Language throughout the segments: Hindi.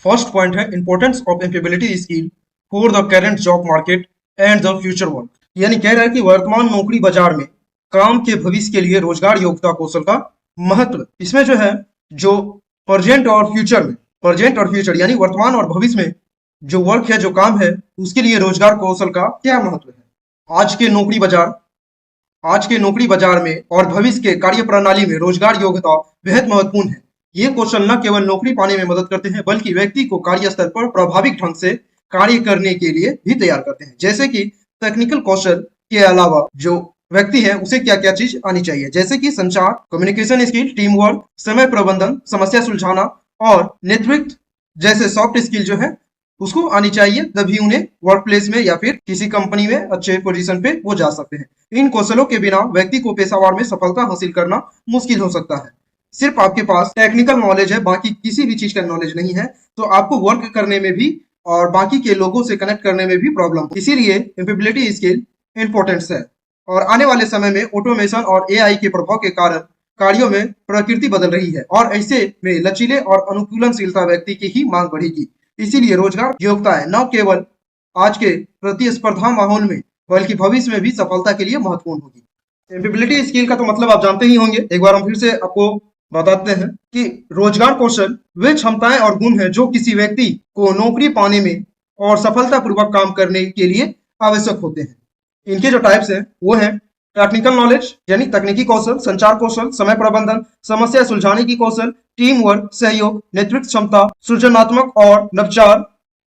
फर्स्ट पॉइंट है importance of employability skill for the current job market and the future work. यानी कह रहा है कि वर्तमान नौकरी बाजार में काम के भविष्य के लिए रोजगार योग्यता कौशल का महत्व। इसमें जो है जो प्रेजेंट और फ्यूचर यानी वर्तमान और भविष्य में जो वर्क है, जो काम है, उसके लिए रोजगार कौशल का क्या महत्व है। आज के नौकरी बाजार में और भविष्य के कार्य प्रणाली में रोजगार योग्यता बेहद महत्वपूर्ण है। ये कौशल न केवल नौकरी पाने में मदद करते हैं बल्कि व्यक्ति को कार्य स्तर पर प्रभावी ढंग से कार्य करने के लिए भी तैयार करते हैं। जैसे कि टेक्निकल कौशल के अलावा जो व्यक्ति है उसे क्या क्या चीज आनी चाहिए, जैसे कि संचार, कम्युनिकेशन स्किल, टीम वर्क, समय प्रबंधन, समस्या सुलझाना और नेतृत्व जैसे सॉफ्ट स्किल जो है उसको आनी चाहिए, तभी उन्हें वर्क प्लेस में या फिर किसी कंपनी में अच्छे पोजीशन पे वो जा सकते हैं। इन कौशलों के बिना व्यक्ति को पेशावर में सफलता हासिल करना मुश्किल हो सकता है। सिर्फ आपके पास टेक्निकल नॉलेज है, बाकी किसी भी चीज का नॉलेज नहीं है, तो आपको वर्क करने में भी और बाकी के लोगों से कनेक्ट करने में भी प्रॉब्लम। इसीलिए एम्प्लॉयबिलिटी स्किल इंपॉर्टेंस है। और आने वाले समय में ऑटोमेशन और एआई के प्रभाव के कारण कार्यों में प्रकृति बदल रही है और ऐसे में लचीले और अनुकूलनशीलता व्यक्ति की ही मांग बढ़ेगी। इसीलिए रोजगार योग्यता है न केवल आज के प्रतिस्पर्धा माहौल में बल्कि भविष्य में भी सफलता के लिए महत्वपूर्ण होगी। एम्प्लॉयबिलिटी स्किल का तो मतलब आप जानते ही होंगे, एक बार हम फिर से आपको बताते हैं कि रोजगार कौशल वे क्षमताएं और गुण हैं जो किसी व्यक्ति को नौकरी पाने में और सफलतापूर्वक काम करने के लिए आवश्यक होते हैं। इनके जो टाइप्स हैं वो है टेक्निकल नॉलेज यानी तकनीकी कौशल, संचार कौशल, समय प्रबंधन, समस्या सुलझाने की कौशल, टीम वर्क, सहयोग, नेतृत्व क्षमता, सृजनात्मक और नवचार,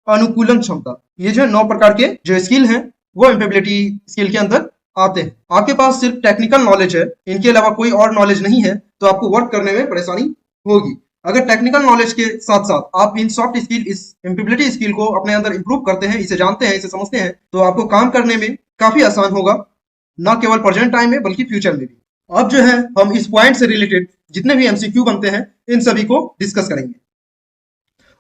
अनुकूलन क्षमता। ये जो 9 प्रकार के जो स्किल हैं वो एम्प्लॉयबिलिटी स्किल के अंदर आते हैं। आपके पास सिर्फ टेक्निकल नॉलेज है, इनके अलावा कोई और नॉलेज नहीं है, तो आपको वर्क करने में परेशानी होगी। अगर टेक्निकल नॉलेज के साथ साथ आप इन सॉफ्ट स्किल, इस एम्प्लॉयबिलिटी स्किल को अपने अंदर इंप्रूव करते हैं, इसे जानते हैं, इसे समझते हैं, तो आपको काम करने में काफी आसान होगा, ना केवल प्रेजेंट टाइम में बल्कि फ्यूचर में भी। अब जो है हम इस पॉइंट से रिलेटेड जितने भी एमसीक्यू बनते हैं इन सभी को डिस्कस करेंगे।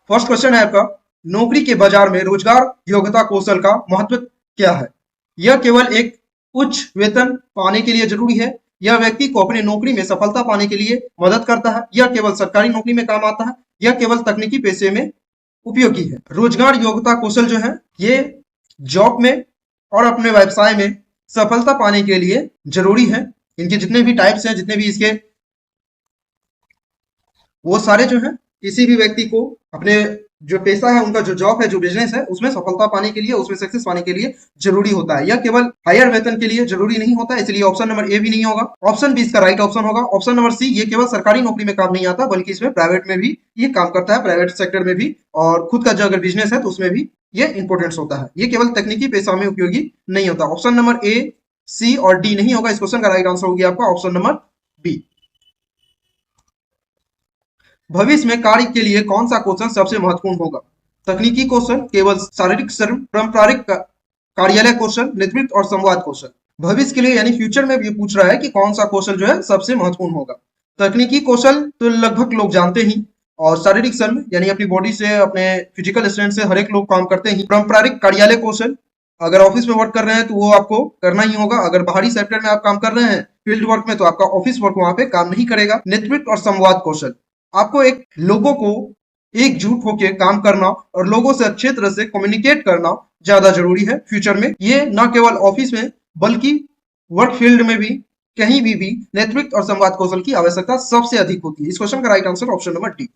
फर्स्ट क्वेश्चन है आपका, नौकरी के बाजार में रोजगार योग्यता कौशल का महत्व क्या है? यह केवल एक उच्च वेतन पाने के लिए जरूरी है? यह व्यक्ति को अपने नौकरी में सफलता पाने के लिए मदद करता है? यह केवल सरकारी नौकरी में काम आता है? यह केवल तकनीकी पेशे में उपयोगी है? रोजगार योग्यता कौशल जो है ये जॉब में और अपने व्यवसाय में सफलता पाने के लिए जरूरी है। इनके जितने भी टाइप्स हैं, जितने भी इसके, वो सारे जो है किसी भी व्यक्ति को अपने जो पेशा है, उनका जो जॉब है, जो बिजनेस है, उसमें सफलता पाने के लिए, उसमें सक्सेस पाने के लिए जरूरी होता है। यह केवल हायर वेतन के लिए जरूरी नहीं होता, इसलिए ऑप्शन नंबर ए भी नहीं होगा। ऑप्शन बी इसका राइट ऑप्शन होगा। ऑप्शन नंबर सी, ये केवल सरकारी नौकरी में काम नहीं आता बल्कि इसमें प्राइवेट में भी ये काम करता है, प्राइवेट सेक्टर में भी, और खुद का जो अगर बिजनेस है तो उसमें भी ये इंपॉर्टेंस होता है। ये केवल तकनीकी पेशा में उपयोगी नहीं होता। ऑप्शन नंबर ए, सी और डी नहीं होगा। इस क्वेश्चन का राइट आंसर होगी आपका ऑप्शन नंबर बी। भविष्य में कार्य के लिए कौन सा कौशल सबसे महत्वपूर्ण होगा? तकनीकी कौशल, केवल शारीरिक श्रम, पारंपरिक कार्यालय कौशल, नेतृत्व और संवाद कौशल। भविष्य के लिए यानी फ्यूचर में भी पूछ रहा है कि कौन सा कौशल जो है सबसे महत्वपूर्ण होगा। तकनीकी कौशल तो लगभग लोग जानते ही, और शारीरिक श्रम यानी अपनी बॉडी से, अपने फिजिकल स्ट्रेंथ से हर एक लोग काम करते ही। पारंपरिक कार्यालय कौशल, अगर ऑफिस में वर्क कर रहे हैं तो वो आपको करना ही होगा। अगर बाहरी सेक्टर में आप काम कर रहे हैं फील्ड वर्क में, तो आपका ऑफिस वर्क वहां पे काम नहीं करेगा। नेतृत्व और संवाद कौशल, आपको एक लोगों को एकजुट होकर काम करना और लोगों से अच्छे तरह से कम्युनिकेट करना ज्यादा जरूरी है फ्यूचर में। ये ना केवल ऑफिस में बल्कि वर्क फील्ड में भी, कहीं भी नेतृत्व और संवाद कौशल की आवश्यकता सबसे अधिक होती है। इस क्वेश्चन का right answer option number D.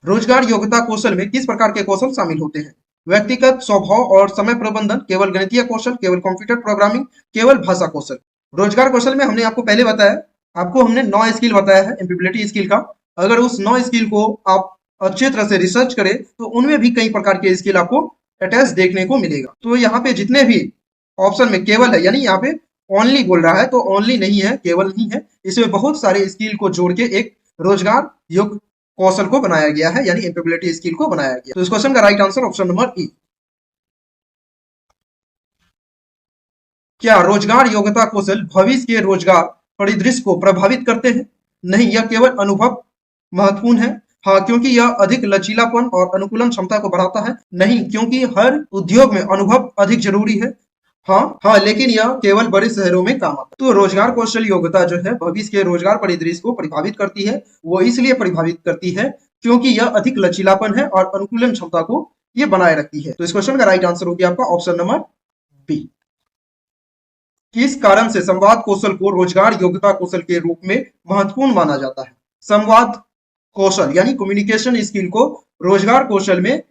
रोजगार योग्यता कौशल में किस प्रकार के कौशल शामिल होते हैं? व्यक्तिगत स्वभाव और समय प्रबंधन, केवल गणितीय कौशल, केवल कंप्यूटर प्रोग्रामिंग, केवल भाषा कौशल। रोजगार कौशल में हमने आपको पहले बताया, आपको हमने 9 स्किल बताया है एम्प्लॉयबिलिटी स्किल का। अगर उस 9 स्किल को आप अच्छे तरह से रिसर्च करें तो उनमें भी कई प्रकार के स्किल आपको अटैच देखने को मिलेगा। तो यहाँ पे जितने भी ऑप्शन में केवल है, यानी यहाँ पे ओनली बोल रहा है, तो ओनली नहीं है, केवल नहीं है, इसमें बहुत सारे स्किल को जोड़ के एक रोजगार योग्य कौशल को बनाया गया है, यानी एम्प्लॉयबिलिटी स्किल को बनाया गया। तो इस क्वेश्चन का राइट आंसर ऑप्शन नंबर ई। क्या रोजगार योग्यता कौशल भविष्य के रोजगार परिदृश्य को प्रभावित करते हैं? नहीं, यह केवल अनुभव महत्वपूर्ण है। हाँ, क्योंकि यह अधिक लचीलापन और अनुकूलन क्षमता को बढ़ाता है। नहीं, क्योंकि हर उद्योग में अनुभव अधिक जरूरी है। हाँ, लेकिन यह केवल बड़े शहरों में काम आता है। तो रोजगार कौशल योग्यता जो है भविष्य के रोजगार परिदृश्य को प्रभावित करती है। वो इसलिए प्रभावित करती है क्योंकि यह अधिक लचीलापन है और अनुकूलन क्षमता को ये बनाए रखती है। तो इस क्वेश्चन का राइट आंसर हो गया आपका ऑप्शन नंबर बी। किस कारण से संवाद कौशल को रोजगार योग्यता कौशल के रूप में महत्वपूर्ण माना जाता है? संवाद कौशल यानी कम्युनिकेशन स्किल को रोजगार कौशल में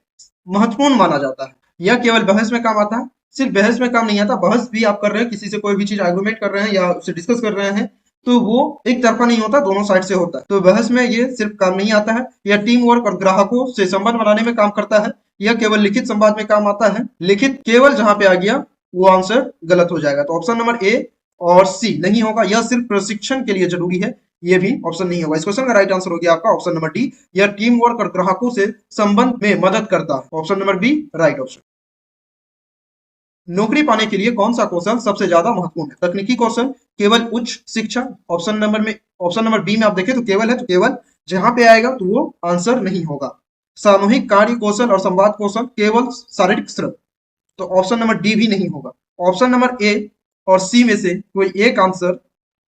महत्वपूर्ण माना जाता है। यह केवल बहस में काम आता है? सिर्फ बहस में काम नहीं आता, बहस भी आप कर रहे हैं, किसी से कोई भी चीज आर्गुमेंट कर रहे हैं या उसे डिस्कस कर रहे हैं, तो वो एक तरफा नहीं होता, दोनों साइड से होता है। तो बहस में ये सिर्फ काम नहीं आता है। यह टीम वर्क और ग्राहकों से संबंध बनाने में काम करता है। यह केवल लिखित संवाद में काम आता है। लिखित केवल जहां पे आ गया वो आंसर गलत हो जाएगा। तो ऑप्शन नंबर ए और सी नहीं होगा। यह सिर्फ प्रशिक्षण के लिए जरूरी है, ये भी ऑप्शन नहीं होगा। इस क्वेश्चन का राइट आंसर हो गया आपका ऑप्शन नंबर डी। यह टीम वर्क और ग्राहकों से संबंध में मदद करता है। Option number B right option. नौकरी पाने के लिए कौन सा कौशल सबसे ज्यादा महत्वपूर्ण है? तकनीकी कौशल, केवल उच्च शिक्षा। ऑप्शन नंबर बी में आप देखें तो केवल है, तो केवल जहां पे आएगा तो वो आंसर नहीं होगा। सामूहिक कार्य कौशल और संवाद कौशल, केवल शारीरिक श्रम, तो ऑप्शन नंबर डी भी नहीं होगा। ऑप्शन नंबर ए और सी में से कोई एक आंसर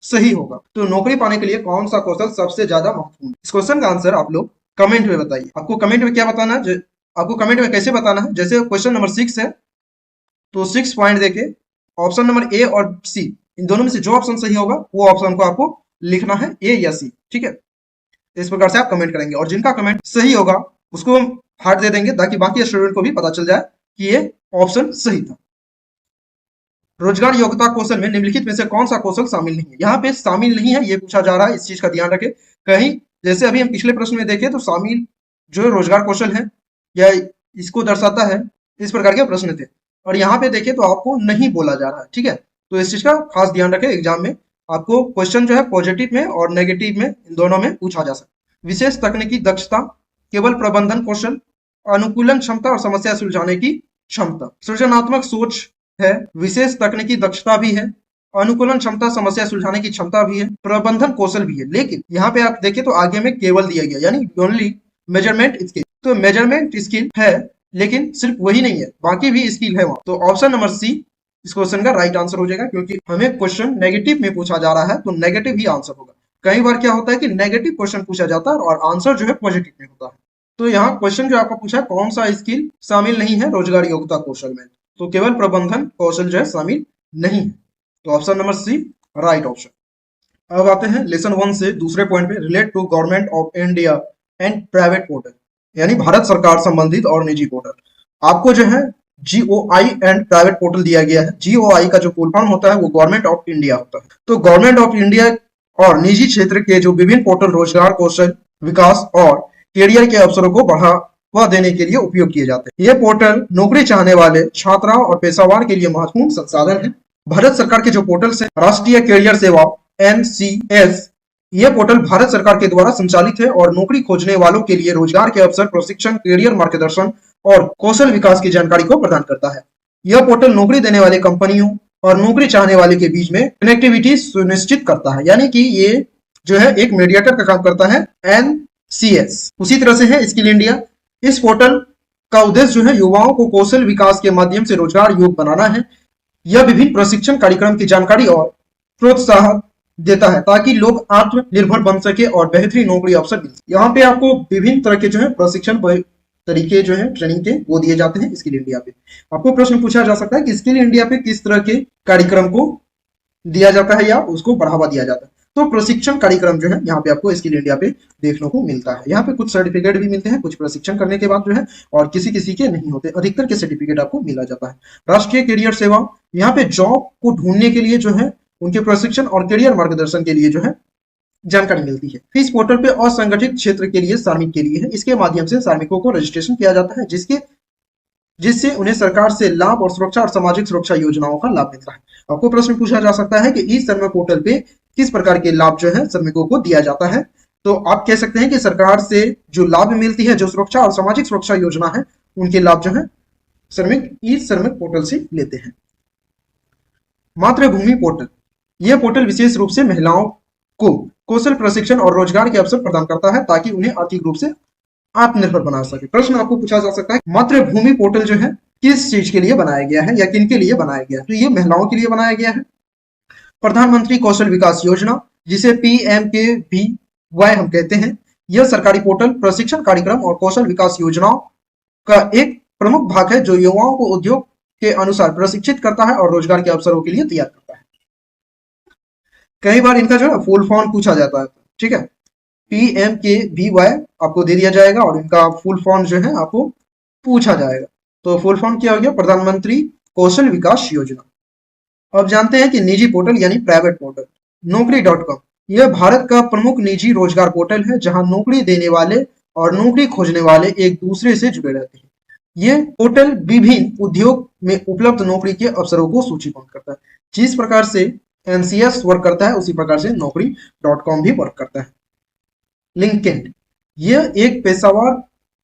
सही होगा। तो नौकरी पाने के लिए कौन सा कौशल सबसे ज्यादा महत्वपूर्ण है? इस क्वेश्चन का आंसर आप लोग कमेंट में बताइए। आपको कमेंट में क्या बताना है, आपको कमेंट में कैसे बताना है? जैसे क्वेश्चन नंबर 6 है तो 6 पॉइंट देके ऑप्शन नंबर ए और सी इन दोनों में से जो ऑप्शन सही होगा वो ऑप्शन को आपको लिखना है, ए या सी, ठीक है। इस प्रकार से आप कमेंट करेंगे और जिनका कमेंट सही होगा उसको हार्ट दे देंगे ताकि बाकी स्टूडेंट को भी पता चल जाए कि ये ऑप्शन सही था। रोजगार योग्यता कौशल में निम्नलिखित में से कौन सा कौशल शामिल नहीं है? यहाँ पे शामिल नहीं है ये पूछा जा रहा है, इस चीज का ध्यान रखें। कहीं जैसे अभी हम पिछले प्रश्न में देखें तो शामिल जो रोजगार कौशल है या इसको दर्शाता है, इस प्रकार के प्रश्न थे, और यहाँ पे देखें तो आपको नहीं बोला जा रहा है, ठीक है। तो इस चीज का खास ध्यान रखें, एग्जाम में आपको क्वेश्चन जो है पॉजिटिव में और नेगेटिव में इन दोनों में पूछा जा सकता है। विशेष तकनीकी दक्षता, केवल प्रबंधन कौशल, अनुकूलन क्षमता और समस्या सुलझाने की क्षमता। सृजनात्मक सोच है, विशेष तकनीकी दक्षता भी है, अनुकूलन क्षमता समस्या सुलझाने की क्षमता भी है, प्रबंधन कौशल भी है। लेकिन यहाँ पे आप देखें तो आगे में केवल दिया गया यानी ओनली मेजरमेंट स्किल। तो मेजरमेंट स्किल है लेकिन सिर्फ वही नहीं है, बाकी भी स्किल है वहां। तो ऑप्शन नंबर सी इस क्वेश्चन का राइट आंसर हो जाएगा, क्योंकि हमें क्वेश्चन नेगेटिव में पूछा जा रहा है तो नेगेटिव ही आंसर होगा। कई बार क्या होता है कि नेगेटिव क्वेश्चन पूछा जाता है और आंसर जो है पॉजिटिव में होता है। तो यहाँ क्वेश्चन जो आपको पूछा है कौन सा स्किल शामिल नहीं है रोजगार योग्यता कौशल में, तो केवल प्रबंधन कौशल जो है शामिल नहीं है। तो option number C right option. अब आते हैं लेसन 1 से दूसरे पॉइंट पे, relate to government of India and private portal, यानी भारत सरकार संबंधित और निजी पोर्टल। आपको जो है GOI एंड प्राइवेट पोर्टल दिया गया है। GOI का जो फुल फॉर्म होता है वो गवर्नमेंट ऑफ इंडिया होता है। तो गवर्नमेंट ऑफ इंडिया और निजी क्षेत्र के जो विभिन्न पोर्टल रोजगार कौशल विकास और कैरियर के अवसरों को बढ़ावा देने के लिए उपयोग किए जाते हैं। ये पोर्टल नौकरी चाहने वाले छात्राओं और पेशेवर के लिए महत्वपूर्ण संसाधन है। भारत सरकार के जो पोर्टल्स है, राष्ट्रीय कैरियर सेवा NCS, यह पोर्टल भारत सरकार के द्वारा संचालित है और नौकरी खोजने वालों के लिए रोजगार के अवसर, प्रशिक्षण, कैरियर मार्गदर्शन और कौशल विकास की जानकारी को प्रदान करता है। यह पोर्टल नौकरी देने वाले कंपनियों और नौकरी चाहने वाले के बीच में कनेक्टिविटी सुनिश्चित करता है, यानी कि ये जो है एक मीडिएटर का काम करता है NCS। उसी तरह से है स्किल इंडिया। इस पोर्टल का उद्देश्य जो है युवाओं को कौशल विकास के माध्यम से रोजगार योग्य बनाना है। यह विभिन्न प्रशिक्षण कार्यक्रम की जानकारी और प्रोत्साहन देता है ताकि लोग आत्मनिर्भर बन सके और बेहतरीन नौकरी अवसर मिल सके। यहाँ पे आपको विभिन्न तरह के जो है प्रशिक्षण तरीके जो है ट्रेनिंग के वो दिए जाते हैं स्किल इंडिया पे। आपको प्रश्न पूछा जा सकता है कि स्किल इंडिया पे किस तरह के कार्यक्रम को दिया जाता है या उसको बढ़ावा दिया जाता है। तो प्रशिक्षण कार्यक्रम जो है यहाँ पे आपको स्किल इंडिया पे देखने को मिलता है। यहाँ पे कुछ सर्टिफिकेट भी मिलते हैं कुछ प्रशिक्षण करने के बाद जो है, और किसी किसी के नहीं होते, अधिकतर के सर्टिफिकेट आपको मिला जाता है। राष्ट्रीय कैरियर सेवा, यहाँ पे जॉब को ढूंढने के लिए जो है उनके प्रशिक्षण और कैरियर मार्गदर्शन के लिए जो है जानकारी मिलती है। इस पोर्टल पे असंगठित क्षेत्र के लिए श्रमिक के लिए है। इसके माध्यम से श्रमिकों को रजिस्ट्रेशन किया जाता है जिससे उन्हें सरकार से लाभ और सुरक्षा और सामाजिक सुरक्षा योजनाओं का लाभ मिलता है। आपको प्रश्न पूछा जा सकता है कि इस श्रम पोर्टल पे किस प्रकार के लाभ जो है श्रमिकों को दिया जाता है। तो आप कह सकते हैं कि सरकार से जो लाभ मिलती है, जो सुरक्षा और सामाजिक सुरक्षा योजना है, उनके लाभ जो है श्रमिक इस श्रमिक पोर्टल से लेते हैं। मातृभूमि पोर्टल, यह पोर्टल विशेष रूप से महिलाओं को कौशल प्रशिक्षण और रोजगार के अवसर प्रदान करता है ताकि उन्हें आर्थिक रूप से आत्मनिर्भर बना सके। प्रश्न आपको पूछा जा सकता है मातृभूमि पोर्टल जो है किस चीज के लिए बनाया गया है या किन के लिए बनाया गया है? तो ये महिलाओं के लिए बनाया गया है। प्रधानमंत्री कौशल विकास योजना, जिसे PMKVY हम कहते हैं, यह सरकारी पोर्टल प्रशिक्षण कार्यक्रम और कौशल विकास योजनाओं का एक प्रमुख भाग है जो युवाओं को उद्योग के अनुसार प्रशिक्षित करता है और रोजगार के अवसरों के लिए तैयार करता है। कई बार इनका जो है फुल फॉर्म पूछा जाता है, ठीक है। PMKVY आपको दे दिया जाएगा और इनका फुल फॉर्म जो है आपको पूछा जाएगा। तो फुल फॉर्म क्या हो गया? प्रधानमंत्री कौशल विकास योजना। अब जानते हैं कि निजी पोर्टल यानी प्राइवेट पोर्टल। नौकरी.com यह भारत का प्रमुख निजी रोजगार पोर्टल है जहां नौकरी देने वाले और नौकरी खोजने वाले एक दूसरे से जुड़े रहते हैं। यह पोर्टल विभिन्न उद्योग में उपलब्ध नौकरी के अवसरों को सूचीबद्ध करता है। जिस प्रकार से MCS वर्क करता है उसी प्रकार से नौकरी.com भी वर्क करता है। लिंक्डइन यह एक पेशेवर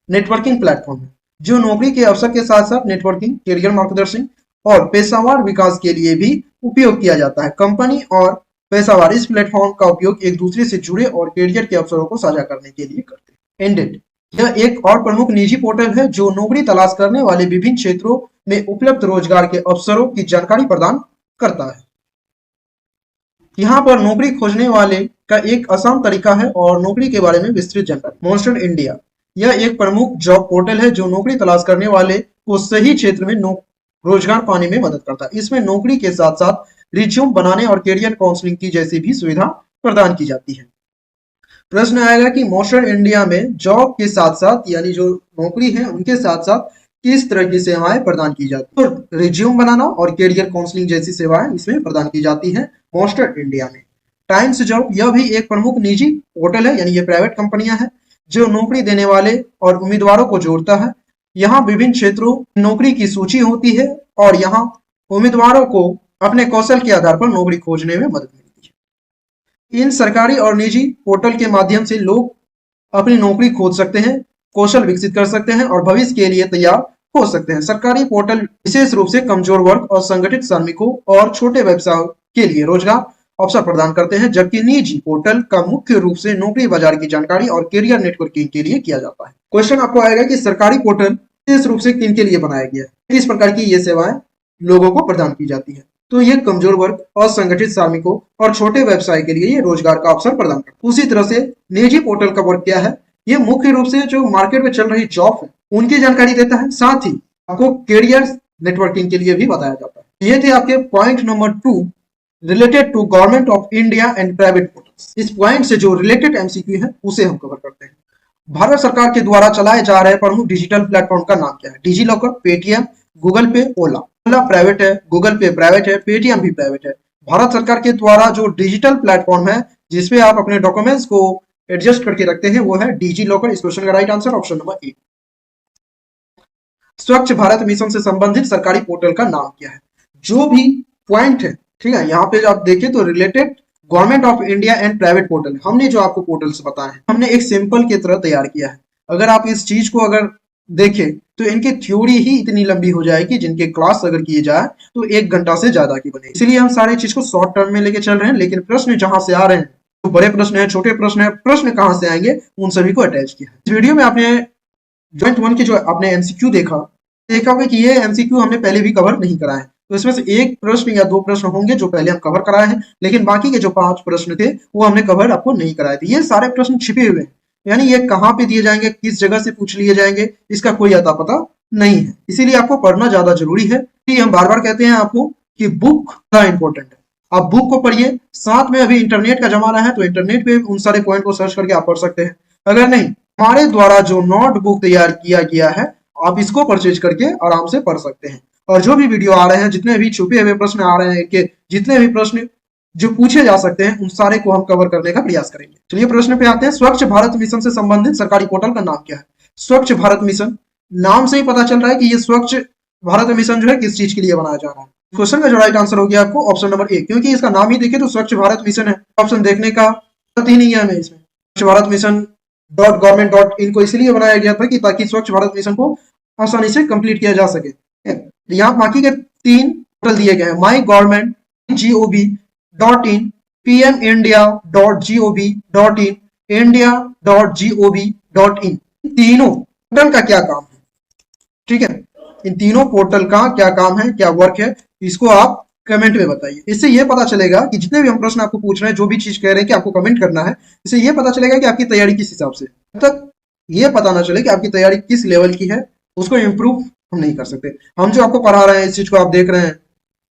नेटवर्किंग प्लेटफॉर्म है जो नौकरी के अवसर के साथ साथ नेटवर्किंग, करियर मार्गदर्शन और पेशेवर विकास के लिए भी उपयोग किया जाता है। कंपनी और पेशेवर इस प्लेटफॉर्म का उपयोग एक दूसरे से जुड़े और करियर के अवसरों को साझा करने के लिए करते हैं। इंडेड यह एक और प्रमुख निजी पोर्टल है जो नौकरी तलाश करने वाले विभिन्न क्षेत्रों में उपलब्ध रोजगार के अवसरों की जानकारी प्रदान करता है। यहाँ पर नौकरी खोजने वाले का एक आसान तरीका है और नौकरी के बारे में विस्तृत जानकारी। मॉन्स्टर इंडिया यह एक प्रमुख जॉब पोर्टल है जो नौकरी तलाश करने वाले को सही क्षेत्र में रोजगार पाने में मदद करता है। इसमें नौकरी के साथ साथ रिज्यूम बनाने और करियर काउंसलिंग की जैसी भी सुविधा प्रदान की जाती है। प्रश्न आएगा कि मॉन्स्टर इंडिया में जॉब के साथ साथ यानी जो नौकरी है उनके साथ साथ किस तरह की सेवाएं प्रदान की जाती है? तो रिज्यूम बनाना और करियर काउंसलिंग जैसी सेवाएं इसमें प्रदान की जाती है मॉन्स्टर इंडिया में। टाइम्स जॉब यह भी एक प्रमुख निजी पोर्टल है यानी ये प्राइवेट कंपनियां हैं जो नौकरी देने वाले और उम्मीदवारों को जोड़ता है। यहाँ विभिन्न क्षेत्रों नौकरी की सूची होती है और यहाँ उम्मीदवारों को अपने कौशल के आधार पर नौकरी खोजने में मदद मिलती है। इन सरकारी और निजी पोर्टल के माध्यम से लोग अपनी नौकरी खोज सकते हैं, कौशल विकसित कर सकते हैं और भविष्य के लिए तैयार हो सकते हैं। सरकारी पोर्टल विशेष रूप से कमजोर वर्ग और संगठित श्रमिकों और छोटे व्यवसायों के लिए रोजगार अवसर प्रदान करते हैं, जबकि निजी पोर्टल का मुख्य रूप से नौकरी बाजार की जानकारी और करियर नेटवर्किंग के लिए किया जाता है। क्वेश्चन आपको आएगा कि सरकारी पोर्टल विशेष रूप से किन के लिए बनाया गया है, किस प्रकार की ये सेवाएं लोगों को प्रदान की जाती है। तो ये कमजोर वर्ग और संगठित श्रमिकों और छोटे व्यवसाय के लिए ये रोजगार का अवसर प्रदान करता है। उसी तरह से निजी पोर्टल का वर्क क्या है? ये मुख्य रूप से जो मार्केट में चल रही जॉब है उनकी जानकारी देता है, साथ ही आपको करियर नेटवर्किंग के लिए भी बताया जाता है। ये थे आपके point number 2 related to government of India and private portals. इस पॉइंट से जो रिलेटेड MCQ है उसे हम कवर करते हैं। भारत सरकार के द्वारा चलाए जा रहे प्रमुख डिजिटल प्लेटफॉर्म का नाम क्या है? डिजी लॉकर, पेटीएम, गूगल पे, ओला। ओला प्राइवेट है, गूगल पे प्राइवेट है, पेटीएम भी प्राइवेट है। भारत सरकार के द्वारा जो डिजिटल प्लेटफॉर्म है जिसपे आप अपने डॉक्यूमेंट्स को एडजस्ट करके रखते हैं वो है डिजी लॉकर। इस क्वेश्चन का राइट आंसर ऑप्शन नंबर 8। स्वच्छ भारत मिशन से संबंधित सरकारी पोर्टल का नाम क्या है? जो भी पॉइंट है, ठीक है, यहाँ पे आप देखें तो related government of India and private portal, हमने जो आपको पोर्टल्स बताए हैं हमने एक सिंपल की तरह तैयार किया है। अगर आप इस चीज को अगर देखें तो इनकी थ्योरी ही इतनी लंबी हो जाएगी जिनके क्लास अगर किए जाए तो 1 घंटा से ज्यादा की बनेगी। इसलिए हम सारी चीज को शॉर्ट टर्म में लेके चल रहे हैं, लेकिन प्रश्न जहां से आ रहे हैं तो बड़े प्रश्न है, छोटे प्रश्न है, प्रश्न कहां से आएंगे उन सभी को अटैच किया है। इस वीडियो में आपने जॉइंट 1 के जो आपने MCQ देखा होगा कि ये MCQ हमने पहले भी कवर नहीं कराए हैं। तो इसमें से एक प्रश्न या 2 प्रश्न होंगे जो पहले हम कवर कराए हैं, लेकिन बाकी के जो 5 प्रश्न थे वो हमने कवर आपको नहीं कराए थे। ये सारे प्रश्न छिपे हुए हैं, यानी ये कहाँ पे दिए जाएंगे, किस जगह से पूछ लिए जाएंगे, इसका कोई अता पता नहीं है। इसीलिए आपको पढ़ना ज्यादा जरूरी है। हम बार बार कहते हैं आपको कि बुक ज्यादा इंपॉर्टेंट है, आप बुक को पढ़िए। साथ में अभी इंटरनेट का जमाना है तो इंटरनेट पे उन सारे पॉइंट को सर्च करके आप पढ़ सकते हैं। अगर नहीं, हमारे द्वारा जो नोटबुक तैयार किया गया है आप इसको परचेज करके आराम से पढ़ सकते हैं। और जो भी वीडियो आ रहे हैं, जितने भी छुपे हुए प्रश्न आ रहे हैं, कि जितने भी प्रश्न जो पूछे जा सकते हैं उन सारे को हम कवर करने का प्रयास करेंगे। चलिए प्रश्न पे आते हैं। स्वच्छ भारत मिशन से संबंधित सरकारी पोर्टल का नाम क्या है? स्वच्छ भारत मिशन, नाम से ही पता चल रहा है कि ये स्वच्छ भारत मिशन जो है किस चीज के लिए बनाया जा रहा है। क्वेश्चन का जो राइट आंसर हो गया आपको ऑप्शन नंबर 1, क्योंकि इसका नाम ही देखे तो स्वच्छ भारत मिशन है, ऑप्शन देखने का जरूरत ही नहीं है हमें। इसमें स्वच्छ भारत मिशन .gov.in को इसलिए बनाया गया था कि ताकि स्वच्छ भारत मिशन को आसानी से कंप्लीट किया जा सके। यहाँ बाकी के 3 पोर्टल दिए गए हैं, my government .gov.in, pmindia.gov.in, india.gov.in। तीनों पोर्टल का क्या काम है? ठीक है, इन तीनों पोर्टल का क्या काम है, क्या वर्क है, इसको आप कमेंट में बताइए। इससे ये पता चलेगा कि जितने भी हम प्रश्न आपको पूछ रहे हैं, जो भी चीज कह रहे हैं कि आपको कमेंट करना है, इससे ये पता चलेगा कि आपकी तैयारी किस हिसाब से। जब तक ये पता ना चले कि आपकी तैयारी किस लेवल की है, उसको इम्प्रूव हम नहीं कर सकते। हम जो आपको पढ़ा रहे हैं, इस चीज को आप देख रहे हैं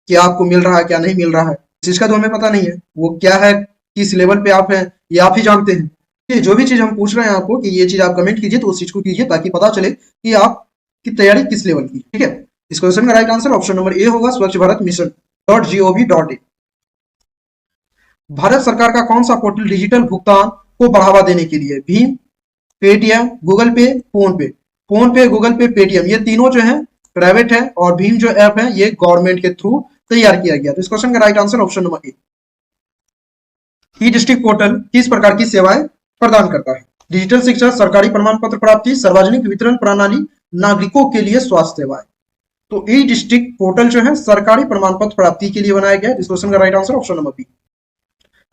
कि आपको मिल रहा है क्या नहीं मिल रहा है, इस चीज का तो हमें पता नहीं है। वो क्या है, किस लेवल पे आप हैं, ये आप ही जानते हैं। ये जो भी चीज हम पूछ रहे हैं आपको कि ये चीज आप कमेंट कीजिए, तो उस चीज को कीजिए ताकि पता चले कि आपकी तैयारी किस लेवल की। ठीक है, इस क्वेश्चन का राइट आंसर ऑप्शन नंबर ए होगा, स्वच्छ भारत मिशन .gov.in। भारत सरकार का कौन सा पोर्टल डिजिटल भुगतान को बढ़ावा देने के लिए भीम, पेटीएम, गूगल पे, फोन पे, गूगल पे, पेटीएम, ये तीनों जो है प्राइवेट है और भीम जो ऐप है ये गवर्नमेंट के थ्रू तैयार किया गया। तो इस क्वेश्चन का राइट आंसर ऑप्शन नंबर ए। ई डिस्ट्रिक्ट पोर्टल किस प्रकार की सेवाएं प्रदान करता है? डिजिटल शिक्षा, सरकारी प्रमाण पत्र प्राप्ति, सार्वजनिक वितरण प्रणाली, नागरिकों के लिए स्वास्थ्य सेवाएं। तो ई डिस्ट्रिक्ट पोर्टल जो है सरकारी प्रमाण पत्र प्राप्ति के लिए बनाया गया है। इस क्वेश्चन का right answer option number B.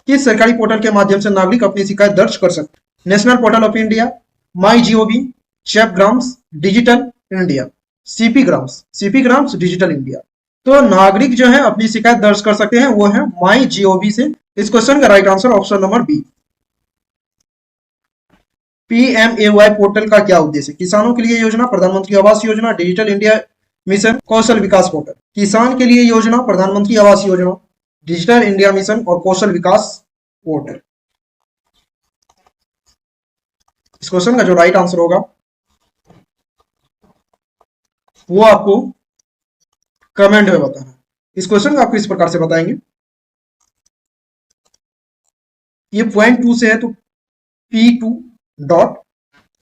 किस सरकारी पोर्टल के माध्यम से नागरिक अपनी शिकायत दर्ज कर सकते हैं? National portal of India, my G O V, CPGRAMS, digital India, CPGRAMS digital India. तो नागरिक जो है अपनी शिकायत दर्ज कर सकते हैं, वो है माई जीओवी से। इस क्वेश्चन का right answer option number B. PMAY portal का क्या उद्देश्य है? किसानों के लिए योजना, प्रधानमंत्री Awas Yojana, digital India mission, कौशल विकास पोर्टल। किसान के लिए योजना, प्रधानमंत्री Awas Yojana, digital India mission और कौशल विकास पोर्टल। इस क्वेश्चन का जो राइट आंसर होगा वो आपको कमेंट में बताना है। इस क्वेश्चन का आपको इस प्रकार से बताएंगे, ये पॉइंट 2 से है तो P2 डॉट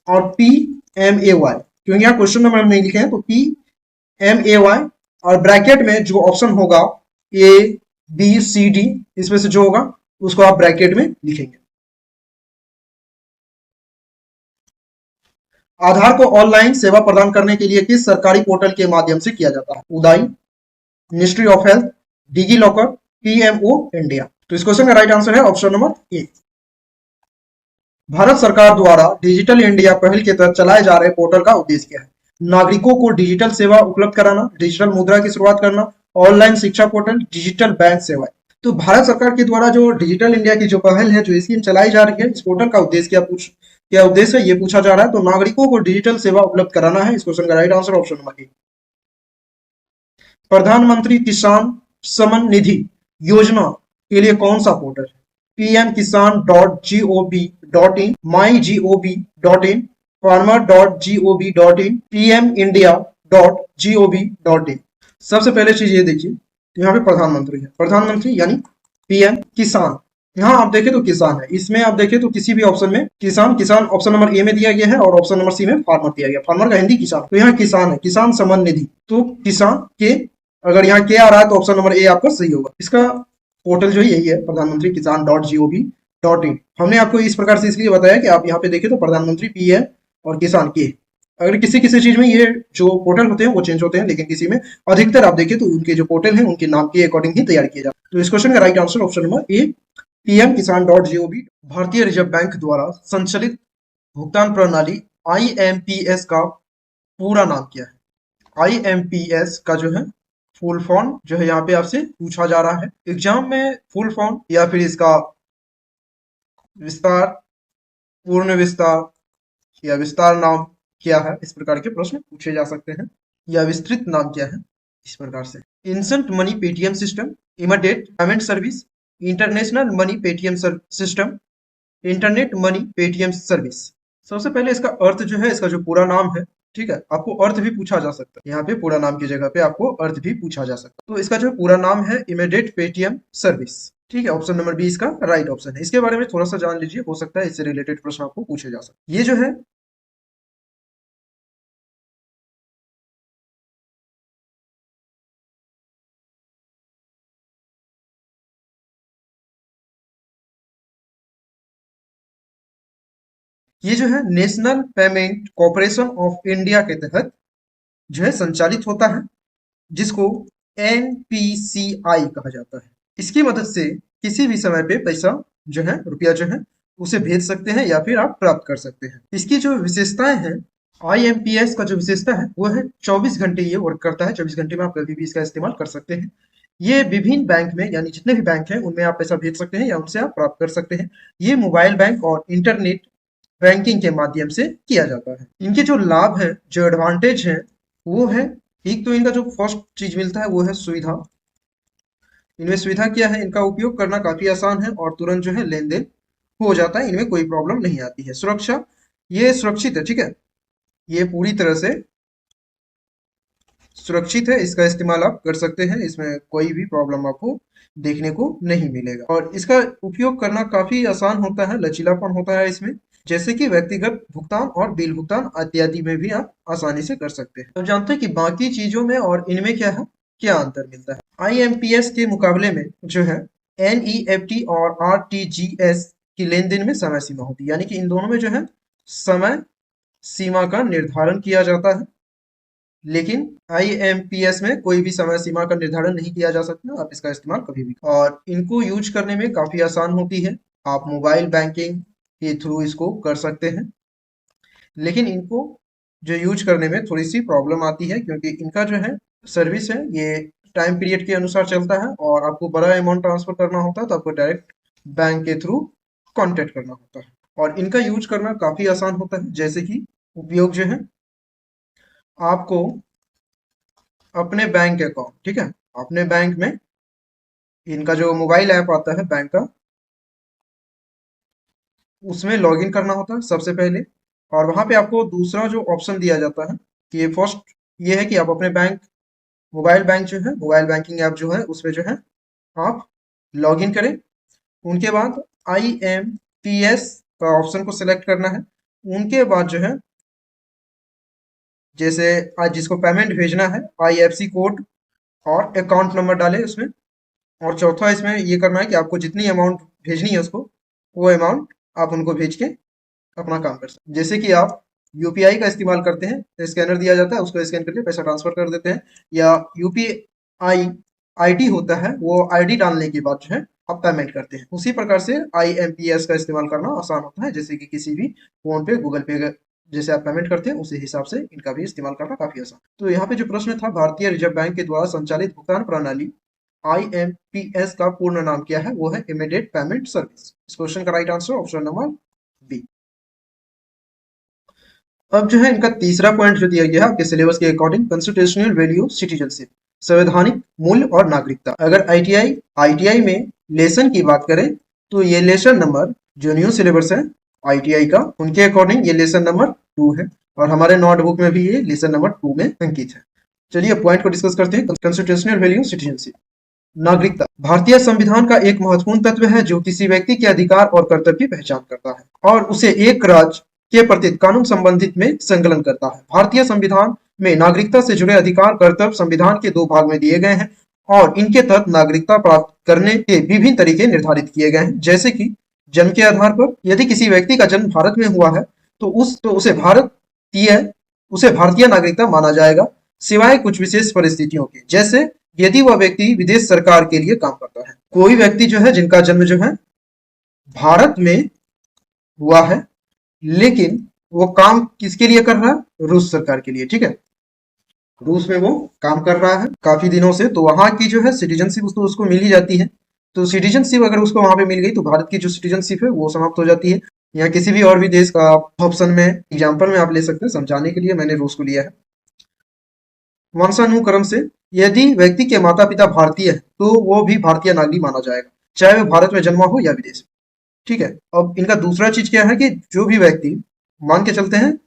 और PMAY, क्योंकि यहाँ क्वेश्चन नंबर नहीं लिखे हैं तो PMAY और ब्रैकेट में जो ऑप्शन होगा ABCD, इसमें से जो होगा उसको आप ब्रैकेट में लिखेंगे। आधार को ऑनलाइन सेवा प्रदान करने के लिए किस सरकारी पोर्टल के माध्यम से किया जाता है? UIDAI, ministry of health, DigiLocker, PMO India. तो इस क्वेश्चन का राइट आंसर है ऑप्शन नंबर ए। भारत सरकार द्वारा डिजिटल इंडिया पहल के तहत चलाए जा रहे पोर्टल का उद्देश्य क्या है? नागरिकों को डिजिटल सेवा उपलब्ध कराना, डिजिटल मुद्रा की शुरुआत करना, ऑनलाइन शिक्षा पोर्टल, डिजिटल बैंक सेवाएं। तो भारत सरकार के द्वारा जो डिजिटल इंडिया की जो पहल है, जो स्कीम चलाई जा रही है, इस पोर्टल का उद्देश्य क्या उद्देश्य है ये पूछा जा रहा है। तो नागरिकों को डिजिटल सेवा उपलब्ध कराना है। इस क्वेश्चन का राइट आंसर ऑप्शन नंबर ए। प्रधानमंत्री किसान सम्मान निधि योजना के लिए कौन सा पोर्टल है? pmkisan.gov.in, mygov.in, farmer.gov.in, pmindia.gov.in। सबसे पहले चीज ये देखिए, यहाँ पे प्रधानमंत्री है, प्रधानमंत्री यानी पीएम किसान। यहाँ आप देखें तो किसान है, इसमें आप देखें तो किसी भी ऑप्शन में किसान, किसान ऑप्शन नंबर ए में दिया गया है और ऑप्शन नंबर सी में फार्मर दिया गया। फार्मर का हिंदी किसान, तो यहाँ किसान है, किसान सम्मान निधि। तो किसान के अगर यहाँ के आ रहा है तो ऑप्शन नंबर ए आपका सही होगा। इसका पोर्टल जो यही है, प्रधानमंत्री किसान .gov.in। हमने आपको इस प्रकार से इसलिए बताया कि आप यहाँ पे देखें तो प्रधानमंत्री पीएम और किसान के। अगर किसी किसी चीज में ये जो पोर्टल होते हैं वो चेंज होते हैं, लेकिन किसी में अधिकतर आप देखें तो उनके जो पोर्टल है उनके नाम के अकॉर्डिंग ही तैयार किया जाता है। तो इस क्वेश्चन का राइट आंसर ऑप्शन नंबर ए, पीएम किसान .gov। भारतीय रिजर्व बैंक द्वारा संचालित भुगतान प्रणाली IMPS का पूरा नाम क्या है? IMPS का जो है फुल फॉर्म जो है यहाँ पे आपसे पूछा जा रहा है एग्जाम में, फुल फॉर्म या फिर इसका विस्तार, पूर्ण विस्तार या विस्तार नाम क्या है, इस प्रकार के प्रश्न पूछे जा सकते हैं। या विस्तृत नाम क्या है, इस प्रकार से। Instant money Paytm system, immediate payment service, international money Paytm system, internet money Paytm service. सबसे पहले इसका अर्थ जो है, इसका जो पूरा नाम है, ठीक है, आपको अर्थ भी पूछा जा सकता है। यहाँ पे पूरा नाम की जगह पे आपको अर्थ भी पूछा जा सकता है। तो इसका जो पूरा नाम है इमीडिएट पेटीएम सर्विस। ठीक है, ऑप्शन नंबर बी इसका राइट ऑप्शन है। इसके बारे में थोड़ा सा जान लीजिए, हो सकता है इससे रिलेटेड प्रश्न आपको पूछे जा सकते। ये जो है national payment corporation of India के तहत जो है संचालित होता है, जिसको NPCI कहा जाता है। इसकी मदद से किसी भी समय पे पैसा जो है, रुपया जो है उसे भेज सकते हैं या फिर आप प्राप्त कर सकते हैं। इसकी जो विशेषताएं हैं, IMPS का जो विशेषता है वो है 24 घंटे ये वर्क करता है। 24 घंटे में आप कभी भी इसका इस्तेमाल कर सकते हैं। ये विभिन्न बैंक में यानी जितने भी बैंक हैं उनमें आप पैसा भेज सकते हैं या उनसे आप प्राप्त कर सकते हैं। ये मोबाइल बैंक और इंटरनेट बैंकिंग के माध्यम से किया जाता है। इनके जो लाभ है, जो एडवांटेज है, वो है, एक तो इनका जो फर्स्ट चीज मिलता है वो है सुविधा। इनमें सुविधा क्या है, इनका उपयोग करना काफी आसान है और तुरंत जो है लेन देन हो जाता है, इनमें कोई प्रॉब्लम नहीं आती है। सुरक्षा, ये सुरक्षित है, ठीक है, ये पूरी तरह से सुरक्षित है, इसका इस्तेमाल आप कर सकते हैं, इसमें कोई भी प्रॉब्लम आपको देखने को नहीं मिलेगा और इसका उपयोग करना काफी आसान होता है, लचीलापन होता है इसमें, जैसे कि व्यक्तिगत भुगतान और बिल भुगतान इत्यादि में भी आप आसानी से कर सकते हैं। तो जानते हैं कि बाकी चीजों में और इनमें क्या है, क्या अंतर मिलता है। आईएमपीएस के मुकाबले में जो है एनईएफटी और आरटीजीएस की लेन देन में समय सीमा होती है, यानी कि इन दोनों में जो है समय सीमा का निर्धारण किया जाता है, लेकिन आईएमपीएस में कोई भी समय सीमा का निर्धारण नहीं किया जा सकता, आप इसका इस्तेमाल कभी भी, और इनको यूज करने में काफी आसान होती है, आप मोबाइल बैंकिंग के थ्रू इसको कर सकते हैं, लेकिन इनको जो यूज करने में थोड़ी सी प्रॉब्लम आती है क्योंकि इनका जो है सर्विस है ये टाइम पीरियड के अनुसार चलता है और आपको बड़ा अमाउंट ट्रांसफर करना होता है तो आपको डायरेक्ट बैंक के थ्रू कांटेक्ट करना होता है और इनका यूज करना काफी आसान होता है। जैसे कि उपयोग जो है, आपको अपने बैंक अकाउंट, ठीक है, अपने बैंक में इनका जो मोबाइल ऐप आता है बैंक का, उसमें लॉगिन करना होता है सबसे पहले, और वहां पे आपको दूसरा जो ऑप्शन दिया जाता है कि फर्स्ट ये है कि आप अपने बैंक, मोबाइल बैंक जो है, मोबाइल बैंकिंग ऐप जो है उसमें जो है आप लॉगिन करें। उनके बाद आईएमपीएस का ऑप्शन को सिलेक्ट करना है। उनके बाद जो है, जैसे आज जिसको पेमेंट भेजना है, आईएफसी कोड और अकाउंट नंबर डालें उसमें, और चौथा इसमें ये करना है कि आपको जितनी अमाउंट भेजनी है उसको, वो अमाउंट आप उनको भेज के अपना काम कर सकते हैं। जैसे कि आप यूपीआई का इस्तेमाल करते हैं तो स्कैनर दिया जाता है, उसको स्कैन करके पैसा ट्रांसफर कर देते हैं, या यूपीआई आईडी होता है, वो आईडी डालने के बाद जो है आप पेमेंट करते हैं। उसी प्रकार से आईएमपीएस का इस्तेमाल करना आसान होता है, जैसे कि किसी भी फोन पे, गूगल पे जैसे आप पेमेंट करते हैं उसी हिसाब से इनका भी इस्तेमाल करना काफी आसान। तो यहाँ पे जो प्रश्न था, भारतीय रिजर्व बैंक के द्वारा संचालित भुगतान प्रणाली आईएमपीएस का पूर्ण नाम क्या है, वो है इमीडिएट पेमेंट सर्विस। इस क्वेश्चन का right answer option number B. अब जो है इनका तीसरा पॉइंट जो दिया गया है आपके सिलेबस के अकॉर्डिंग, कॉन्स्टिट्यूशनल वैल्यू सिटीजनशिप, संवैधानिक मूल्य और नागरिकता। अगर आईटीआई में लेसन की बात करें तो ये लेसन नंबर, जो न्यू सिलेबस है आईटीआई का, उनके अकॉर्डिंग ये लेसन नंबर 2 है और हमारे नोटबुक में भी ये लेसन नंबर 2 में अंकित है। चलिए पॉइंट को डिस्कस करते हैं। कॉन्स्टिट्यूशनल वैल्यू सिटीजनशिप, नागरिकता भारतीय संविधान का एक महत्वपूर्ण तत्व है जो किसी व्यक्ति के अधिकार और कर्तव्य की पहचान करता है और उसे एक राज्य के प्रति कानून संबंधित में संकलन करता है। भारतीय संविधान में नागरिकता से जुड़े अधिकार कर्तव्य संविधान के 2 भाग में दिए गए हैं और इनके तहत नागरिकता प्राप्त करने के विभिन्न तरीके निर्धारित किए गए हैं, जैसे कि जन्म के आधार पर, यदि किसी व्यक्ति का जन्म भारत में हुआ है तो उसे भारतीय नागरिकता माना जाएगा, सिवाय कुछ विशेष परिस्थितियों के, जैसे यदि वह व्यक्ति विदेश सरकार के लिए काम करता है। कोई व्यक्ति जो है जिनका जन्म जो है भारत में हुआ है, लेकिन वो काम किसके लिए कर रहा है, रूस सरकार के लिए, ठीक है, रूस में वो काम कर रहा है काफी दिनों से, तो वहां की जो है सिटीजनशिप उसको मिल ही जाती है। तो सिटीजनशिप अगर उसको वहां पे मिल गई तो भारत की जो सिटीजनशिप है वो समाप्त हो जाती है, या किसी भी और भी देश का ऑप्शन में, एग्जाम्पल में आप ले सकते हैं, समझाने के लिए मैंने रूस को लिया है। वंशानुक्रम से यदि व्यक्ति के माता पिता भारतीय है तो वो भी भारतीय नागरिक माना जाएगा, चाहे वो भारत में जन्मा हो या विदेश में, ठीक है। अब इनका दूसरा चीज क्या है कि जो भी व्यक्ति, मान के चलते हैं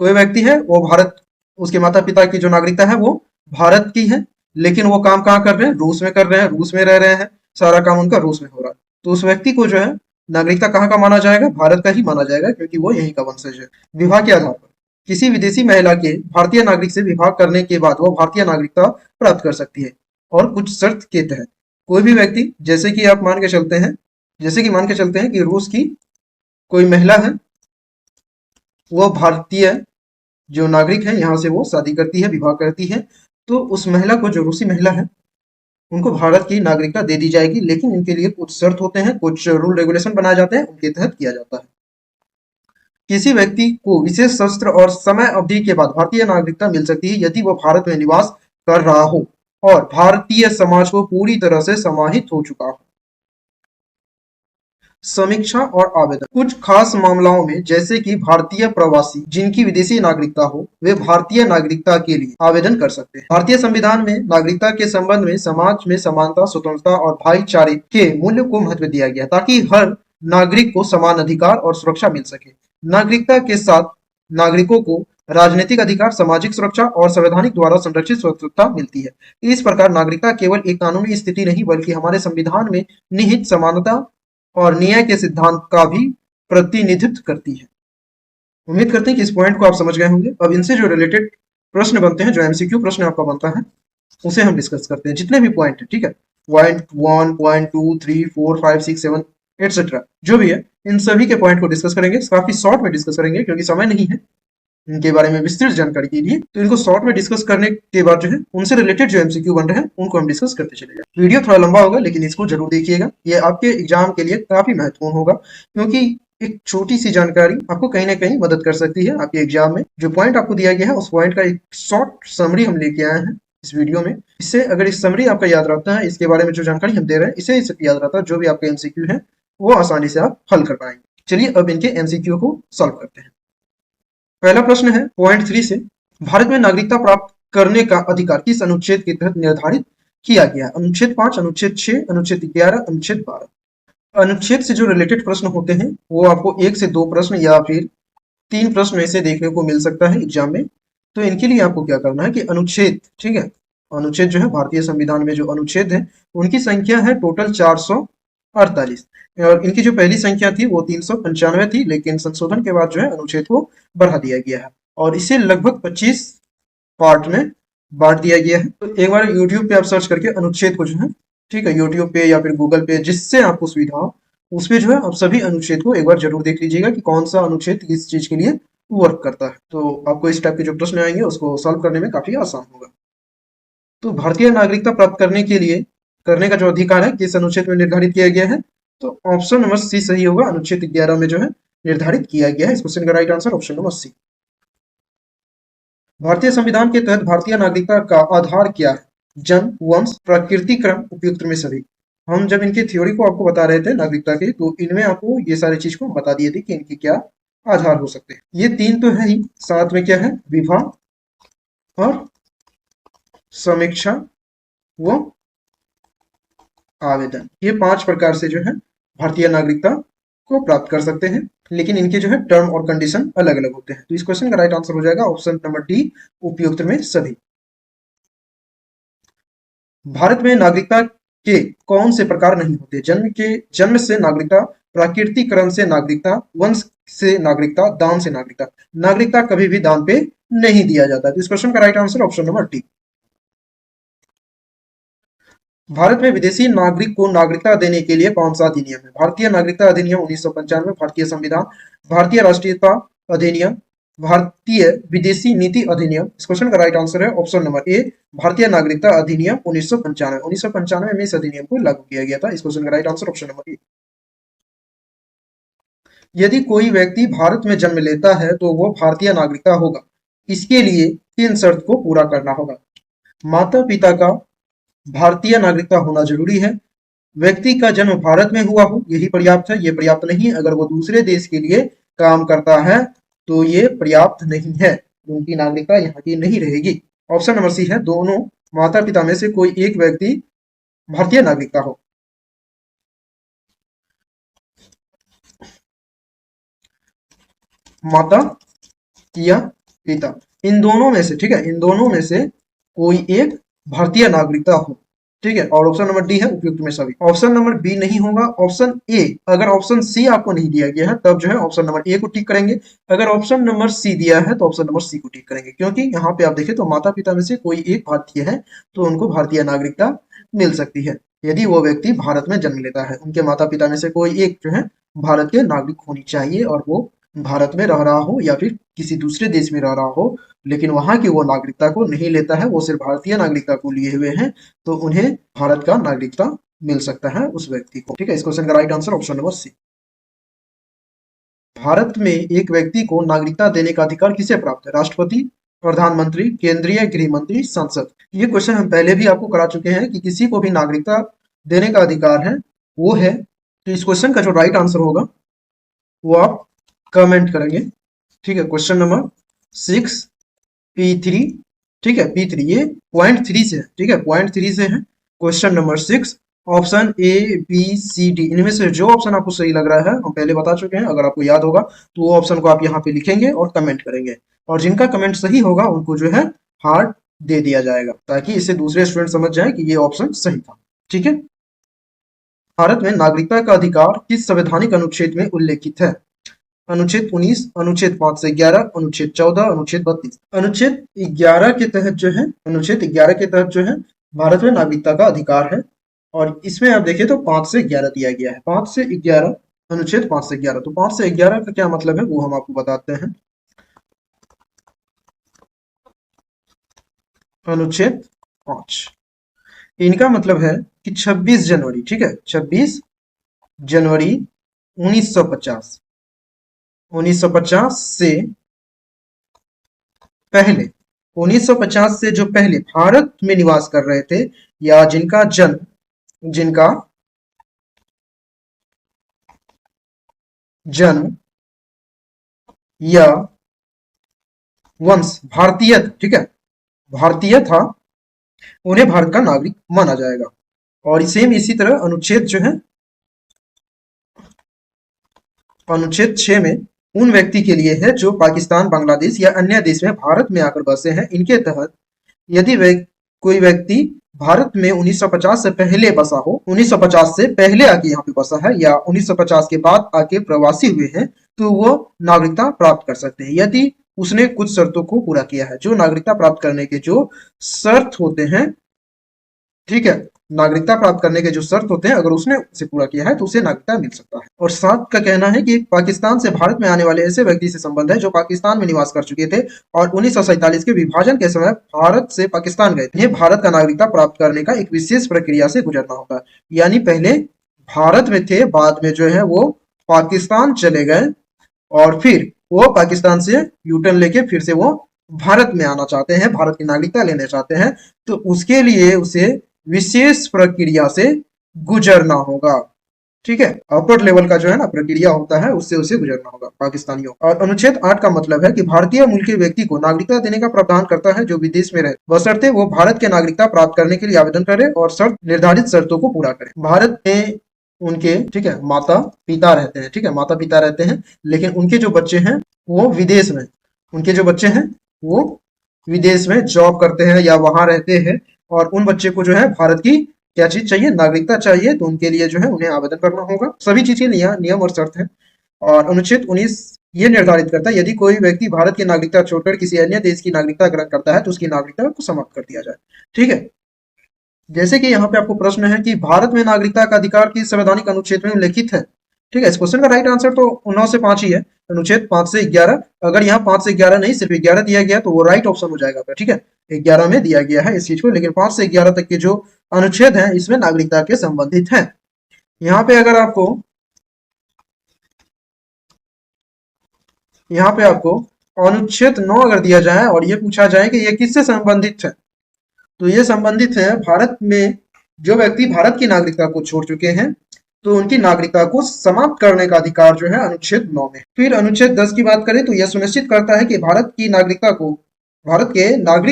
कोई व्यक्ति है वो भारत, उसके माता पिता की जो नागरिकता है वो भारत की है, लेकिन वो काम कहाँ कर रहे हैं, रूस में कर रहे हैं, रूस में रह रहे हैं, सारा काम उनका रूस में हो रहा है, तो उस व्यक्ति को जो है नागरिकता कहाँ का माना जाएगा, भारत का ही माना जाएगा, क्योंकि वो यहीं का वंशज है। विवाह के आधार पर किसी विदेशी महिला के भारतीय नागरिक से विवाह करने के बाद वो भारतीय नागरिकता प्राप्त कर सकती है, और कुछ शर्त के तहत। कोई भी व्यक्ति, जैसे कि आप मान के चलते हैं, कि रूस की कोई महिला है, वो भारतीय जो नागरिक है यहाँ से वो शादी करती है, विवाह करती है, तो उस महिला को, जो रूसी महिला है, उनको भारत की नागरिकता दे दी जाएगी, लेकिन इनके लिए कुछ शर्त होते हैं, कुछ रूल रेगुलेशन बनाए जाते हैं, उनके तहत किया जाता है। किसी व्यक्ति को विशेष शस्त्र और समय अवधि के बाद भारतीय नागरिकता मिल सकती है यदि वह भारत में निवास कर रहा हो, और भारतीय समाज को पूरी तरह से समाहित हो चुका हो। समीक्षा और आवेदन। कुछ खास मामलों में जैसे कि भारतीय प्रवासी जिनकी विदेशी नागरिकता हो वे भारतीय नागरिकता के लिए आवेदन कर सकते हैं। भारतीय संविधान में नागरिकता के संबंध में समाज में समानता, स्वतंत्रता और भाईचारे के मूल्य को महत्व दिया गया ताकि हर नागरिक को समान अधिकार और सुरक्षा मिल सके। नागरिकता के साथ नागरिकों को राजनीतिक अधिकार, सामाजिक सुरक्षा और संवैधानिक द्वारा संरक्षित स्वतंत्रता मिलती है। इस प्रकार नागरिकता केवल एक कानूनी स्थिति नहीं बल्कि हमारे संविधान में निहित समानता और न्याय के सिद्धांत का भी प्रतिनिधित्व करती है। उम्मीद करते हैं कि इस पॉइंट को आप समझ गए होंगे। अब इनसे जो रिलेटेड प्रश्न बनते हैं, जो एमसीक्यू प्रश्न आपका बनता है, उसे हम डिस्कस करते हैं। जितने भी पॉइंट है, ठीक है, पॉइंट 1, पॉइंट 2, 3, 4, 5, 6, 7 एटसेट्रा जो भी है, इन सभी के पॉइंट को डिस्कस करेंगे। काफी शॉर्ट में डिस्कस करेंगे क्योंकि समय नहीं है इनके बारे में विस्तृत जानकारी के लिए, तो इनको शॉर्ट में डिस्कस करने के बाद जो है उनसे रिलेटेड जो एमसीक्यू बन रहे हैं उनको हम डिस्कस करते चलेंगे। वीडियो थोड़ा लंबा होगा लेकिन इसको जरूर देखिएगा, ये आपके एग्जाम के लिए काफी महत्वपूर्ण होगा क्योंकि एक छोटी सी जानकारी आपको कहीं ना कहीं मदद कर सकती है आपके एग्जाम में। जो पॉइंट आपको दिया गया है उस पॉइंट का एक शॉर्ट समरी हम लेके आए हैं इस वीडियो में। इससे अगर इस समरी आपका याद रहता है, इसके बारे में जो जानकारी हम दे रहे हैं इसे याद रहता है, जो भी आपके एमसीक्यू है वो आसानी से आप हल कर पाएंगे। चलिए अब इनके एमसीक्यू को सॉल्व करते हैं। पहला प्रश्न है पॉइंट 3 से, भारत में नागरिकता प्राप्त करने का अधिकार किस अनुच्छेद के तहत निर्धारित किया गया? अनुच्छेद 5, अनुच्छेद 6, अनुच्छेद 11, अनुच्छेद 12। अनुच्छेद से जो रिलेटेड प्रश्न होते हैं वो आपको 1 से 2 प्रश्न या फिर 3 प्रश्न ऐसे देखने को मिल सकता है एग्जाम में। तो इनके लिए आपको क्या करना है कि अनुच्छेद, ठीक है, अनुच्छेद जो है भारतीय संविधान में जो अनुच्छेद है उनकी संख्या है टोटल 448 और इनकी जो पहली संख्या थी वो 395 थी, लेकिन संशोधन के बाद जो है अनुच्छेद को बढ़ा दिया गया है और इसे लगभग 25 पार्ट में बांट दिया गया है। तो एक बार यूट्यूब पे आप सर्च करके अनुच्छेद को जो है, ठीक है, यूट्यूब पे या फिर गूगल पे जिससे आपको सुविधा हो उस पे जो है आप सभी अनुच्छेद को एक बार जरूर देख लीजिएगा कि कौन सा अनुच्छेद किस चीज के लिए वर्क करता है। तो आपको इस टाइप के जो प्रश्न आएंगे उसको सॉल्व करने में काफी आसान होगा। तो भारतीय नागरिकता प्राप्त करने के लिए करने का जो अधिकार है किस अनुच्छेद में निर्धारित किया गया है? तो ऑप्शन नंबर सी सही होगा, अनुच्छेद 11 में जो है निर्धारित किया गया है। इस क्वेश्चन का right answer option number C. भारतीय संविधान के तहत भारतीय नागरिकता का आधार क्या है? जन्म, वंश, प्रकृति क्रम, उपयुक्त में सभी। हम जब इनकी थ्योरी को आपको बता रहे थे नागरिकता की, तो इनमें आपको ये सारी चीज को बता दिए थे कि इनकी क्या आधार हो सकते हैं। ये 3 तो है ही, साथ में क्या है? विवाह और समीक्षा व आवेदन। ये 5 प्रकार से जो है भारतीय नागरिकता को प्राप्त कर सकते हैं, लेकिन इनके जो है टर्म और कंडीशन अलग अलग होते हैं। तो इस क्वेश्चन का राइट आंसर हो जाएगा ऑप्शन नंबर डी, उपयुक्त में सभी। भारत में नागरिकता के कौन से प्रकार नहीं होते? जन्म से नागरिकता, प्राकृतिक क्रम से नागरिकता, वंश से नागरिकता, दान से नागरिकता। नागरिकता कभी भी दान पे नहीं दिया जाता। तो इस क्वेश्चन का right answer option number D. Bharat में विदेशी नागरिक को नागरिकता देने के लिए कौन सा अधिनियम है? भारतीय नागरिकता अधिनियम 1995, भारतीय संविधान, भारतीय राष्ट्रीयता अधिनियम, भारतीय विदेशी नीति अधिनियम। इस क्वेश्चन का राइट आंसर है ऑप्शन नंबर ए, भारतीय नागरिकता अधिनियम 1995। 1995 में इस अधिनियम को लागू किया गया था। इस क्वेश्चन का राइट आंसर ऑप्शन नंबर ए। यदि कोई व्यक्ति भारत में जन्म लेता है तो वो भारतीय नागरिकता होगा। इसके लिए 3 शर्त को पूरा करना होगा। माता पिता का भारतीय नागरिकता होना जरूरी है, व्यक्ति का जन्म भारत में हुआ हो यही पर्याप्त है। ये पर्याप्त नहीं है, अगर वो दूसरे देश के लिए काम करता है तो ये पर्याप्त नहीं है, उनकी नागरिकता यहाँ की नहीं रहेगी। ऑप्शन नंबर सी है, दोनों माता पिता में से कोई एक व्यक्ति भारतीय नागरिकता हो। माता या पिता, इन दोनों में से, ठीक है, इन दोनों में से कोई एक भारतीय नागरिकता हो, ठीक है। और ऑप्शन नंबर डी है उपयुक्त में सभी। ऑप्शन नंबर बी नहीं होगा, ऑप्शन ए। अगर ऑप्शन सी आपको नहीं दिया गया है तब जो है ऑप्शन नंबर ए को टिक करेंगे। अगर ऑप्शन नंबर सी दिया है तो ऑप्शन नंबर सी को टिक करेंगे, क्योंकि यहाँ पे आप देखें तो माता पिता में से कोई एक भारतीय है तो उनको भारतीय नागरिकता मिल सकती है यदि वो व्यक्ति भारत में जन्म लेता है। उनके माता पिता में से कोई एक जो है भारत के नागरिक होनी चाहिए और वो भारत में रह रहा हो या फिर किसी दूसरे देश में रह रहा हो, लेकिन वहां की वो नागरिकता को नहीं लेता है, वो सिर्फ भारतीय नागरिकता को लिए हुए हैं, तो उन्हें भारत का नागरिकता मिल सकता है उस व्यक्ति को, ठीक है। इस क्वेश्चन का right answer option number C. भारत में एक व्यक्ति को नागरिकता देने का अधिकार किसे प्राप्त है? राष्ट्रपति, प्रधानमंत्री, केंद्रीय गृह मंत्री, संसद। ये क्वेश्चन हम पहले भी आपको करा चुके हैं कि किसी को भी नागरिकता देने का अधिकार है, वो है। तो इस क्वेश्चन का जो राइट आंसर होगा वो आप कमेंट करेंगे। ठीक है, क्वेश्चन नंबर 6 P3। ठीक है, P3 ये पॉइंट 3 से है। ठीक है, पॉइंट 3 से है। Question number 6, option A B C D इनमें से जो ऑप्शन आपको सही लग रहा है हम पहले बता चुके हैं। अगर आपको याद होगा तो वो ऑप्शन को आप यहाँ पे लिखेंगे और कमेंट करेंगे, और जिनका कमेंट सही होगा उनको जो है हार्ट दे दिया जाएगा, ताकि इससे दूसरे स्टूडेंट समझ जाए कि ये ऑप्शन सही था। ठीक है, भारत में नागरिकता का अधिकार किस संवैधानिक अनुच्छेद में उल्लेखित है? अनुच्छेद 19, अनुच्छेद 5 से 11, अनुच्छेद 14, अनुच्छेद 32। अनुच्छेद 11 के तहत जो है, अनुच्छेद 11 के तहत जो है भारत में नागरिकता का अधिकार है, और इसमें आप देखिए तो 5 से 11 दिया गया है। 5 से 11, अनुच्छेद 5 से 11। तो 5 से 11 का क्या मतलब है वो हम आपको बताते हैं। अनुच्छेद 5, इनका मतलब है कि 26 जनवरी, ठीक है, 26 जनवरी 1950, 1950 से पहले, 1950 से जो पहले भारत में निवास कर रहे थे, या जिनका जन्म या वंश भारतीय, ठीक है, भारतीय था, उन्हें भारत का नागरिक माना जाएगा। और सेम इसी तरह अनुच्छेद जो है, अनुच्छेद 6 में उन व्यक्ति के लिए है जो पाकिस्तान, बांग्लादेश या अन्य देश में भारत में आकर बसे हैं। इनके तहत यदि कोई व्यक्ति भारत में 1950 से पहले बसा हो, 1950 से पहले आके यहाँ पे बसा है, या 1950 के बाद आके प्रवासी हुए हैं, तो वो नागरिकता प्राप्त कर सकते हैं, यदि उसने कुछ शर्तों को पूरा किया है। जो नागरिकता प्राप्त करने के जो शर्त होते हैं, ठीक है, नागरिकता प्राप्त करने के जो शर्त होते हैं, अगर उसने उसे पूरा किया है तो उसे नागरिकता मिल सकता है। और सात का कहना है कि पाकिस्तान से भारत में आने वाले ऐसे व्यक्ति से संबंध है जो पाकिस्तान में निवास कर चुके थे और 1947 के विभाजन के समय भारत से पाकिस्तान गए थे। भारत का नागरिकता प्राप्त करने का एक विशेष प्रक्रिया से गुजरना होता है, यानी पहले भारत में थे, बाद में जो है वो पाकिस्तान चले गए, और फिर वो पाकिस्तान से यूटर्न लेके फिर से वो भारत में आना चाहते हैं, भारत की नागरिकता लेना चाहते हैं, तो उसके लिए उसे विशेष प्रक्रिया से गुजरना होगा। ठीक है, अपर लेवल का जो है ना प्रक्रिया होता है, उससे उसे गुजरना होगा पाकिस्तानियों। और अनुच्छेद 8 का मतलब है कि भारतीय मूल के व्यक्ति को नागरिकता देने का प्रावधान करता है जो विदेश में रहे, बशर्ते वो भारत के नागरिकता प्राप्त करने के लिए आवेदन करे और निर्धारित शर्तों को पूरा करे। भारत में उनके, ठीक है, माता पिता रहते हैं, ठीक है, माता पिता रहते हैं, लेकिन उनके जो बच्चे हैं वो विदेश में, उनके जो बच्चे हैं वो विदेश में जॉब करते हैं या वहां रहते हैं, और उन बच्चे को जो है भारत की क्या चीज चाहिए, नागरिकता चाहिए, तो उनके लिए जो है उन्हें आवेदन करना होगा। सभी चीजें नियम और शर्त है। और अनुच्छेद 19 ये निर्धारित करता है यदि कोई व्यक्ति भारत की नागरिकता छोड़कर किसी अन्य देश की नागरिकता ग्रहण करता है तो उसकी नागरिकता को समाप्त कर दिया जाए। ठीक है, जैसे कि यहाँ पे आपको प्रश्न है कि भारत में नागरिकता का अधिकार किस संवैधानिक अनुच्छेद में उल्लेखित है। ठीक है, इस क्वेश्चन का राइट आंसर तो 9 से 5 ही है, अनुच्छेद 5 से 11। अगर यहाँ 5 से 11 नहीं सिर्फ 11 दिया गया तो वो राइट ऑप्शन हो जाएगा। ठीक है, 11 में दिया गया है इस चीज को, लेकिन 5 से 11 तक के जो अनुच्छेद हैं इसमें नागरिकता के संबंधित है। यहाँ पे अगर आपको, यहाँ पे आपको अनुच्छेद 9 अगर दिया जाए और ये पूछा जाए कि ये किससे संबंधित है, तो ये संबंधित है भारत में जो व्यक्ति भारत की नागरिकता को छोड़ चुके हैं तो उनकी नागरिकता को समाप्त करने का अधिकार जो है अनुच्छेद 9 में। फिर अनुच्छेद 10 की बात करें तो यह सुनिश्चित करता है कि भारत के नागरिक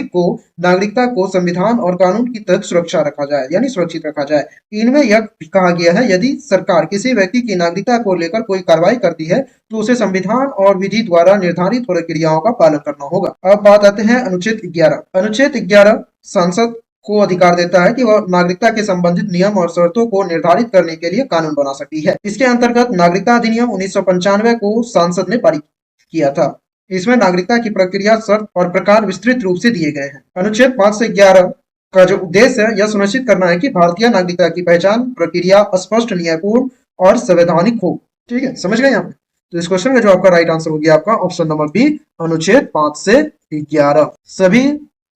को नागरिकता को संविधान और कानून की तहत सुरक्षा रखा जाए, यानी सुरक्षित रखा जाए। इनमें यह कहा गया है यदि सरकार किसी व्यक्ति की नागरिकता को लेकर कोई कार्रवाई करती है तो उसे संविधान और विधि द्वारा निर्धारित प्रक्रियाओं का पालन करना होगा। अब बात आते हैं अनुच्छेद 11। अनुच्छेद 11 संसद को अधिकार देता है कि वह नागरिकता के संबंधित नियम और शर्तों को निर्धारित करने के लिए कानून बना सकती है। इसके अंतर्गत नागरिकता अधिनियम 1995 को संसद ने पारित किया था। इसमें नागरिकता की प्रक्रिया, शर्त और प्रकार विस्तृत रूप से दिए गए हैं। अनुच्छेद 5 से 11 का जो उद्देश्य है यह सुनिश्चित करना है कि भारतीय नागरिकता की पहचान प्रक्रिया स्पष्ट, न्यायपूर्ण और संवैधानिक हो। ठीक है, समझ गए यहाँ पे? तो इस क्वेश्चन का जो आपका राइट आंसर हो गया आपका ऑप्शन नंबर बी, अनुच्छेद 5 से 11। सभी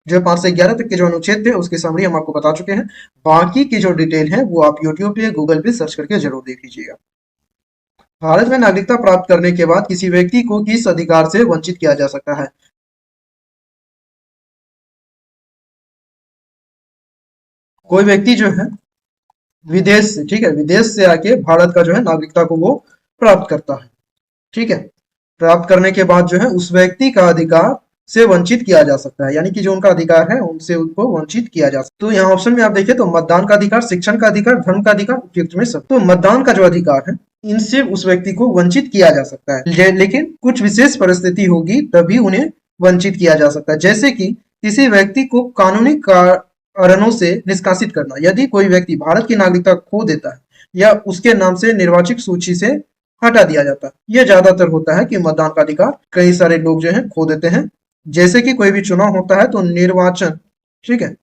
जो 5 से 11 तक के जो अनुच्छेद थे उसकी समरी हम आपको बता चुके हैं। बाकी की जो डिटेल है वो आप यूट्यूब पे, गूगल पे सर्च करके जरूर देख लीजिएगा। भारत में नागरिकता प्राप्त करने के बाद किसी व्यक्ति को किस अधिकार से वंचित किया जा सकता है? कोई व्यक्ति जो है विदेश से, ठीक है, विदेश से आके भारत का जो है नागरिकता को वो प्राप्त करता है, ठीक है। प्राप्त करने के बाद जो है उस व्यक्ति का अधिकार से वंचित किया जा सकता है, यानी कि जो उनका अधिकार है उनसे उनको वंचित किया जा सकता है। तो यहाँ ऑप्शन में आप देखिए तो मतदान का अधिकार, शिक्षण का अधिकार, धर्म का अधिकार, उपयुक्त में सब। तो मतदान का जो अधिकार है इनसे उस व्यक्ति को वंचित किया जा सकता है, लेकिन कुछ विशेष परिस्थिति होगी तभी उन्हें वंचित किया जा सकता है। जैसे कि किसी व्यक्ति को कानूनी कारणों से निष्कासित करना, यदि कोई व्यक्ति भारत की नागरिकता खो देता है या उसके नाम से निर्वाचित सूची से हटा दिया जाता है। यह ज्यादातर होता है कि मतदान का अधिकार कई सारे लोग जो है खो देते हैं। जैसे कि कोई भी चुनाव होता है तो निर्वाचन, ठीक है,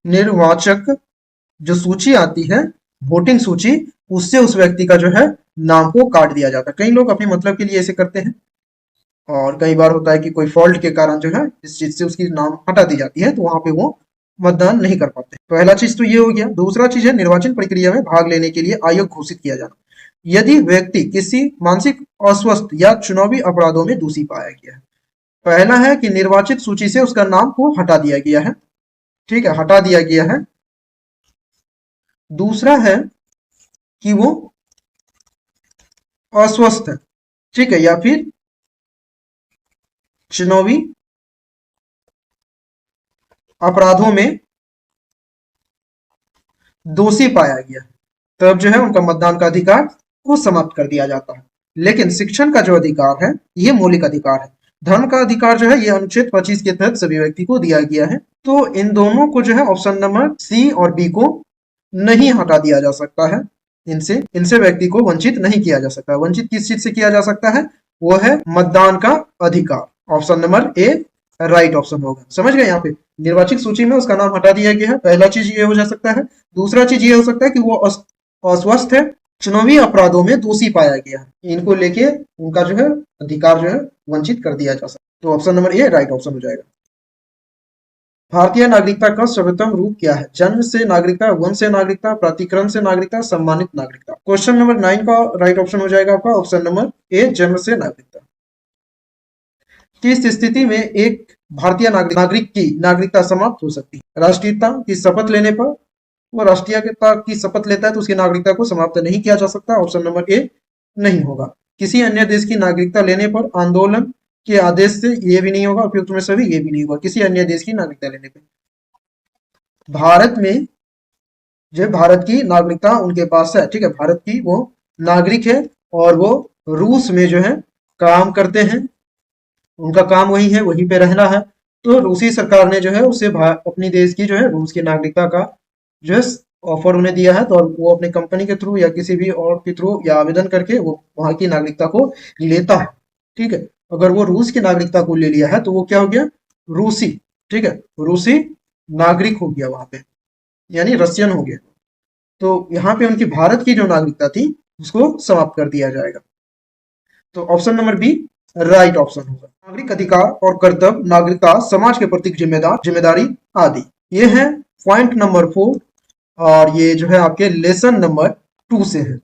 निर्वाचक जो सूची आती है, वोटिंग सूची, उससे उस व्यक्ति का जो है नाम को काट दिया जाता है। कई लोग अपने मतलब के लिए ऐसे करते हैं और कई बार होता है कि कोई फॉल्ट के कारण जो है इस चीज से उसकी नाम हटा दी जाती है, तो वहां पे वो मतदान नहीं कर पाते। पहला चीज तो ये हो गया। दूसरा चीज है निर्वाचन प्रक्रिया में भाग लेने के लिए आयोग घोषित किया जाना। यदि व्यक्ति किसी मानसिक अस्वस्थ या चुनावी अपराधों में दोषी पाया गया है। पहला है कि निर्वाचित सूची से उसका नाम को हटा दिया गया है, ठीक है, हटा दिया गया है। दूसरा है कि वो अस्वस्थ है, ठीक है, या फिर चुनावी अपराधों में दोषी पाया गया, तब जो है उनका मतदान का अधिकार को समाप्त कर दिया जाता है। लेकिन शिक्षण का जो अधिकार है ये मौलिक अधिकार है। धर्म का अधिकार जो है ये अनुच्छेद 25 के तहत सभी व्यक्ति को दिया गया है। तो इन दोनों को जो है ऑप्शन नंबर सी और बी को नहीं हटा दिया जा सकता है। इनसे इनसे व्यक्ति को वंचित नहीं किया जा सकता। वंचित किस चीज से किया जा सकता है? वो है मतदान का अधिकार। Option number A right option होगा। समझ गए? यहाँ पे निर्वाचित सूची में उसका नाम हटा दिया गया है। पहला चीज ये हो जा सकता है। दूसरा चीज ये हो सकता है कि वो अस्वस्थ है, चुनावी अपराधों में दोषी पाया गया है। इनको लेके उनका जो है अधिकार जो है वंचित कर दिया जा सकता है। तो option number A right option हो जाएगा। भारतीय नागरिकता का सर्वोत्तम रूप क्या है? जन्म से नागरिकता, वंश से नागरिकता, प्राधिकरण से नागरिकता, सम्मानित नागरिकता। क्वेश्चन नंबर 9 का राइट ऑप्शन हो जाएगा आपका ऑप्शन नंबर ए जन्म से नागरिकता। किस स्थिति में एक भारतीय नागरिक की नागरिकता समाप्त हो सकती है? राष्ट्रीयता की शपथ लेने पर। वो राष्ट्रीयता की शपथ लेता है तो उसकी नागरिकता को समाप्त नहीं किया जा सकता। ऑप्शन नंबर ए नहीं होगा। किसी अन्य देश की नागरिकता लेने पर, आंदोलन के आदेश से, ये भी नहीं होगा। उपयुक्त में सभी ये भी नहीं होगा। किसी अन्य देश की नागरिकता लेने पर। भारत में जो भारत की नागरिकता उनके पास है, ठीक है, भारत की वो नागरिक है और वो रूस में जो है काम करते हैं। उनका काम वही है, वहीं पे रहना है। तो रूसी सरकार ने जो है उसे अपनी देश की जो है रूस की नागरिकता का जो है ऑफर उन्हें दिया है। तो वो अपने कंपनी के थ्रू या किसी भी और के थ्रू या आवेदन करके वो वहां की नागरिकता को लेता है, ठीक है। अगर वो रूस की नागरिकता को ले लिया है तो वो क्या हो गया? रूसी, ठीक है, रूसी नागरिक हो गया वहां पे, यानी रशियन हो गया। तो यहाँ पे उनकी भारत की जो नागरिकता थी उसको समाप्त कर दिया जाएगा। तो option number B right option होगा। नागरिक अधिकार और कर्तव्य, नागरिकता, समाज के प्रति जिम्मेदारी आदि, ये है पॉइंट नंबर 4 और ये जो है आपके लेसन नंबर 2 से है,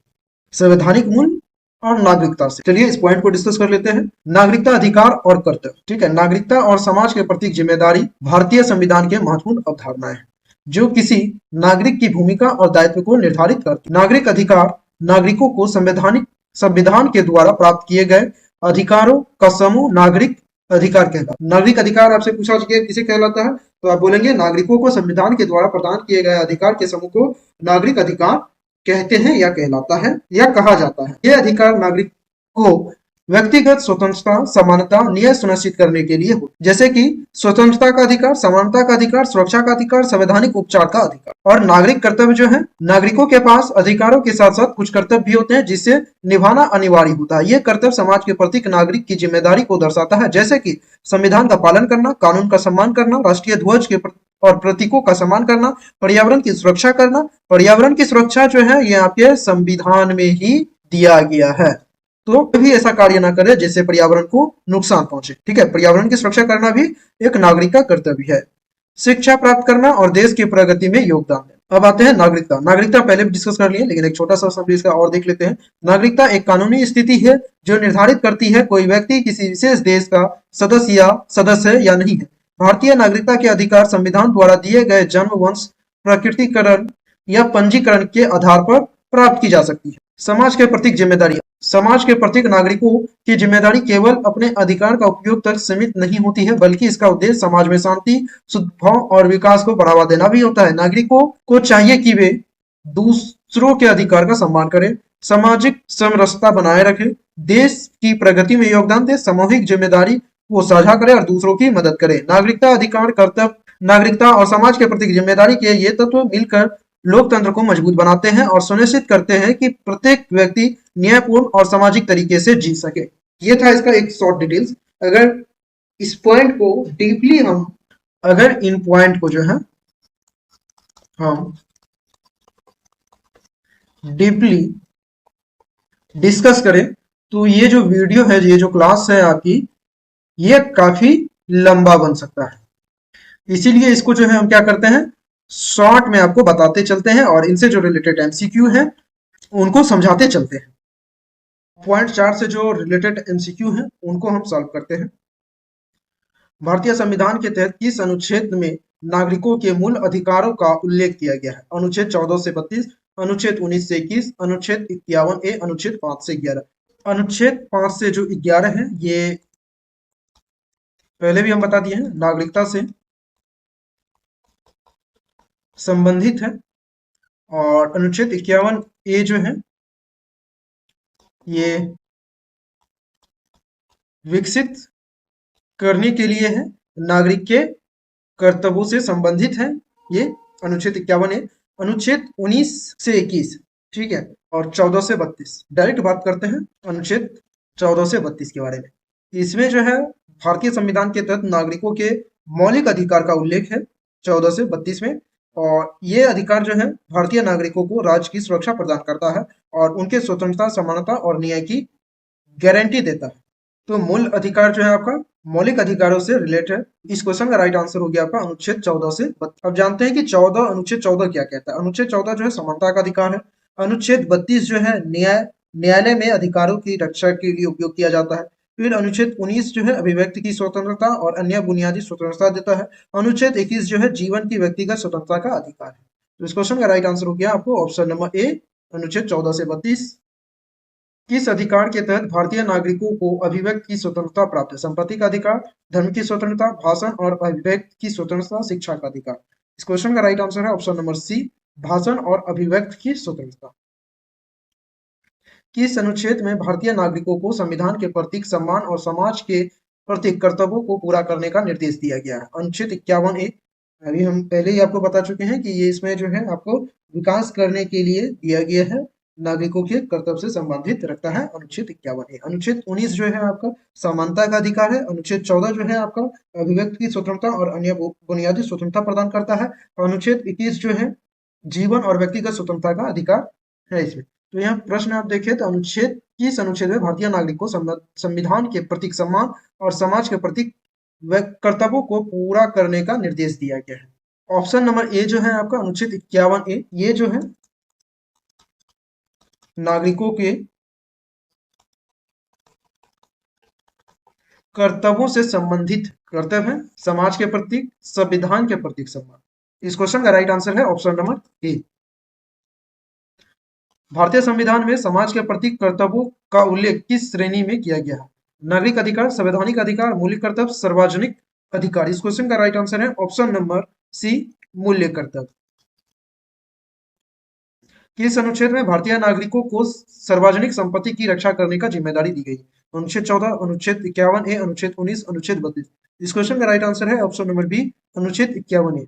संवैधानिक मूल्य और नागरिकता से। चलिए इस पॉइंट को डिस्कस कर लेते हैं। नागरिकता, अधिकार और कर्तव्य, ठीक है। नागरिकता और समाज के प्रति जिम्मेदारी भारतीय संविधान के महत्वपूर्ण अवधारणाएं हैं जो किसी नागरिक की भूमिका और दायित्व को निर्धारित करती। नागरिक अधिकार नागरिकों को संविधान के द्वारा प्राप्त किए गए अधिकारों का समूह नागरिक अधिकार कहलाता है। नागरिक अधिकार आपसे पूछा गया किसे कहलाता है, तो आप बोलेंगे नागरिकों को संविधान के द्वारा प्रदान किए गए अधिकार के समूह को नागरिक अधिकार कहते हैं या कहलाता है या कहा जाता है। यह अधिकार नागरिक को व्यक्तिगत स्वतंत्रता, समानता, न्याय सुनिश्चित करने के लिए हो, जैसे कि स्वतंत्रता का अधिकार, समानता का अधिकार, सुरक्षा का अधिकार, संवैधानिक उपचार का अधिकार। और नागरिक कर्तव्य जो है, नागरिकों के पास अधिकारों के साथ साथ कुछ कर्तव्य भी होते हैं जिसे निभाना अनिवार्य होता है। ये कर्तव्य समाज के प्रति नागरिक की जिम्मेदारी को दर्शाता है, जैसे कि संविधान का पालन करना, कानून का सम्मान करना, राष्ट्रीय ध्वज के और प्रतीकों का सम्मान करना, पर्यावरण की सुरक्षा करना। पर्यावरण की सुरक्षा जो है ये आपके संविधान में ही दिया गया है, तो कभी ऐसा कार्य ना करे जिससे पर्यावरण को नुकसान पहुंचे, ठीक है। पर्यावरण की सुरक्षा करना भी एक नागरिक का कर्तव्य है। शिक्षा प्राप्त करना और देश की प्रगति में योगदान देना। अब आते हैं नागरिकता। नागरिकता पहले भी डिस्कस कर लिए, लेकिन एक छोटा सा समरी इसका और देख लेते हैं। नागरिकता एक कानूनी स्थिति है जो निर्धारित करती है कोई व्यक्ति किसी विशेष देश का सदस्य या नहीं है। भारतीय नागरिकता के अधिकार संविधान द्वारा दिए गए जन्म, वंश, प्रकटीकरण या पंजीकरण के आधार पर प्राप्त की जा सकती है। समाज के प्रत्येक जिम्मेदारी, समाज के प्रत्येक नागरिकों की जिम्मेदारी केवल अपने अधिकार का उपयोग तक सीमित नहीं होती है, बल्कि इसका उद्देश्य समाज में शांति, सद्भाव और विकास को बढ़ावा देना भी होता है। नागरिकों को चाहिए कि वे दूसरों के अधिकार का सम्मान करें, सामाजिक समरसता बनाए रखें, देश की प्रगति में योगदान दें, सामूहिक जिम्मेदारी को साझा करें और दूसरों की मदद करें। नागरिकता अधिकार, कर्तव्य, नागरिकता और समाज के प्रति जिम्मेदारी के ये तत्व मिलकर लोकतंत्र को मजबूत बनाते हैं और सुनिश्चित करते हैं कि प्रत्येक व्यक्ति न्यायपूर्ण और सामाजिक तरीके से जी सके। ये था इसका एक शॉर्ट डिटेल्स। अगर इस पॉइंट को डीपली हम, अगर इन पॉइंट को जो है हम डीपली डिस्कस करें तो ये जो वीडियो है, ये जो क्लास है आपकी, ये काफी लंबा बन सकता है। इसीलिए इसको जो है हम क्या करते हैं, शॉर्ट में आपको बताते चलते हैं और इनसे जो रिलेटेड एमसीक्यू है उनको समझाते चलते हैं। पॉइंट 4 से जो रिलेटेड एमसीक्यू है उनको हम सॉल्व करते हैं। भारतीय संविधान के तहत किस अनुच्छेद में नागरिकों के मूल अधिकारों का उल्लेख किया गया है? अनुच्छेद 14 से 32, अनुच्छेद 19 से 21, अनुच्छेद 51A, अनुच्छेद 5 से 11। अनुच्छेद 5 से जो 11 है ये पहले भी हम बता दिए हैं, नागरिकता से संबंधित है। और अनुच्छेद 51A जो है ये विकसित करने के लिए है, नागरिक के कर्तव्यों से संबंधित है। ये अनुच्छेद 51A। अनुच्छेद 19 से 21, ठीक है, और 14 से 32। डायरेक्ट बात करते हैं अनुच्छेद 14 से 32 के बारे में। इसमें जो है भारतीय संविधान के तहत नागरिकों के मौलिक अधिकार का उल्लेख है 14 से 32 में। और ये अधिकार जो है भारतीय नागरिकों को राज्य की सुरक्षा प्रदान करता है और उनके स्वतंत्रता, समानता और न्याय की गारंटी देता है। तो मूल अधिकार जो है आपका मौलिक अधिकारों से रिलेटेड है। इस क्वेश्चन का राइट आंसर हो गया आपका अनुच्छेद 14 से 32। अब जानते हैं कि अनुच्छेद 14 क्या कहता है। अनुच्छेद 14 जो है समानता का अधिकार है। अनुच्छेद 32 जो है न्यायालय में अधिकारों की रक्षा के लिए उपयोग किया जाता है। फिर अनुच्छेद 19 जो है अभिव्यक्ति की स्वतंत्रता और अन्य बुनियादी स्वतंत्रता देता है। अनुच्छेद 21 जो है जीवन की व्यक्तिगत स्वतंत्रता का अधिकार है। तो इस क्वेश्चन का राइट आंसर हो गया आपको ऑप्शन नंबर ए, अनुच्छेद 14 से 32। किस अधिकार के तहत भारतीय नागरिकों को अभिव्यक्ति की स्वतंत्रता प्राप्त है? संपत्ति का अधिकार, धर्म की स्वतंत्रता, भाषण और अभिव्यक्ति की स्वतंत्रता, शिक्षा का अधिकार। इस क्वेश्चन का राइट आंसर है ऑप्शन नंबर सी, भाषण और अभिव्यक्ति की स्वतंत्रता। किस अनुच्छेद में भारतीय नागरिकों को संविधान के प्रति सम्मान और समाज के प्रति कर्तव्यों को पूरा करने का निर्देश दिया गया है? अनुच्छेद 51A। अभी हम पहले ही आपको बता चुके हैं कि ये इसमें जो है आपको विकास करने के लिए दिया गया है, नागरिकों के कर्तव्य से संबंधित रखता है अनुच्छेद 51A। अनुच्छेद 19 जो है आपका समानता का अधिकार है। अनुच्छेद 14 जो है आपका अभिव्यक्ति की स्वतंत्रता और अन्य बुनियादी स्वतंत्रता प्रदान करता है। अनुच्छेद 21 जो है जीवन और व्यक्तिगत स्वतंत्रता का अधिकार है इसमें। तो यहाँ प्रश्न आप देखें तो किस अनुच्छेद में भारतीय नागरिक को संविधान के प्रति सम्मान और समाज के प्रति कर्तव्यों को पूरा करने का निर्देश दिया गया है? ऑप्शन नंबर ए जो है आपका अनुच्छेद 51A। ये जो है नागरिकों के कर्तव्यों से संबंधित कर्तव्य है, समाज के प्रति, संविधान के प्रति सम्मान। इस क्वेश्चन का राइट आंसर है ऑप्शन नंबर ए। भारतीय संविधान में समाज के प्रति कर्तव्यों का उल्लेख किस श्रेणी में किया गया है? नागरिक अधिकार, संवैधानिक अधिकार, मूल्य कर्तव्य, सार्वजनिक अधिकार। इस क्वेश्चन का राइट आंसर है ऑप्शन नंबर सी, मूल्य कर्तव्य। किस अनुच्छेद में भारतीय नागरिकों को सार्वजनिक संपत्ति की रक्षा करने का जिम्मेदारी दी गई? अनुच्छेद 14, अनुच्छेद 51A, अनुच्छेद 19, अनुच्छेद 32। इस क्वेश्चन का राइट आंसर है ऑप्शन नंबर बी, अनुच्छेद 51A।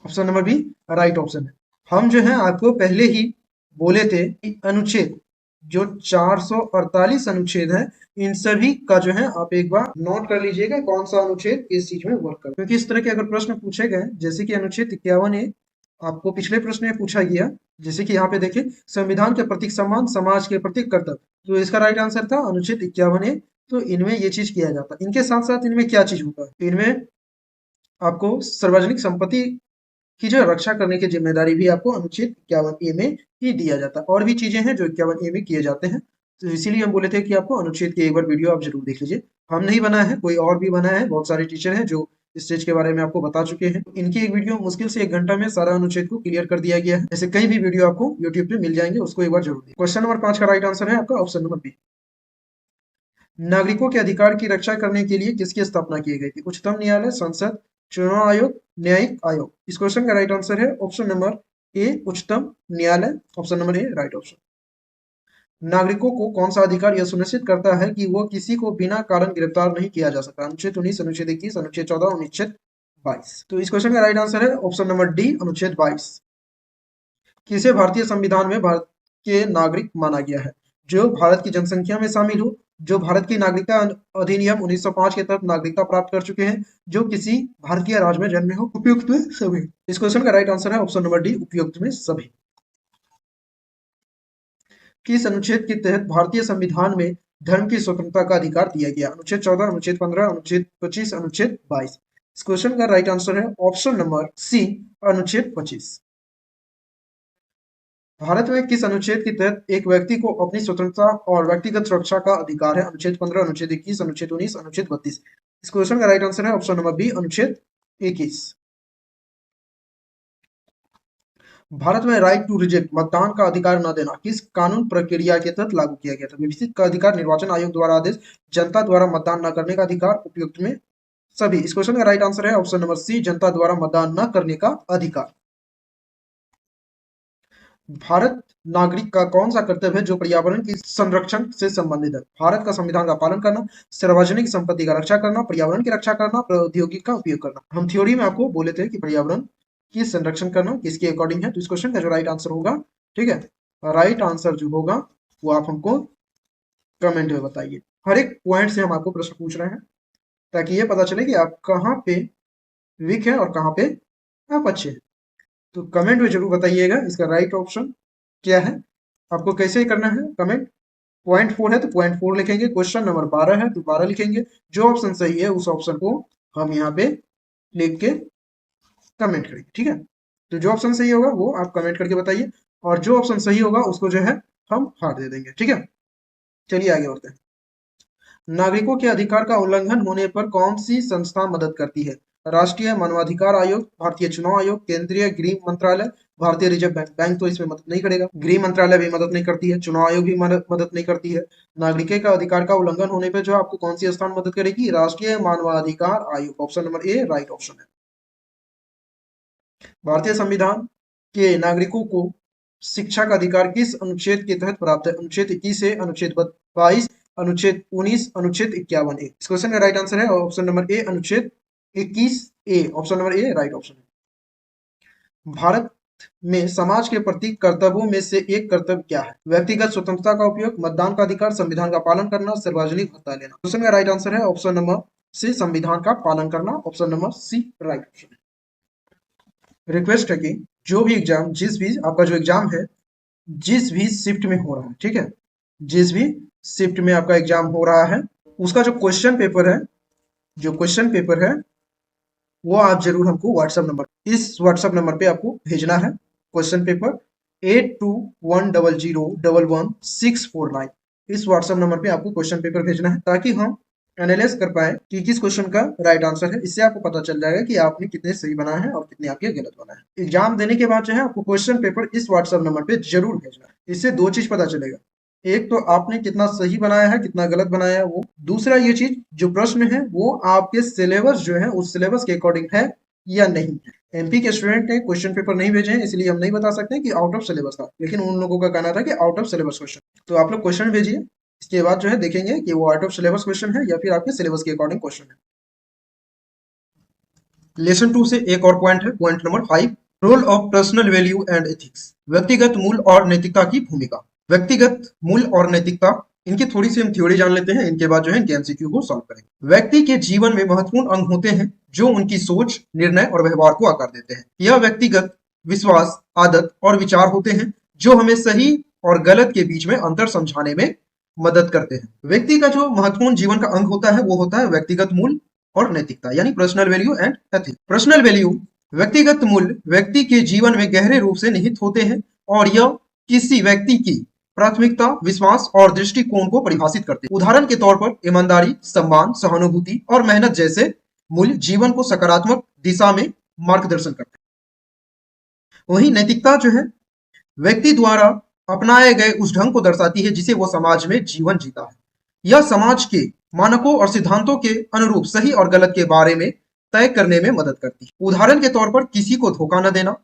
Option number B right option है। हम जो है आपको पहले ही बोले थे अनुच्छेद जो 448 अनुच्छेद है, इन सभी का जो है आप एक बार नोट कर लीजिएगा कौन सा अनुच्छेद इस चीज में वर्क कर, क्योंकि इस तरह के अगर प्रश्न पूछे गए जैसे कि अनुच्छेद 51A आपको पिछले प्रश्न में पूछा गया, जैसे कि यहाँ पे देखिए संविधान के प्रति सम्मान, समाज के प्रति कर्तव्य, तो इसका राइट आंसर था अनुच्छेद 51A। तो इनमें ये चीज किया जाता है। इनके साथ साथ इनमें क्या चीज होता है, इनमें आपको सार्वजनिक संपत्ति की जो रक्षा करने की जिम्मेदारी भी आपको अनुच्छेद 51A में ही दिया जाता है। और भी चीजें हैं जो 51A में किए जाते हैं, तो इसीलिए हम बोले थे कि आपको अनुच्छेद की एक बार वीडियो आप जरूर देख लीजिए। हम नहीं बना है, कोई और भी बना है, बहुत सारे टीचर हैं जो इस स्टेज के बारे में आपको बता चुके हैं। इनकी एक वीडियो मुश्किल से 1 घंटा में सारा अनुच्छेद को क्लियर कर दिया गया है। ऐसे कई भी वीडियो आपको यूट्यूब पे मिल जाएंगे, उसको एक बार जरूर देखिए। क्वेश्चन नंबर 5 का राइट आंसर है आपका ऑप्शन नंबर बी। नागरिकों के अधिकार की रक्षा करने के लिए किसकी स्थापना की गई थी? उच्चतम न्यायालय, संसद, चुनाव आयोग, न्यायिक आयोग। इस क्वेश्चन का राइट आंसर है ऑप्शन नंबर ए, उच्चतम न्यायालय। Option number A right option. नागरिकों को कौन सा अधिकार यह सुनिश्चित करता है कि वो किसी को बिना कारण गिरफ्तार नहीं किया जा सकता? अनुच्छेद 19, अनुच्छेद 21, अनुच्छेद 14, अनुच्छेद 22। तो इस क्वेश्चन का राइट आंसर है ऑप्शन नंबर डी, अनुच्छेद 22। किसे भारतीय संविधान में भारत के नागरिक माना गया है? जो भारत की जनसंख्या में शामिल हो, जो भारत की नागरिकता अधिनियम 1905 के तहत नागरिकता प्राप्त कर चुके हैं, जो किसी भारतीय राज्य में जन्मे हो, उपयुक्त में सभी। इस क्वेश्चन का राइट आंसर है ऑप्शन नंबर डी, उपयुक्त में सभी। किस अनुच्छेद के तहत भारतीय संविधान में धर्म की स्वतंत्रता का अधिकार दिया गया? अनुच्छेद 14, अनुच्छेद 15, अनुच्छेद 25, अनुच्छेद 22। इस क्वेश्चन का राइट आंसर है ऑप्शन नंबर सी, अनुच्छेद 25। भारत में किस अनुच्छेद के तहत एक व्यक्ति को अपनी स्वतंत्रता और व्यक्तिगत सुरक्षा का अधिकार है? अनुच्छेद 15, अनुच्छेद 21, अनुच्छेद 19, अनुच्छेद 32। इस क्वेश्चन का राइट आंसर है ऑप्शन नंबर बी, अनुच्छेद 21। भारत में राइट टू रिजेक्ट, मतदान का अधिकार न देना, किस कानून प्रक्रिया के तहत लागू किया गया था? विभिषित का अधिकार, निर्वाचन आयोग द्वारा आदेश, जनता द्वारा मतदान न करने का अधिकार, उपयुक्त में सभी। इस क्वेश्चन का राइट आंसर है ऑप्शन नंबर सी, जनता द्वारा मतदान न करने का अधिकार। भारत नागरिक का कौन सा कर्तव्य है जो पर्यावरण की संरक्षण से संबंधित है? भारत का संविधान का पालन करना, सार्वजनिक संपत्ति का रक्षा करना, पर्यावरण की रक्षा करना, प्रौद्योगिकी का उपयोग करना। हम थ्योरी में आपको बोले थे कि पर्यावरण की संरक्षण करना किसके अकॉर्डिंग है, तो इस क्वेश्चन का जो राइट आंसर होगा, ठीक है, राइट आंसर जो होगा वो आप हमको कमेंट में बताइए। हर एक पॉइंट से हम आपको प्रश्न पूछ रहे हैं ताकि ये पता चले कि आप कहाँ पे वीक है और कहाँ पे आप अच्छे हैं। तो कमेंट में जरूर बताइएगा इसका राइट ऑप्शन क्या है। आपको कैसे करना है कमेंट? पॉइंट 4 है तो पॉइंट 4 लिखेंगे, क्वेश्चन नंबर 12 है तो 12 लिखेंगे। जो ऑप्शन सही है उस ऑप्शन को हम यहाँ पे लिख के कमेंट करेंगे, ठीक है। तो जो ऑप्शन सही होगा वो आप कमेंट करके बताइए, और जो ऑप्शन सही होगा उसको जो है हम हार्ट दे देंगे, ठीक है। चलिए आगे बढ़ते हैं। नागरिकों के अधिकार का उल्लंघन होने पर कौन सी संस्था मदद करती है? राष्ट्रीय मानवाधिकार आयोग, भारतीय चुनाव आयोग, केंद्रीय गृह मंत्रालय, भारतीय रिजर्व बैंक। बैंक तो इसमें मदद नहीं करेगा, गृह मंत्रालय भी मदद नहीं करती है, चुनाव आयोग भी मदद नहीं करती है। नागरिकों का अधिकार का उल्लंघन होने पर जो आपको कौन सी संस्था मदद करेगी? राष्ट्रीय मानवाधिकार आयोग। Option number A right option है। भारतीय संविधान के नागरिकों को शिक्षा का अधिकार किस अनुच्छेद के तहत प्राप्त है? अनुच्छेद 21 से अनुच्छेद 22, अनुच्छेद 19, अनुच्छेद 51 ए। इस क्वेश्चन का राइट आंसर है ऑप्शन नंबर ए, अनुच्छेद 21 A. Option number A right option है। भारत में समाज के प्रति कर्तव्यों में से एक कर्तव्य क्या है? व्यक्तिगत स्वतंत्रता का उपयोग, मतदान का अधिकार, संविधान का पालन करना, सार्वजनिक भत्ता लेना। क्वेश्चन का राइट आंसर है ऑप्शन नंबर सी, संविधान का पालन करना। Option number C right option है। रिक्वेस्ट है कि जो भी एग्जाम, जिस भी आपका जो एग्जाम है, जिस भी शिफ्ट में हो रहा है, ठीक है, जिस भी शिफ्ट में आपका एग्जाम हो रहा है, उसका जो क्वेश्चन पेपर है, जो क्वेश्चन पेपर है वो आप जरूर हमको व्हाट्सएप नंबर, इस व्हाट्सएप नंबर पे आपको भेजना है। क्वेश्चन पेपर 8210011649, इस व्हाट्सएप नंबर पे आपको क्वेश्चन पेपर भेजना है ताकि हम एनालाइज कर पाए कि किस क्वेश्चन का राइट आंसर है। इससे आपको पता चल जाएगा कि आपने कितने सही बनाए हैं और कितने आपके गलत बनाए हैं। एग्जाम देने के बाद जो है आपको क्वेश्चन पेपर इस व्हाट्सएप नंबर पे जरूर भेजना है। इससे दो चीज पता चलेगा, एक तो आपने कितना सही बनाया है, कितना गलत बनाया है वो, दूसरा ये चीज जो प्रश्न है वो आपके सिलेबस जो है उस सिलेबस के अकॉर्डिंग है या नहीं है। एमपी के स्टूडेंट ने क्वेश्चन पेपर नहीं भेजे हैं, इसलिए हम नहीं बता सकते कि आउट ऑफ सिलेबस था, लेकिन उन लोगों का कहना था कि आउट ऑफ सिलेबस क्वेश्चन। तो आप लोग क्वेश्चन भेजिए, इसके बाद जो है देखेंगे कि वो आउट ऑफ सिलेबस क्वेश्चन है या फिर आपके सिलेबस के अकॉर्डिंग क्वेश्चन है। लेसन 2 से एक और पॉइंट है, point number 5, role of personal value and ethics, व्यक्तिगत मूल्य और नैतिकता की भूमिका। व्यक्तिगत मूल्य और नैतिकता, इनकी थोड़ी सी हम थ्योरी जान लेते हैं, इनके बाद जो है एमसीक्यू को सॉल्व करेंगे। व्यक्ति के जीवन में महत्वपूर्ण अंग होते हैं जो उनकी सोच, निर्णय और व्यवहार को आकार देते हैं। यह व्यक्तिगत विश्वास, आदत और विचार होते हैं जो हमें सही और गलत के बीच में अंतर समझाने में मदद करते हैं। व्यक्ति का जो महत्वपूर्ण जीवन का अंग होता है वो होता है व्यक्तिगत मूल्य और नैतिकता, यानी personal value and ethics. Personal value, व्यक्तिगत मूल्य व्यक्ति के जीवन में गहरे रूप से निहित होते हैं और यह किसी व्यक्ति की प्राथमिकता, विश्वास और दृष्टिकोण को परिभाषित करते हैं। उदाहरण के तौर पर ईमानदारी, सम्मान, सहानुभूति और मेहनत जैसे मूल्य जीवन को सकारात्मक दिशा में मार्गदर्शन करते हैं। वहीं नैतिकता जो है व्यक्ति द्वारा अपनाए गए उस ढंग को दर्शाती है जिसे वो समाज में जीवन जीता है। यह समाज के मानकों और सिद्धांतों के अनुरूप सही और गलत के बारे में तय करने में मदद करती है। उदाहरण के तौर पर किसी को धोखा न देना,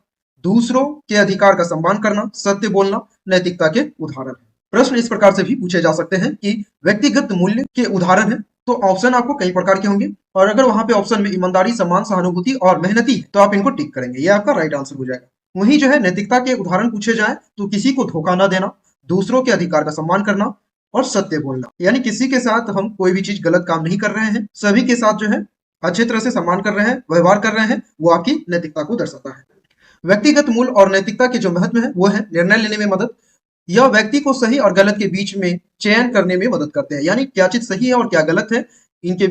दूसरों के अधिकार का सम्मान करना, सत्य बोलना नैतिकता के उदाहरण है। प्रश्न इस प्रकार से भी पूछे जा सकते हैं कि व्यक्तिगत मूल्य के उदाहरण है, तो ऑप्शन आपको कई प्रकार के होंगे और अगर वहां पे ऑप्शन में ईमानदारी, सम्मान, सहानुभूति और मेहनती है तो आप इनको टिक करेंगे, ये आपका राइट आंसर हो जाएगा। वहीं जो है नैतिकता के उदाहरण पूछे जाए तो किसी को धोखा न देना, दूसरों के अधिकार का सम्मान करना और सत्य बोलना, यानी किसी के साथ हम कोई भी चीज गलत काम नहीं कर रहे हैं, सभी के साथ जो है अच्छे तरह से सम्मान कर रहे हैं, व्यवहार कर रहे हैं, वो आपकी नैतिकता को दर्शाता है। व्यक्तिगत मूल्य और नैतिकता के जो महत्व है वो है निर्णय लेने में मदद। यह व्यक्ति को सही और गलत के बीच में चयन करने में मदद करते हैं, यानी क्या चीज सही है और क्या गलत है, इनके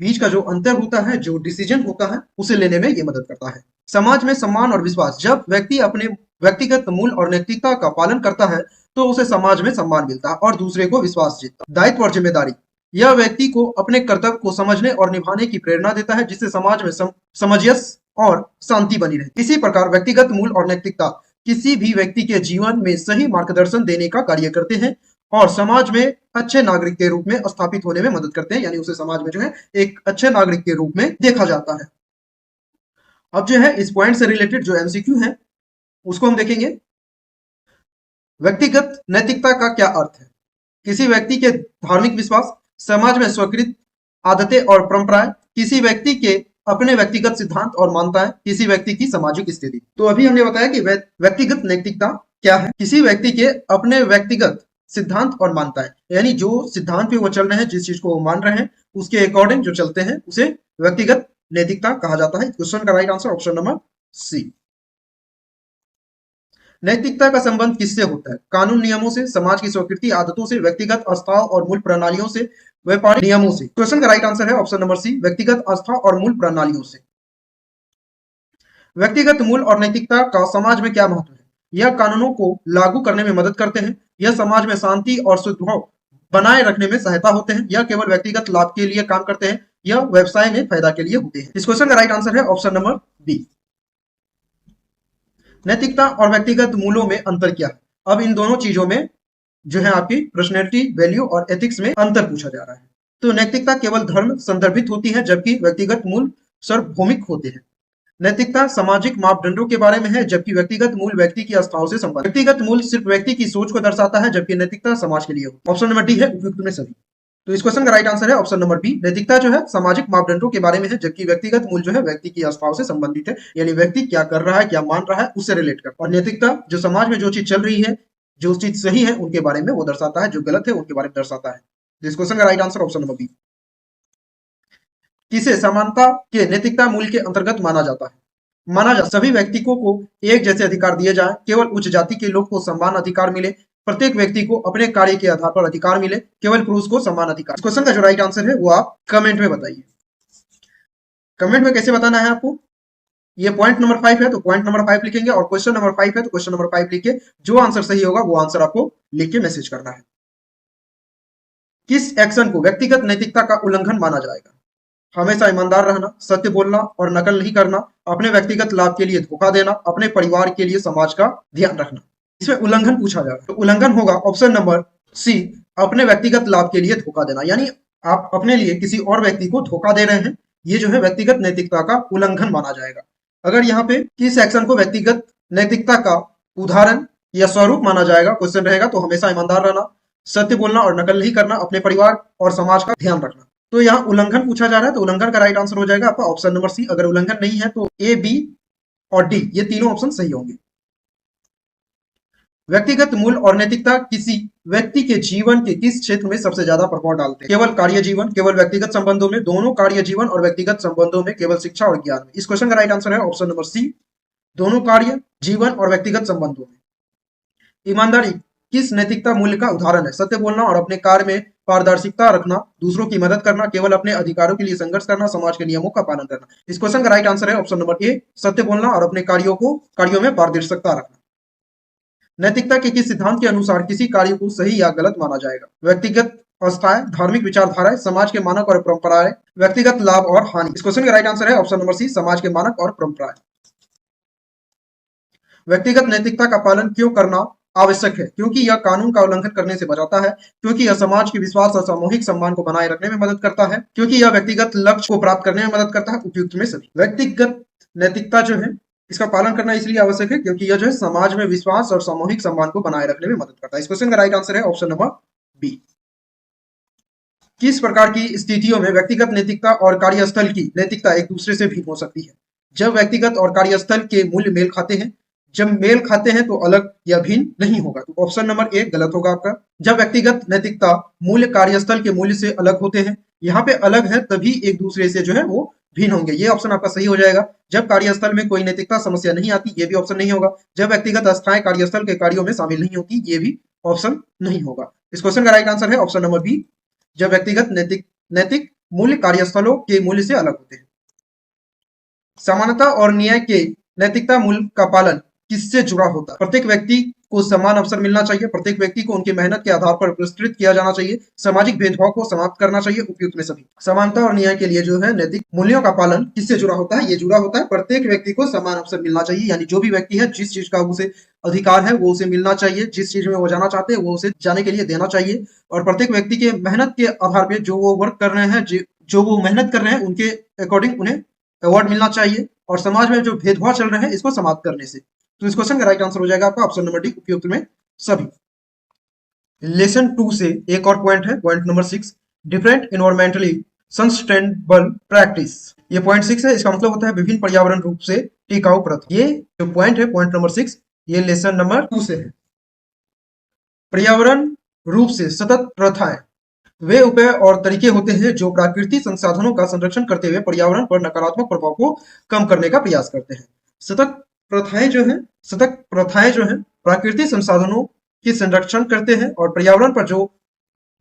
बीच का जो अंतर होता है, जो डिसीजन होता है, उसे लेने में ये मदद करता है। समाज में सम्मान और विश्वास, जब व्यक्ति अपने व्यक्तिगत मूल्य और नैतिकता का पालन करता है तो उसे समाज में सम्मान मिलता है और दूसरे को विश्वास जीतता है। दायित्व और जिम्मेदारी, यह व्यक्ति को अपने कर्तव्य को समझने और निभाने की प्रेरणा देता है जिससे समाज में सामंजस्य और शांति बनी रहे। इसी प्रकार व्यक्तिगत मूल्य और नैतिकता किसी भी व्यक्ति के जीवन में सही मार्गदर्शन देने का कार्य करते हैं और समाज में अच्छे नागरिक के रूप में स्थापित होने में मदद करते हैं, यानी उसे समाज में जो है एक अच्छे नागरिक के रूप में देखा जाता है। अब जो है इस पॉइंट से रिलेटेड जो एमसीक्यू है उसको हम देखेंगे। व्यक्तिगत नैतिकता का क्या अर्थ है? किसी व्यक्ति के धार्मिक विश्वास, समाज में स्वीकृत आदतें और परंपराएं, किसी व्यक्ति के अपने व्यक्तिगत सिद्धांत और मान्यताएं, किसी व्यक्ति की सामाजिक स्थिति। तो अभी हमने बताया कि व्यक्तिगत नैतिकता क्या है। किसी व्यक्ति के अपने व्यक्तिगत सिद्धांत और मान्यताएं, यानी जो सिद्धांत पे वो चल रहे हैं, जिस चीज को वो मान रहे हैं उसके अकॉर्डिंग जो चलते हैं उसे व्यक्तिगत नैतिकता कहा जाता है। क्वेश्चन का right answer option number C. नैतिकता का संबंध किससे होता है? कानून नियमों से, समाज की स्वीकृति आदतों से, व्यक्तिगत आस्था और मूल प्रणालियों से, व्यापारिक नियमों से। क्वेश्चन का राइट आंसर है ऑप्शन नंबर सी, व्यक्तिगत आस्था और मूल प्रणालियों से। व्यक्तिगत मूल और नैतिकता का समाज में क्या महत्व है? यह कानूनों को लागू करने में मदद करते हैं, यह समाज में शांति और सद्भाव बनाए रखने में सहायता होते हैं, यह केवल व्यक्तिगत लाभ के लिए काम करते हैं, यह व्यवसाय में फायदा के लिए होते हैं। इस क्वेश्चन का राइट आंसर है ऑप्शन नंबर बी। नैतिकता और व्यक्तिगत मूल्यों में अंतर क्या है? अब इन दोनों चीजों में जो है आपकी पर्सनैलिटी, वैल्यू और एथिक्स में अंतर पूछा जा रहा है। तो नैतिकता केवल धर्म संदर्भित होती है जबकि व्यक्तिगत मूल्य सार्वभौमिक होते हैं। नैतिकता सामाजिक मापदंडों के बारे में है जबकि व्यक्तिगत मूल्य व्यक्ति की आस्थाओं से संबंधित। व्यक्तिगत मूल्य सिर्फ व्यक्ति की सोच को दर्शाता है जबकि नैतिकता समाज के लिए होती है। ऑप्शन नंबर डी है उपयुक्त में सभी। तो इस क्वेश्चन का राइट आंसर है ऑप्शन नंबर बी। नैतिकता जो है सामाजिक मापदंडों के बारे में है जबकि व्यक्तिगत मूल्य जो है व्यक्ति की आस्थाओं से संबंधित है, यानी व्यक्ति क्या कर रहा है, क्या मान रहा है, उससे रिलेट कर। और नैतिकता जो समाज में जो चीज चल रही है, जो चीज सही है उनके बारे में वो दर्शाता है, जो गलत है उनके बारे में दर्शाता है। इस क्वेश्चन का right answer option number B. किसे समानता के नैतिकता मूल्य के अंतर्गत माना जाता है? सभी व्यक्तियों को एक जैसे अधिकार दिए जाए, केवल उच्च जाति के लोग को समान अधिकार मिले, प्रत्येक व्यक्ति को अपने कार्य के आधार पर अधिकार मिले, केवल पुरुष को समान अधिकार। इस क्वेश्चन का जो राइट आंसर है वो आप कमेंट में बताइए। कमेंट में कैसे बताना है आपको? ये पॉइंट नंबर 5 है तो पॉइंट नंबर 5 लिखेंगे और क्वेश्चन नंबर 5 है तो क्वेश्चन नंबर 5 लिख के जो आंसर सही होगा वो आंसर आपको लिख के मैसेज करना है। किस एक्शन को व्यक्तिगत नैतिकता का उल्लंघन माना जाएगा? हमेशा ईमानदार रहना, सत्य बोलना और नकल नहीं करना, अपने व्यक्तिगत लाभ के लिए धोखा देना, अपने परिवार के लिए समाज का ध्यान रखना। इसमें उल्लंघन पूछा जा रहा है तो उल्लंघन होगा ऑप्शन नंबर सी, अपने व्यक्तिगत लाभ के लिए धोखा देना, यानी आप अपने लिए किसी और व्यक्ति को धोखा दे रहे हैं, ये जो है व्यक्तिगत नैतिकता का उल्लंघन माना जाएगा। अगर यहाँ पे किस एक्शन को व्यक्तिगत नैतिकता का उदाहरण या स्वरूप माना जाएगा, क्वेश्चन रहेगा तो हमेशा ईमानदार रहना, सत्य बोलना और नकल नहीं करना, अपने परिवार और समाज का ध्यान रखना। तो यहाँ उल्लंघन पूछा जा रहा है तो उल्लंघन का राइट आंसर हो जाएगा आपका ऑप्शन नंबर सी। अगर उल्लंघन नहीं है तो ए, बी और डी ये तीनों ऑप्शन सही होंगे। व्यक्तिगत मूल्य और नैतिकता किसी व्यक्ति के जीवन के किस क्षेत्र में सबसे ज्यादा प्रभाव डालते हैं? केवल कार्य जीवन, केवल व्यक्तिगत संबंधों में, दोनों कार्य जीवन और व्यक्तिगत संबंधों में, केवल शिक्षा और ज्ञान में। इस क्वेश्चन का राइट आंसर है ऑप्शन नंबर सी, दोनों कार्य जीवन और व्यक्तिगत संबंधों में। ईमानदारी किस नैतिकता मूल्य का उदाहरण है? सत्य बोलना और अपने कार्य में पारदर्शिता रखना, दूसरों की मदद करना, केवल अपने अधिकारों के लिए संघर्ष करना, समाज के नियमों का पालन करना। इस क्वेश्चन का राइट आंसर है ऑप्शन नंबर ए, सत्य बोलना और अपने कार्यों में पारदर्शिता रखना। नैतिकता के किस सिद्धांत के अनुसार किसी कार्य को सही या गलत माना जाएगा? व्यक्तिगत आस्थाएं, धार्मिक विचारधाराएं, समाज के मानक और परंपराएं, व्यक्तिगत लाभ और हानि। इस क्वेश्चन का राइट आंसर है ऑप्शन नंबर सी, समाज के मानक और परंपराएं। व्यक्तिगत नैतिकता का पालन क्यों करना आवश्यक है? क्योंकि यह कानून का उल्लंघन करने से बचाता है, क्योंकि यह समाज के विश्वास और सामूहिक सम्मान को बनाए रखने में मदद करता है, क्योंकि यह व्यक्तिगत लक्ष्य को प्राप्त करने में मदद करता है। उपयुक्त में सभी। व्यक्तिगत नैतिकता जो है इसका पालन करना इसलिए आवश्यक है क्योंकि यह जो है समाज में विश्वास और सामूहिक सम्मान को बनाए रखने में मदद करता है। इस क्वेश्चन का राइट आंसर है ऑप्शन नंबर बी। किस प्रकार की स्थितियों में व्यक्तिगत नैतिकता और कार्यस्थल की नैतिकता एक दूसरे से भिन्न हो सकती है? जब व्यक्तिगत और कार्यस्थल के मूल्य मेल खाते हैं। जब मेल खाते हैं तो अलग या भिन्न नहीं होगा, तो ऑप्शन नंबर ए गलत होगा आपका। जब व्यक्तिगत नैतिकता मूल्य कार्यस्थल के मूल्य से अलग होते हैं, यहाँ पे अलग है तभी एक दूसरे से जो है वो भिन्न होंगे, ये ऑप्शन आपका सही हो जाएगा। जब कार्यस्थल में कोई नैतिकता समस्या नहीं आती, ये भी ऑप्शन नहीं होगा। जब व्यक्तिगत आस्थाएं कार्यस्थल के कार्यों में शामिल नहीं होती, ये भी ऑप्शन नहीं होगा। इस क्वेश्चन का राइट आंसर है ऑप्शन नंबर बी, जब व्यक्तिगत नैतिक मूल्य कार्यस्थलों के मूल्य से अलग होते हैं। समानता और न्याय के नैतिकता मूल्य का पालन किससे जुड़ा होता है? प्रत्येक व्यक्ति को समान अवसर मिलना चाहिए, प्रत्येक व्यक्ति को उनकी मेहनत के आधार पर पुरस्कृत किया जाना चाहिए, सामाजिक भेदभाव को समाप्त करना चाहिए। उपयुक्त में सभी। समानता और न्याय के लिए जो है नैतिक मूल्यों का पालन किससे जुड़ा होता है? ये जुड़ा होता है प्रत्येक व्यक्ति को समान अवसर मिलना चाहिए, यानी जो भी व्यक्ति है जिस चीज का उसे अधिकार है वो उसे मिलना चाहिए, जिस चीज में वो जाना चाहते हैं वो उसे जाने के लिए देना चाहिए, और प्रत्येक व्यक्ति के मेहनत के आधार पर जो वो वर्क कर रहे हैं, जो वो मेहनत कर रहे हैं उनके अकॉर्डिंग उन्हें अवार्ड मिलना चाहिए, और समाज में जो भेदभाव चल रहे हैं इसको समाप्त करने से। तो इस क्वेश्चन का राइट आंसर हो जाएगा आपका ऑप्शन नंबर डी, उपयुक्त में सभी। लेसन 2 से एक और पॉइंट है, point number 6, different environmentally sustainable practice. ये पॉइंट 6 है, इसका मतलब होता है विभिन्न पर्यावरण रूप से टिकाऊ प्रथा। ये जो पॉइंट है, पॉइंट नंबर 6, ये लेसन नंबर 2 से है। पर्यावरण रूप से सतत प्रथाएं वे उपाय और तरीके होते हैं जो प्राकृतिक संसाधनों का संरक्षण करते हुए पर्यावरण पर नकारात्मक प्रभाव को कम करने का प्रयास करते हैं। सतत प्रथाएं जो है प्राकृतिक संसाधनों की संरक्षण करते हैं और पर्यावरण पर जो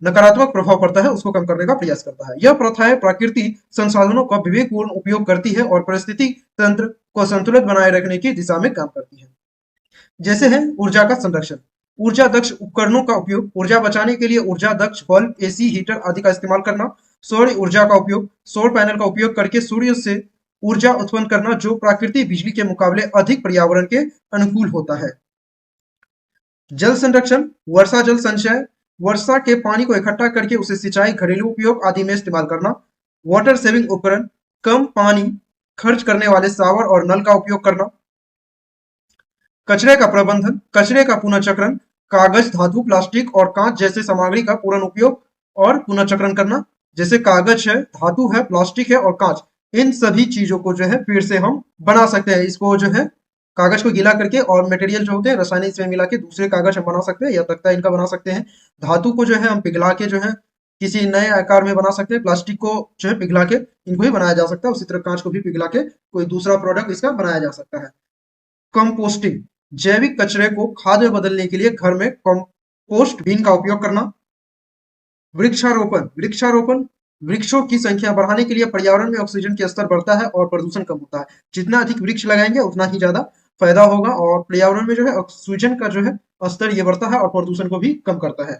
नकारात्मक प्रभाव पड़ता है उसको कम करने का प्रयास करता है। यह प्रथाएं प्राकृतिक संसाधनों का विवेकपूर्ण उपयोग करती है और परिस्थिति तंत्र को संतुलित बनाए रखने की दिशा में काम करती है। जैसे है ऊर्जा का संरक्षण, ऊर्जा दक्ष उपकरणों का उपयोग, ऊर्जा बचाने के लिए ऊर्जा दक्ष बल्ब, एसी, हीटर आदि का इस्तेमाल करना, सौर ऊर्जा का उपयोग, सौर पैनल का उपयोग करके सूर्य से ऊर्जा उत्पन्न करना जो प्राकृतिक बिजली के मुकाबले अधिक पर्यावरण के अनुकूल होता है। जल संरक्षण, वर्षा जल संचय, वर्षा के पानी को इकट्ठा करके उसे सिंचाई, घरेलू उपयोग आदि में इस्तेमाल करना। वाटर सेविंग उपकरण, कम पानी खर्च करने वाले शावर और नल का उपयोग करना। कचरे का प्रबंधन, कचरे का पुनर्चक्रण, कागज, धातु, प्लास्टिक और कांच जैसे सामग्री का पूर्ण उपयोग और पुनर्चक्रण करना। जैसे कागज है, धातु है, प्लास्टिक है और कांच, इन सभी चीजों को जो है फिर से हम बना सकते हैं। इसको जो है कागज को गीला करके और मटेरियल जो होते हैं रासायनिक इसमें मिला के दूसरे कागज हम बना सकते हैं या तख्ता इनका बना सकते हैं। धातु को जो है हम पिघला के जो है किसी नए आकार में बना सकते हैं। प्लास्टिक को जो है पिघला के इनको भी बनाया जा सकता है। उसी तरह कांच को भी पिघला के कोई दूसरा प्रोडक्ट इसका बनाया जा सकता है। कंपोस्टिंग, जैविक कचरे को खाद में बदलने के लिए घर में कंपोस्ट बिन का उपयोग करना। वृक्षारोपण, वृक्षों की संख्या बढ़ाने के लिए पर्यावरण में ऑक्सीजन के स्तर बढ़ता है और प्रदूषण कम होता है। जितना अधिक वृक्ष लगाएंगे उतना ही ज्यादा फायदा होगा और पर्यावरण में जो है ऑक्सीजन का जो है स्तर ये बढ़ता है और प्रदूषण को भी कम करता है।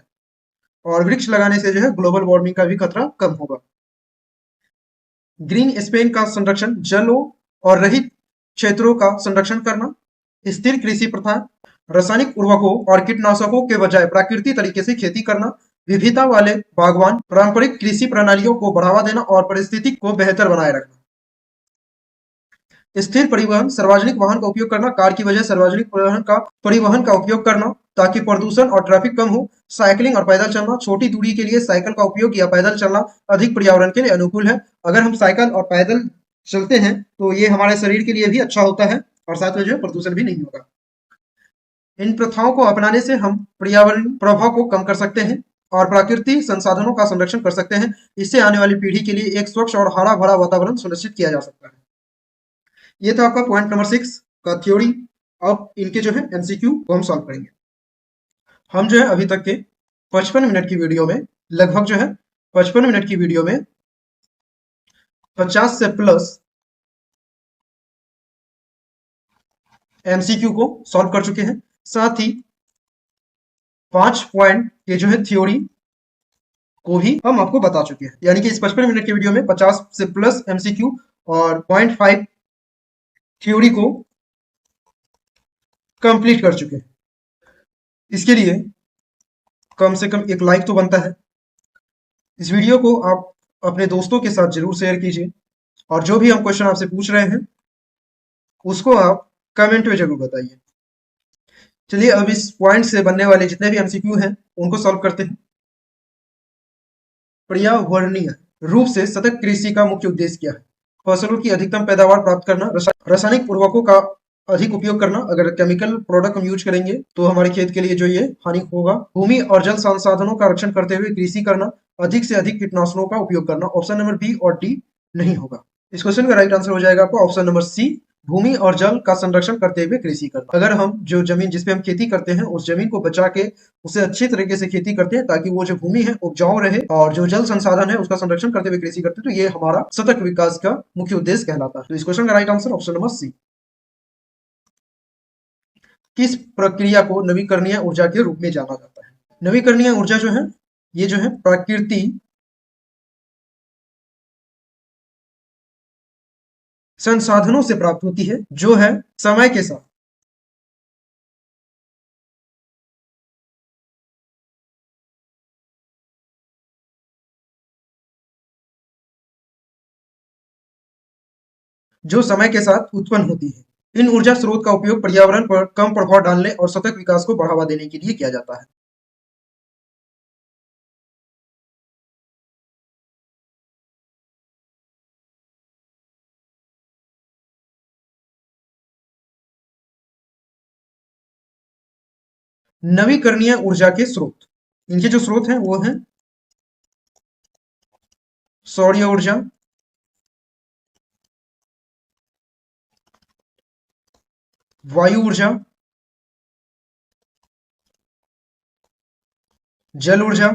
और वृक्ष लगाने से जो है ग्लोबल वार्मिंग का भी खतरा कम होगा। ग्रीन स्पेन का संरक्षण, जलों और रहित क्षेत्रों का संरक्षण करना। स्थिर कृषि प्रथा, रासायनिक उर्वरकों और कीटनाशकों के बजाय प्राकृतिक तरीके से खेती करना। विविधता वाले बागवान, पारंपरिक कृषि प्रणालियों को बढ़ावा देना और परिस्थिति को बेहतर बनाए रखना। स्थिर परिवहन, सार्वजनिक वाहन का उपयोग करना, कार की वजह सार्वजनिक परिवहन का उपयोग करना ताकि प्रदूषण और ट्रैफिक कम हो। साइकिलिंग और पैदल चलना, छोटी दूरी के लिए साइकिल का उपयोग या पैदल चलना अधिक पर्यावरण के लिए अनुकूल है। अगर हम साइकिल और पैदल चलते हैं तो ये हमारे शरीर के लिए भी अच्छा होता है और साथ में जो है प्रदूषण भी नहीं होगा। इन प्रथाओं को अपनाने से हम पर्यावरण प्रभाव को कम कर सकते हैं और प्राकृतिक संसाधनों का संरक्षण कर सकते हैं। इससे आने वाली पीढ़ी के लिए एक स्वच्छ और हरा भरा वातावरण सुनिश्चित किया जा सकता है। ये था आपका पॉइंट नंबर 6 का थ्योरी। अब इनके जो है एमसीक्यू को हम सॉल्व करेंगे। हम जो है अभी तक के 55 मिनट की वीडियो में लगभग जो है 55 मिनट की वीडियो में 50 से प्लस एमसीक्यू को सॉल्व कर चुके हैं। साथ ही 5 पॉइंट के जो है थ्योरी को भी हम आपको बता चुके हैं, यानी कि इस 55 मिनट के वीडियो में 50 से प्लस एमसीक्यू और 0.5 थ्योरी को कंप्लीट कर चुके हैं। इसके लिए कम से कम एक लाइक तो बनता है। इस वीडियो को आप अपने दोस्तों के साथ जरूर शेयर कीजिए और जो भी हम क्वेश्चन आपसे पूछ रहे हैं उसको आप कमेंट में जरूर बताइए। चलिए अब इस पॉइंट से बनने वाले जितने भी एमसीक्यू हैं उनको सॉल्व करते हैं। पर्यावरणीय रूप से सतत कृषि का मुख्य उद्देश्य क्या है? फसलों की अधिकतम पैदावार प्राप्त करना, रासायनिक उर्वरकों का अधिक उपयोग करना। अगर केमिकल प्रोडक्ट हम यूज करेंगे तो हमारे खेत के लिए जो ये हानि होगा। भूमि और जल संसाधनों का रक्षण करते हुए कृषि करना, अधिक से अधिक कीटनाशकों का उपयोग करना। ऑप्शन नंबर बी और डी नहीं होगा। इस क्वेश्चन का राइट आंसर हो जाएगा आपका ऑप्शन नंबर सी, भूमि और जल का संरक्षण करते हुए कृषि करना। अगर हम जो जमीन जिसपे हम खेती करते हैं उस जमीन को बचा के उसे अच्छे तरीके से खेती करते हैं ताकि वो जो भूमि है उपजाऊ रहे और जो जल संसाधन है उसका संरक्षण करते हुए कृषि करते हैं, तो ये हमारा सतत विकास का मुख्य उद्देश्य कहलाता है। तो इस क्वेश्चन का right answer option number C. किस प्रक्रिया को नवीकरणीय ऊर्जा के रूप में जाना जाता है? नवीकरणीय ऊर्जा जो है ये जो है प्रकृति संसाधनों से प्राप्त होती है जो है समय के साथ जो समय के साथ उत्पन्न होती है। इन ऊर्जा स्रोत का उपयोग पर्यावरण पर कम प्रभाव डालने और सतत विकास को बढ़ावा देने के लिए किया जाता है। नवीकरणीय ऊर्जा के स्रोत, इनके जो स्रोत हैं वो हैं सौर ऊर्जा, वायु ऊर्जा, जल ऊर्जा,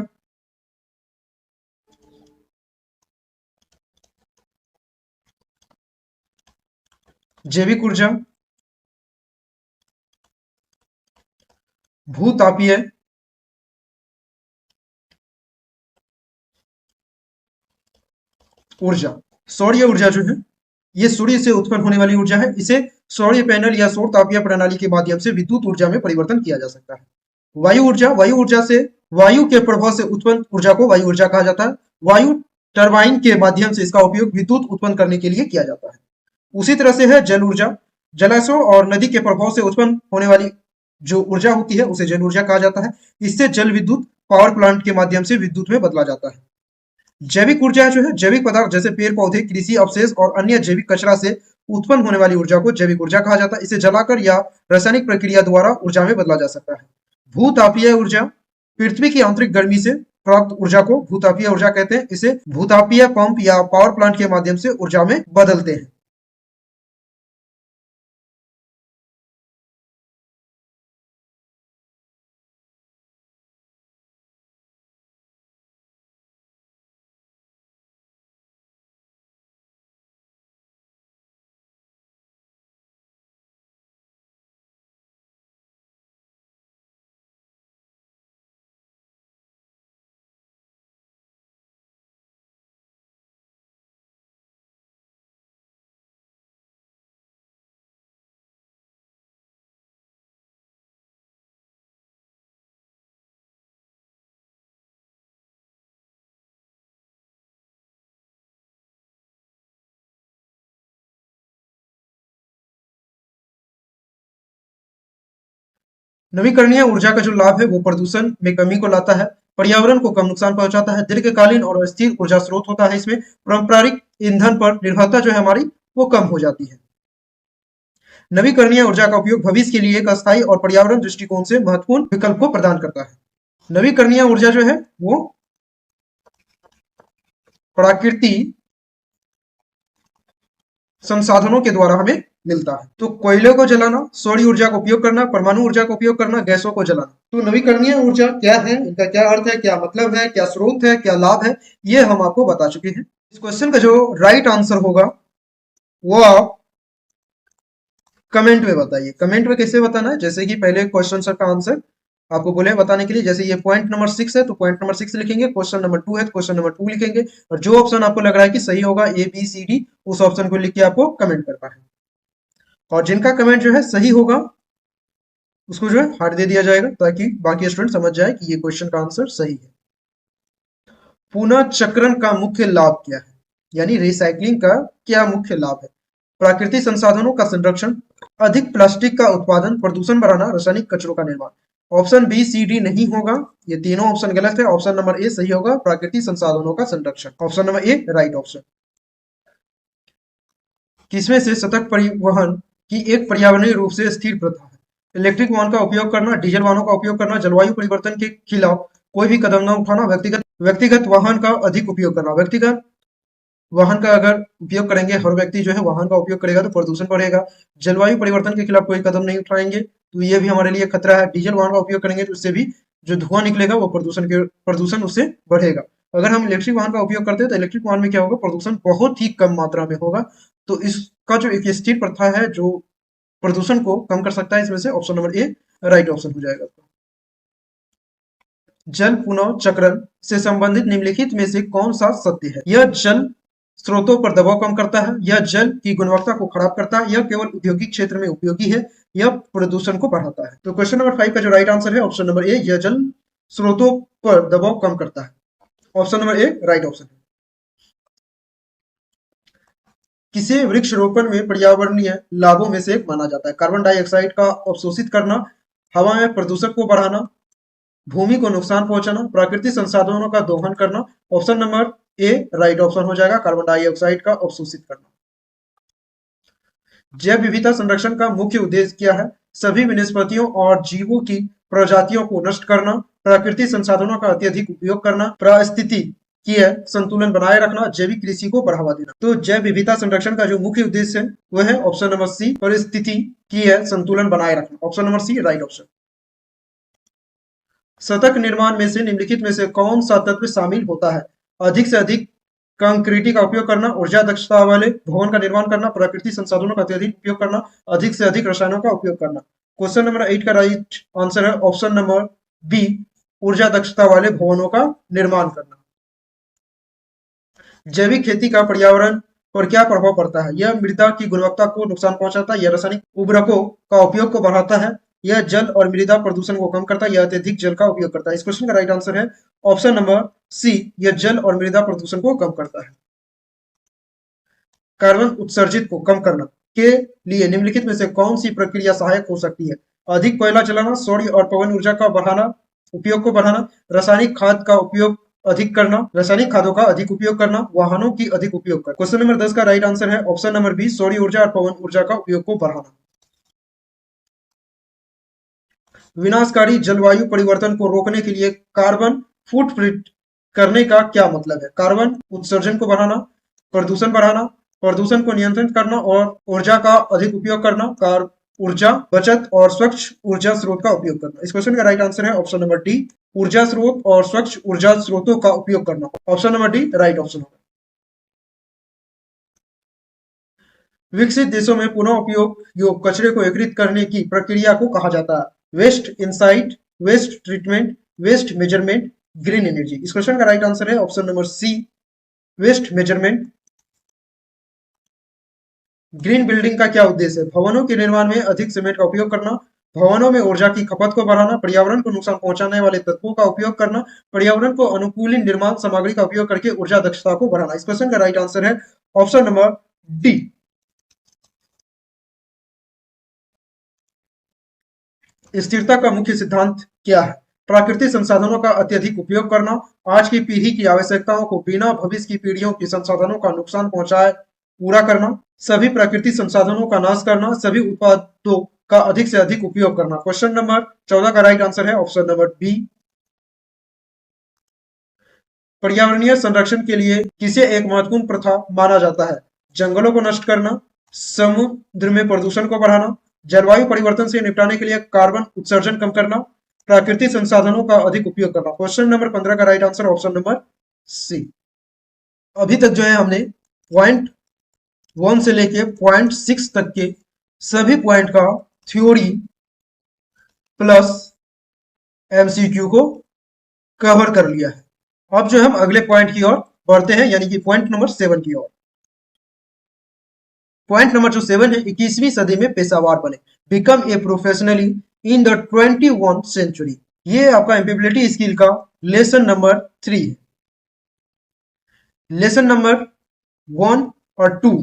जैविक ऊर्जा, भूतापीय ऊर्जा। सौर ऊर्जा जो है ये सूर्य से उत्पन्न होने वाली ऊर्जा है। इसे सौर पैनल या सौर तापीय प्रणाली के माध्यम से विद्युत ऊर्जा में परिवर्तन किया जा सकता है। वायु ऊर्जा से वायु के प्रभाव से उत्पन्न ऊर्जा को वायु ऊर्जा कहा जाता है। वायु टरबाइन के माध्यम से इसका उपयोग विद्युत उत्पन्न करने के लिए किया जाता है। उसी तरह से है जल ऊर्जा। जलाशयों और नदी के प्रभाव से उत्पन्न होने वाली जो ऊर्जा होती है उसे जल ऊर्जा कहा जाता है। इससे जल विद्युत पावर प्लांट के माध्यम से विद्युत में बदला जाता है। जैविक ऊर्जा जो है जैविक पदार्थ जैसे पेड़ पौधे, कृषि अवशेष और अन्य जैविक कचरा से उत्पन्न होने वाली ऊर्जा को जैविक ऊर्जा कहा जाता है। इसे जलाकर या रासायनिक प्रक्रिया द्वारा ऊर्जा में बदला जा सकता है। भूतापीय ऊर्जा, पृथ्वी की आंतरिक गर्मी से प्राप्त ऊर्जा को भूतापीय ऊर्जा कहते हैं। इसे भूतापीय पंप या पावर प्लांट के माध्यम से ऊर्जा में बदलते हैं। नवीकरणीय ऊर्जा का जो लाभ है वो प्रदूषण में कमी को लाता है, पर्यावरण को कम नुकसान पहुंचाता है, दीर्घकालीन और स्थिर ऊर्जा स्रोत होता है। इसमें पारंपरिक ईंधन पर निर्भरता जो है हमारी वो कम हो जाती है। नवीकरणीय ऊर्जा का उपयोग भविष्य के लिए एक अस्थायी और पर्यावरण दृष्टिकोण से महत्वपूर्ण विकल्प को प्रदान करता है। नवीकरणीय ऊर्जा जो है वो प्राकृतिक संसाधनों के द्वारा हमें मिलता है। तो कोयले को जलाना, सौर ऊर्जा का उपयोग करना, परमाणु ऊर्जा का उपयोग करना, गैसों को जलाना। तो नवीकरणीय ऊर्जा क्या है, इनका क्या अर्थ है, क्या मतलब है, क्या स्रोत है, क्या लाभ है, ये हम आपको बता चुके हैं। इस क्वेश्चन का जो राइट आंसर होगा वो आप कमेंट में बताइए। कमेंट में कैसे बताना है, जैसे कि पहले क्वेश्चन का आंसर आपको बोले बताने के लिए। जैसे ये पॉइंट नंबर 6 है तो पॉइंट नंबर 6 लिखेंगे, क्वेश्चन नंबर 2 है तो क्वेश्चन नंबर 2 लिखेंगे, और जो ऑप्शन आपको लग रहा है कि सही होगा ए बी सी डी, उस ऑप्शन को लिख के आपको कमेंट करना है। और जिनका कमेंट जो है सही होगा उसको जो है हार्ट दे दिया जाएगा, ताकि बाकी स्टूडेंट समझ जाए कि ये क्वेश्चन का आंसर सही है। पुनः चक्रण का मुख्य लाभ क्या है, यानी रिसाइकलिंग का क्या मुख्य लाभ है? प्राकृतिक संसाधनों का संरक्षण, अधिक प्लास्टिक का उत्पादन, प्रदूषण बढ़ाना, रासायनिक कचरों का निर्माण। ऑप्शन बी सी डी नहीं होगा, ये तीनों ऑप्शन गलत है। ऑप्शन नंबर ए सही होगा, प्राकृतिक संसाधनों का संरक्षण। Option number A right option. किसमें से सतत परिवहन की एक पर्यावरणीय रूप से स्थिर प्रथा है? इलेक्ट्रिक वाहन का उपयोग करना, डीजल वाहनों का उपयोग करना, जलवायु परिवर्तन के खिलाफ कोई भी कदम न उठाना, व्यक्तिगत वाहन का अधिक उपयोग करना। व्यक्तिगत वाहन का अगर उपयोग करेंगे, हर व्यक्ति जो है वाहन का उपयोग करेगा तो प्रदूषण बढ़ेगा। जलवायु परिवर्तन के खिलाफ कोई कदम नहीं उठाएंगे तो ये भी हमारे लिए खतरा है। डीजल वाहन का उपयोग करेंगे तो उससे भी जो धुआं निकलेगा वो प्रदूषण उससे बढ़ेगा। अगर हम इलेक्ट्रिक वाहन का उपयोग करते हैं तो इलेक्ट्रिक वाहन में क्या होगा, प्रदूषण बहुत ही कम मात्रा में होगा। तो इसका जो एक स्थिर प्रथा है जो प्रदूषण को कम कर सकता है, इसमें से option number A right option हो जाएगा। जल पुनः चक्रण से संबंधित निम्नलिखित में से कौन सा सत्य है? यह जल स्रोतों पर दबाव कम करता है, यह जल की गुणवत्ता को खराब करता है, यह केवल औद्योगिक क्षेत्र में उपयोगी है, यह प्रदूषण को बढ़ाता है। तो क्वेश्चन नंबर 5 का जो राइट आंसर है ऑप्शन नंबर ए, यह जल स्रोतों पर दबाव कम करता है। Option number A right option है। किसे वृक्षारोपण में पर्यावरणीय लाभों में से एक माना जाता है? कार्बन डाइऑक्साइड का अवशोषित करना, हवा में प्रदूषण को बढ़ाना, भूमि को नुकसान पहुंचाना, प्राकृतिक संसाधनों का दोहन करना। Option number A right option हो जाएगा, कार्बन डाइऑक्साइड का अवशोषित करना। जैव विविधता संरक्षण का मुख्य उद्देश्य क्या है? सभी वनस्पतियों और जीवों की प्रजातियों को नष्ट करना, प्राकृतिक संसाधनों का अत्यधिक उपयोग करना, पारिस्थितिकीय संतुलन बनाए रखना, जैविक कृषि को बढ़ावा देना। तो जैव विविधता संरक्षण का जो मुख्य उद्देश्य है वह है ऑप्शन नंबर सी, पारिस्थितिकीय संतुलन बनाए रखना। Option number C right option. सतत निर्माण में से निम्नलिखित में से कौन सा तत्व शामिल होता है? अधिक से अधिक कंक्रीटी का उपयोग करना, ऊर्जा दक्षता वाले भवन का निर्माण करना, प्राकृतिक संसाधनों का अत्यधिक उपयोग करना, अधिक से अधिक रसायनों का उपयोग करना। क्वेश्चन नंबर 8 का राइट आंसर है ऑप्शन नंबर बी, ऊर्जा दक्षता वाले भवनों का निर्माण करना। जैविक खेती का पर्यावरण पर क्या प्रभाव पड़ता है? यह मृदा की गुणवत्ता को नुकसान पहुंचाता है, यह रासायनिक उर्वरकों का उपयोग को बढ़ाता है, यह जल और मृदा प्रदूषण को कम करता है, यह अत्यधिक जल का उपयोग करता है। इस क्वेश्चन का राइट आंसर है ऑप्शन नंबर सी, यह जल और मृदा प्रदूषण को कम करता है। कार्बन उत्सर्जित को कम करना के लिए निम्नलिखित में से कौन सी प्रक्रिया सहायक हो सकती है? अधिक कोयला जलाना, सौर और पवन ऊर्जा का बढ़ाना, उपयोग को बढ़ाना, रासायनिक खाद का उपयोग अधिक करना, रासायनिक खादों का अधिक उपयोग करना, वाहनों की अधिक उपयोग करना। क्वेश्चन नंबर 10 का राइट आंसर है ऑप्शन नंबर बी, सौर ऊर्जा और पवन ऊर्जा का उपयोग को बढ़ाना। विनाशकारी जलवायु परिवर्तन को रोकने के लिए कार्बन फुटप्रिंट करने का क्या मतलब है? कार्बन उत्सर्जन को बढ़ाना, प्रदूषण बढ़ाना, प्रदूषण को नियंत्रित करना और ऊर्जा का अधिक उपयोग करना, कार ऊर्जा बचत और स्वच्छ ऊर्जा स्रोत का उपयोग करना। इस क्वेश्चन का राइट आंसर है ऑप्शन नंबर डी, ऊर्जा स्रोत और स्वच्छ ऊर्जा स्रोतों का उपयोग करना। Option number D right option होगा। विकसित देशों में पुनः उपयोग योग कचरे को एकत्रित करने की प्रक्रिया को कहा जाता है? Waste insight, waste treatment, waste measurement, green energy. इस क्वेश्चन का राइट आंसर है option number C, waste measurement. Green building का क्या उद्देश्य है? भवनों के निर्माण में अधिक सीमेंट का उपयोग करना, भवनों में ऊर्जा की खपत को बढ़ाना, पर्यावरण को नुकसान पहुंचाने वाले तत्वों का उपयोग करना, पर्यावरण को अनुकूल निर्माण सामग्री का उपयोग करके ऊर्जा दक्षता को बढ़ाना। इस क्वेश्चन का राइट आंसर है ऑप्शन नंबर डी। स्थिरता का मुख्य सिद्धांत क्या है? प्राकृतिक संसाधनों का अत्यधिक उपयोग करना, आज की पीढ़ी की आवश्यकताओं को बिना भविष्य की पीढ़ियों के संसाधनों का नुकसान पहुंचाए पूरा करना, सभी प्राकृतिक संसाधनों का नाश करना, सभी उत्पादों का अधिक से अधिक उपयोग करना। क्वेश्चन नंबर 14 का राइट आंसर है ऑप्शन नंबर बी। पर्यावरणीय संरक्षण के लिए किसे एक महत्वपूर्ण प्रथा माना जाता है? जंगलों को नष्ट करना, समुद्र में प्रदूषण को बढ़ाना, जलवायु परिवर्तन से निपटाने के लिए कार्बन उत्सर्जन कम करना, प्राकृतिक संसाधनों का अधिक उपयोग करना। क्वेश्चन नंबर 15 का right answer option number C. अभी तक जो है हमने पॉइंट 1 से लेके पॉइंट 6 तक के सभी पॉइंट का थ्योरी प्लस एमसीक्यू को कवर कर लिया है। अब जो हम अगले पॉइंट की ओर बढ़ते हैं, यानी कि पॉइंट नंबर 7 की ओर। पॉइंट नंबर जो 7 है, 21वीं सदी में पेशावर बने, become a professionally in the 21 century. ये आपका एम्प्लॉयबिलिटी स्किल का लेसन नंबर 3 है। लेसन नंबर 1 और 2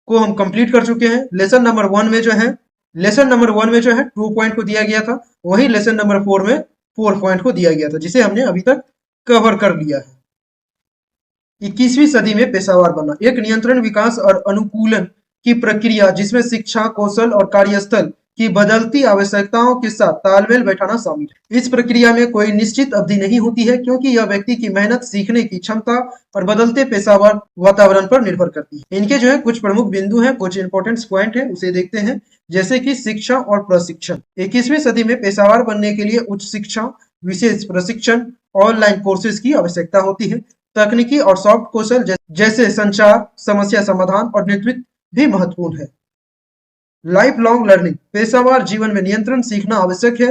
को हम कंप्लीट कर चुके हैं। लेसन नंबर 1 में जो है, लेसन नंबर 1 में जो है 2 पॉइंट को दिया गया था, वही लेसन नंबर 4 में 4 पॉइंट को दिया गया था, जिसे हमने अभी तक कवर कर लिया है। 21वीं सदी में पेशावर बनना एक नियंत्रण, विकास और अनुकूलन की प्रक्रिया जिसमें शिक्षा, कौशल और कार्यस्थल की बदलती आवश्यकताओं के साथ तालमेल बैठाना शामिल है। इस प्रक्रिया में कोई निश्चित अवधि नहीं होती है, क्योंकि यह व्यक्ति की मेहनत, सीखने की क्षमता और बदलते पेशावर वातावरण पर निर्भर करती है। इनके जो है कुछ प्रमुख बिंदु हैं, कुछ इंपॉर्टेंट पॉइंट है, उसे देखते हैं। जैसे कि शिक्षा और प्रशिक्षण। 21वीं सदी में पेशावर बनने के लिए उच्च शिक्षा, विशेष प्रशिक्षण, ऑनलाइन कोर्सेज की आवश्यकता होती है। तकनीकी और सॉफ्ट कौशल जैसे संचार, समस्या समाधान और नेतृत्व भी महत्वपूर्ण है। लाइफ लॉन्ग लर्निंग पेशेवर जीवन में नियंत्रण सीखना आवश्यक है।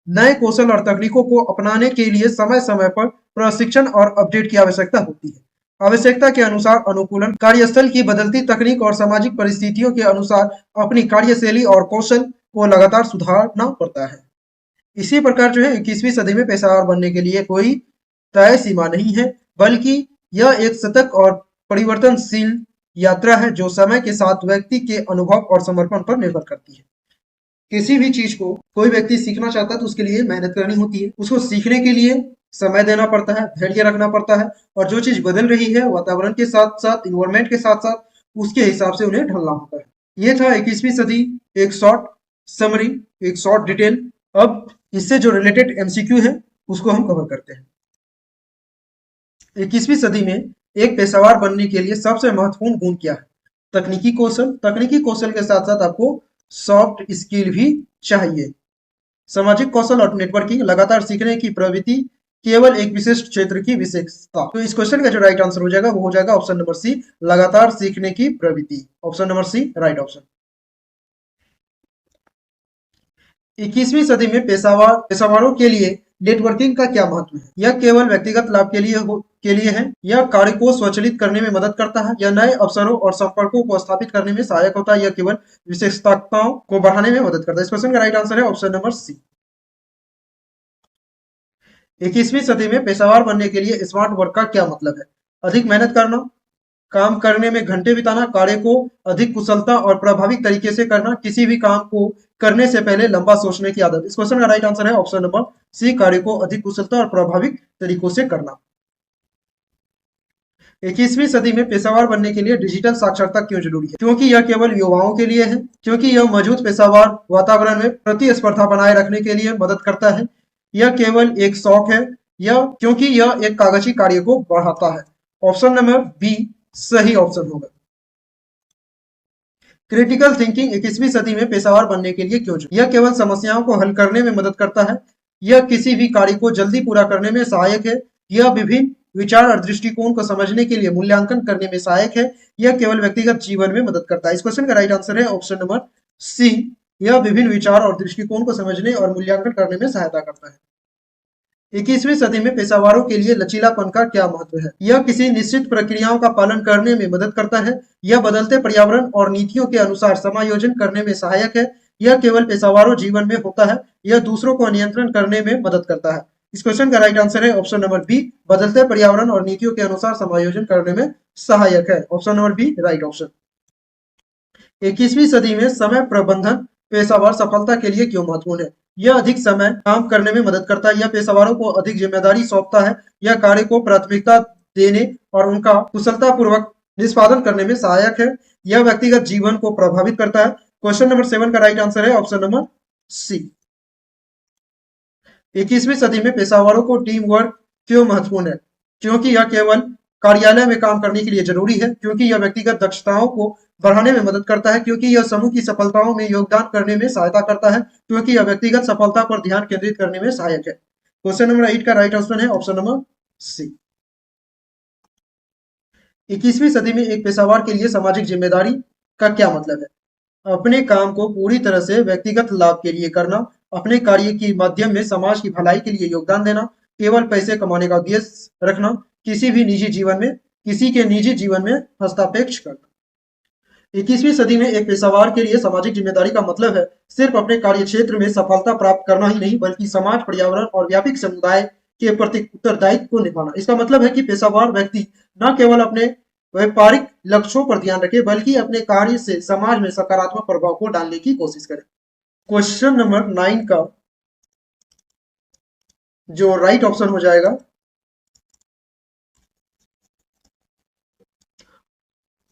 नए कौशल और तकनीकों को अपनाने के लिए समय समय पर प्रशिक्षण और अपडेट की आवश्यकता होती है। आवश्यकता के अनुसार अनुकूलन कार्यस्थल की बदलती तकनीक और सामाजिक परिस्थितियों के अनुसार अपनी कार्यशैली और कौशल को लगातार सुधारना पड़ता है। इसी प्रकार जो है 21वीं सदी में पेशेवर बनने के लिए कोई तय सीमा नहीं है, बल्कि यह एक सतत और परिवर्तनशील यात्रा है जो समय के साथ व्यक्ति के अनुभव और समर्पण पर निर्भर करती है। किसी भी चीज को कोई व्यक्ति सीखना चाहता है तो उसके लिए मेहनत करनी होती है, उसको सीखने के लिए समय देना पड़ता है, धैर्य रखना पड़ता है, और जो चीज बदल रही है वातावरण के साथ साथ, इन्वायरमेंट के साथ साथ, उसके हिसाब से उन्हें ढलना होता है। ये था 21वीं सदी, एक शॉर्ट समरी, एक शॉर्ट डिटेल। अब इससे जो रिलेटेड एमसीक्यू है उसको हम कवर करते हैं। 21वीं सदी में एक पेशेवर बनने के लिए सबसे महत्वपूर्ण गुण क्या है? तकनीकी कौशल। तकनीकी कौशल के साथ साथ आपको सॉफ्ट स्किल भी चाहिए। सामाजिक कौशल और नेटवर्किंग, लगातार सीखने की प्रवृत्ति, केवल एक विशेष क्षेत्र की विशेषता। तो इस क्वेश्चन का जो राइट आंसर हो जाएगा वो हो जाएगा ऑप्शन नंबर सी, लगातार सीखने की प्रवृत्ति। Option number C right option. 21वीं सदी में पेशेवरों के लिए नेटवर्किंग का क्या महत्व है? यह केवल व्यक्तिगत लाभ के लिए है, यह कार्य को स्वचालित करने में मदद करता है, यह नए अवसरों और संपर्कों को स्थापित करने में सहायक होता है, यह केवल विशेषताओं को बढ़ाने में मदद करता है। इस क्वेश्चन का राइट आंसर है ऑप्शन नंबर सी। 21वीं सदी में पेशेवर बनने के लिए स्मार्ट वर्क का क्या मतलब है? अधिक मेहनत करना, काम करने में घंटे बिताना, कार्य को अधिक कुशलता और प्रभावी तरीके से करना, किसी भी काम को करने से पहले लंबा सोचने की आदत। इस क्वेश्चन का राइट आंसर है ऑप्शन नंबर सी, कार्य को अधिक कुशलता और प्रभावी तरीकों से करना। 21वीं सदी में पेशेवर बनने के लिए डिजिटल साक्षरता क्यों जरूरी है? क्योंकि यह केवल युवाओं के लिए है, क्योंकि यह मौजूद पेशेवर वातावरण में प्रतिस्पर्धा बनाए रखने के लिए मदद करता है, यह केवल एक शौक है, या क्योंकि यह एक कागजी कार्य को बढ़ाता है। ऑप्शन नंबर बी सही ऑप्शन होगा। क्रिटिकल थिंकिंग 21वीं सदी में पेशेवर बनने के लिए क्यों? यह केवल समस्याओं को हल करने में मदद करता है, यह किसी भी कार्य को जल्दी पूरा करने में सहायक है, यह विभिन्न विचार और दृष्टिकोण को समझने के लिए मूल्यांकन करने में सहायक है, यह केवल व्यक्तिगत जीवन में मदद करता है। इस क्वेश्चन का राइट आंसर है ऑप्शन नंबर सी, यह विभिन्न विचार और दृष्टिकोण को समझने और मूल्यांकन करने में सहायता करता है। 21वीं सदी में पेशेवरों के लिए लचीलापन का क्या महत्व है? यह किसी निश्चित प्रक्रियाओं का पालन करने में मदद करता है, यह बदलते पर्यावरण और नीतियों के अनुसार समायोजन करने में सहायक है, यह केवल पेशेवरों जीवन में होता है, यह दूसरों को नियंत्रण करने में मदद करता है। इस क्वेश्चन का राइट आंसर है ऑप्शन नंबर बी, बदलते पर्यावरण और नीतियों के अनुसार समायोजन करने में सहायक है। Option number B right option. 21वीं सदी में समय प्रबंधन पेशेवर सफलता के लिए क्यों महत्वपूर्ण है? यह अधिक समय काम करने में मदद करता है, यह पेशेवरों को अधिक जिम्मेदारी सौंपता है, यह कार्य को प्राथमिकता देने और उनका कुशलतापूर्वक निष्पादन करने में सहायक है, यह व्यक्तिगत जीवन को प्रभावित करता है। क्वेश्चन नंबर 7 का राइट आंसर है ऑप्शन नंबर सी। 21वीं सदी में पेशेवरों को टीम वर्क क्यों महत्वपूर्ण है? क्योंकि यह केवल कार्यालय में काम करने के लिए जरूरी है, क्योंकि यह व्यक्तिगत दक्षताओं को बढ़ाने में मदद करता है, क्योंकि यह समूह की सफलताओं में योगदान करने में सहायता करता है, क्योंकि यह व्यक्तिगत सफलता पर ध्यान केंद्रित करने में सहायक है। क्वेश्चन नंबर 8 का राइट ऑप्शन है ऑप्शन नंबर सी। 21वीं सदी में एक पेशेवर के लिए सामाजिक जिम्मेदारी का क्या मतलब है? अपने काम को पूरी तरह से व्यक्तिगत लाभ के लिए करना, अपने कार्य के माध्यम में समाज की भलाई के लिए योगदान देना, केवल पैसे कमाने का उद्देश्य रखना, किसी के निजी जीवन में हस्तक्षेप करना। 21वीं सदी में एक पेशेवर के लिए सामाजिक जिम्मेदारी का मतलब है सिर्फ अपने कार्य क्षेत्र में सफलता प्राप्त करना ही नहीं, बल्कि समाज, पर्यावरण और व्यापक समुदाय के प्रति उत्तरदायित्व को निभाना। इसका मतलब है कि पेशेवर व्यक्ति न केवल अपने व्यापारिक लक्ष्यों पर ध्यान रखे, बल्कि अपने कार्य से समाज में सकारात्मक प्रभाव को डालने की कोशिश करे। क्वेश्चन नंबर 9 का जो राइट ऑप्शन हो जाएगा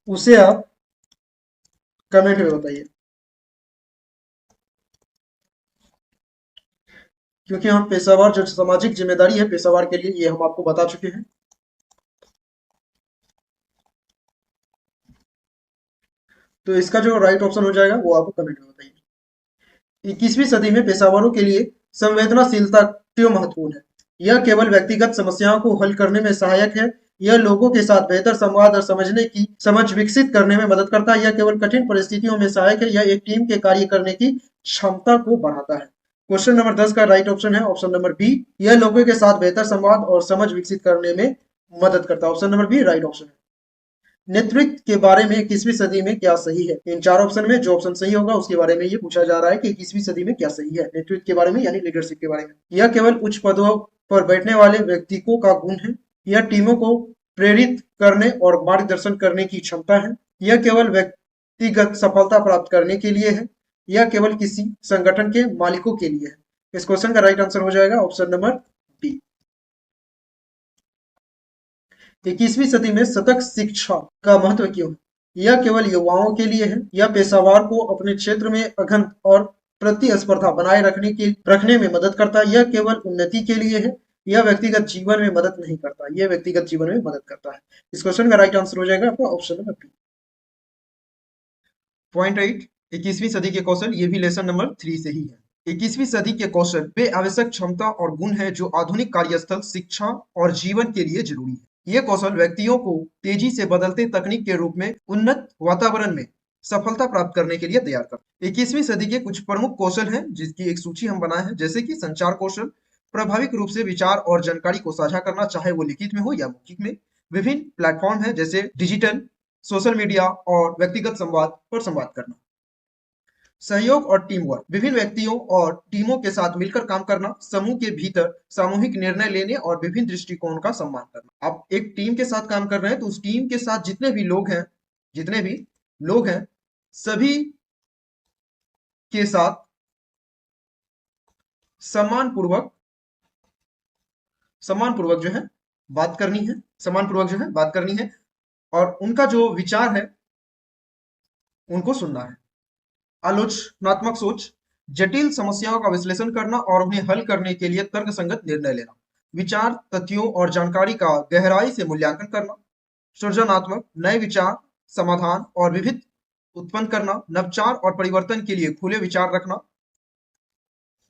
उसे आप कमेंट में बताइए, क्योंकि हम पेशेवर जो सामाजिक जिम्मेदारी है पेशेवर के लिए ये हम आपको बता चुके हैं। तो इसका जो राइट ऑप्शन हो जाएगा वो आपको कमेंट में बताइए। 21वीं सदी में पेशेवरों के लिए संवेदनशीलता क्यों महत्वपूर्ण है? यह केवल व्यक्तिगत समस्याओं को हल करने में सहायक है, यह लोगों के साथ बेहतर संवाद और समझने की समझ विकसित करने में मदद करता है, यह केवल कठिन परिस्थितियों में सहायक है, यह एक टीम के कार्य करने की क्षमता को बढ़ाता है। क्वेश्चन नंबर 10 का राइट ऑप्शन है ऑप्शन नंबर बी, यह लोगों के साथ बेहतर संवाद और समझ विकसित करने में मदद करता है। Option number B right option है। नेतृत्व के बारे में 21वीं सदी में क्या सही है? इन चार ऑप्शन में जो ऑप्शन सही होगा उसके बारे में ये पूछा जा रहा है कि 21वीं सदी में क्या सही है नेतृत्व के बारे में, यानी लीडरशिप के बारे में। यह केवल उच्च पदों पर बैठने वाले व्यक्तियों का गुण है, यह टीमों को प्रेरित करने और मार्गदर्शन करने की क्षमता है, यह केवल व्यक्तिगत सफलता प्राप्त करने के लिए है, यह केवल किसी संगठन के मालिकों के लिए है। इस क्वेश्चन का राइट आंसर हो जाएगा ऑप्शन नंबर बी। 21वीं सदी में सतत शिक्षा का महत्व क्यों है? यह केवल युवाओं के लिए है, यह पेशेवर को अपने क्षेत्र में अखंड और प्रतिस्पर्धा बनाए रखने में मदद करता है, यह केवल उन्नति के लिए है, यह व्यक्तिगत जीवन में मदद नहीं करता, यह व्यक्तिगत जीवन में मदद करता है। इस क्वेश्चन का राइट आंसर हो जाएगा आपका ऑप्शन नंबर बी। पॉइंट 8, 21वीं सदी के कौशल, ये भी लेसन नंबर 3 से ही है। 21वीं सदी के कौशल वे आवश्यक क्षमता और गुण हैं जो आधुनिक कार्यस्थल, शिक्षा और जीवन के लिए जरूरी है। ये कौशल व्यक्तियों को तेजी से बदलते तकनीक के रूप में उन्नत वातावरण में सफलता प्राप्त करने के लिए तैयार कर। 21वीं सदी के कुछ प्रमुख कौशल हैं जिसकी एक सूची हम बनाए हैं, जैसे कि संचार कौशल, प्रभाविक रूप से विचार और जानकारी को साझा करना, चाहे वो लिखित में हो या मौखिक में। विभिन्न प्लेटफॉर्म है जैसे डिजिटल, सोशल मीडिया और व्यक्तिगत संवाद पर संवाद करना। सहयोग और टीम वर्क, विभिन्न व्यक्तियों और टीमों के साथ मिलकर काम करना, समूह के भीतर सामूहिक निर्णय लेने और विभिन्न दृष्टिकोण का सम्मान करना। आप एक टीम के साथ काम कर रहे हैं तो उस टीम के साथ जितने भी लोग हैं सभी के साथ सम्मान पूर्वक जो है बात करनी है और उनका जो विचार है उनको सुनना है। आलोचनात्मक सोच, जटिल समस्याओं का विश्लेषण करना और उन्हें हल करने के लिए तर्कसंगत निर्णय लेना। विचार, तथ्यों और जानकारी का गहराई से मूल्यांकन करना। सृजनात्मक, नए विचार, समाधान और विविध उत्पन्न करना। नवाचार और परिवर्तन के लिए खुले विचार रखना।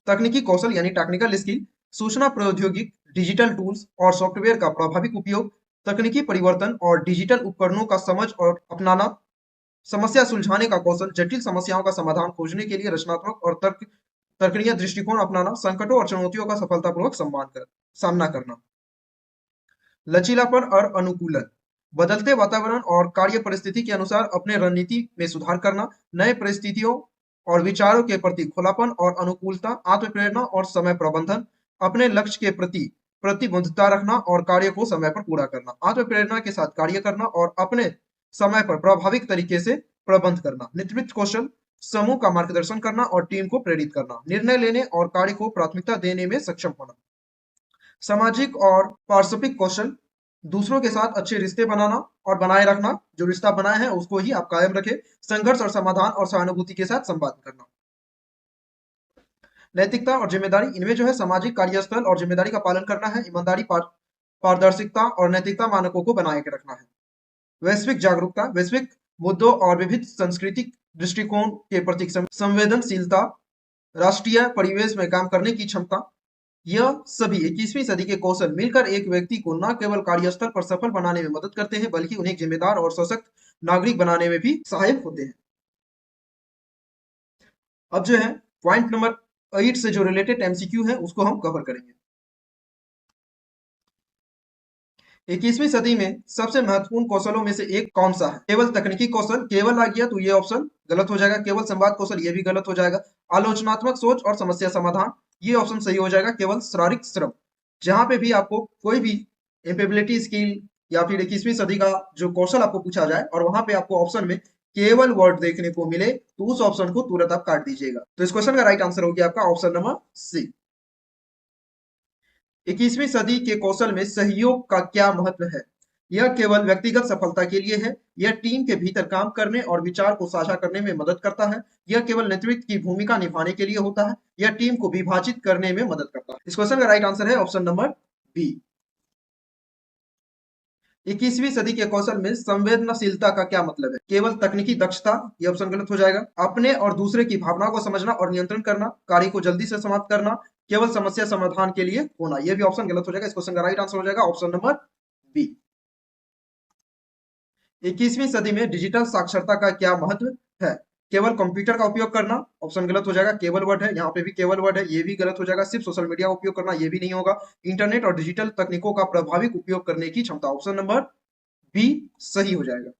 तकनीकी कौशल यानी टेक्निकल स्किल, सूचना प्रौद्योगिकी, डिजिटल टूल्स और सॉफ्टवेयर का प्रभावी उपयोग। तकनीकी परिवर्तन और डिजिटल उपकरणों का समझ और अपनाना। समस्या सुलझाने का कौशल, जटिल समस्याओं का समाधान खोजने के लिए रचनात्मक और तर्कनीय दृष्टिकोण अपनाना। संकटों और चुनौतियों का सफलतापूर्वक सामना करना। लचीलापन और अनुकूलन, बदलते वातावरण और कार्य परिस्थिति के अनुसार अपने रणनीति में सुधार करना। नए परिस्थितियों और विचारों के प्रति खुलापन और अनुकूलता। आत्मप्रेरणा और समय प्रबंधन, अपने लक्ष्य के प्रति प्रतिबद्धता रखना और कार्य को समय पर पूरा करना। आत्मप्रेरणा के साथ कार्य करना और अपने समय पर प्रभाविक तरीके से प्रबंध करना। नेतृत्व कौशल, समूह का मार्गदर्शन करना और टीम को प्रेरित करना। निर्णय लेने और कार्य को प्राथमिकता देने में सक्षम होना। सामाजिक और पारस्परिक कौशल, दूसरों के साथ अच्छे रिश्ते बनाना और बनाए रखना, जो रिश्ता बनाए हैं उसको ही आप कायम रखें। संघर्ष और समाधान और सहानुभूति के साथ संवाद करना। नैतिकता और जिम्मेदारी, इनमें जो है सामाजिक कार्यस्थल और जिम्मेदारी का पालन करना है। ईमानदारी, पारदर्शिता और नैतिकता मानकों को बनाए के रखना है। वैश्विक जागरूकता, वैश्विक मुद्दों और विविध सांस्कृतिक दृष्टिकोण के प्रति संवेदनशीलता, राष्ट्रीय परिवेश में काम करने की क्षमता, यह सभी 21वीं सदी के कौशल मिलकर एक व्यक्ति को न केवल कार्यस्थल पर सफल बनाने में मदद करते हैं, बल्कि उन्हें जिम्मेदार और सशक्त नागरिक बनाने में भी सहायक होते हैं। अब जो है पॉइंट नंबर 8 से जो रिलेटेड एमसीक्यू है उसको हम कवर करेंगे। 21वीं सदी में सबसे महत्वपूर्ण कौशलों में से एक कौन सा है? केवल तकनीकी कौशल, केवल आ गया तो ये ऑप्शन गलत हो जाएगा। केवल संवाद कौशल, ये भी गलत हो जाएगा। आलोचनात्मक सोच और समस्या समाधान, ये ऑप्शन सही हो जाएगा। केवल शारीरिक श्रम, जहां पे भी आपको कोई भी एम्पेबिलिटी स्किल या फिर 21वीं सदी का जो कौशल आपको पूछा जाए और वहां पे आपको ऑप्शन में केवल वर्ड देखने को मिले तो उस ऑप्शन को तुरंत आप काट दीजिएगा। तो इस क्वेश्चन का राइट आंसर हो गया आपका ऑप्शन नंबर सी। 21वीं सदी के कौशल में सहयोग का क्या महत्व है? यह केवल व्यक्तिगत सफलता के लिए है, यह टीम के भीतर काम करने और विचार को साझा करने में मदद करता है, यह केवल नेतृत्व की भूमिका निभाने के लिए होता है, यह टीम को विभाजित करने में मदद करता है। इस क्वेश्चन का राइट आंसर है ऑप्शन नंबर बी। 21वीं सदी के कौशल में संवेदनशीलता का क्या मतलब है? केवल तकनीकी दक्षता, यह ऑप्शन गलत हो जाएगा। अपने और दूसरे की भावनाओं को समझना और नियंत्रण करना, कार्य को जल्दी से समाप्त करना, केवल समस्या समाधान के लिए होना, यह भी ऑप्शन गलत हो जाएगा। इस क्वेश्चन का राइट आंसर हो जाएगा ऑप्शन नंबर बी। 21वीं सदी में डिजिटल साक्षरता का क्या महत्व है? केवल कंप्यूटर का उपयोग करना, ऑप्शन गलत हो जाएगा। केवल वर्ड है, यहाँ पे भी केवल वर्ड है, ये भी गलत हो जाएगा। सिर्फ सोशल मीडिया का उपयोग करना, ये भी नहीं होगा। इंटरनेट और डिजिटल तकनीकों का प्रभावी उपयोग करने की क्षमता, ऑप्शन नंबर बी सही हो जाएगा।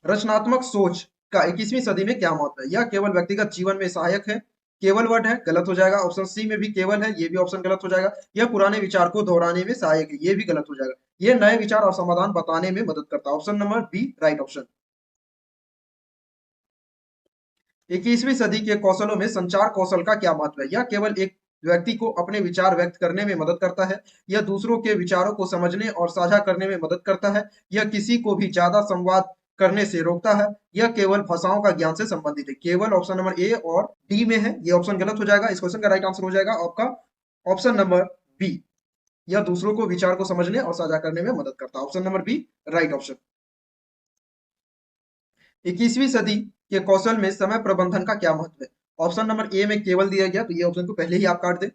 रचनात्मक सोच का 21वीं सदी में क्या महत्व है? यह केवल व्यक्तिगत जीवन में सहायक है, केवल वर्ड है, गलत हो जाएगा। ऑप्शन सी में भी केवल है, ये भी ऑप्शन गलत हो जाएगा। यह पुराने विचार को दोहराने में सहायक है, ये भी गलत हो जाएगा। यह नए विचार और समाधान बताने में मदद करता है, option number B right option. 21वीं सदी के कौशलों में संचार कौशल का क्या महत्व है? यह केवल एक व्यक्ति को अपने विचार व्यक्त करने में मदद करता है, यह दूसरों के विचारों को समझने और साझा करने में मदद करता है, यह किसी को भी ज्यादा संवाद करने से रोकता है, यह केवल भाषाओं का ज्ञान से संबंधित है। केवल ऑप्शन नंबर ए और डी में है, ये ऑप्शन गलत हो जाएगा। इस क्वेश्चन का राइट आंसर हो जाएगा आपका ऑप्शन नंबर बी, यह दूसरों को विचार को समझने और साझा करने में मदद करता है, option number B right option. 21वीं सदी के कौशल में समय प्रबंधन का क्या महत्व है? ऑप्शन नंबर ए में केवल दिया गया, तो ये ऑप्शन को पहले ही आप काट दें।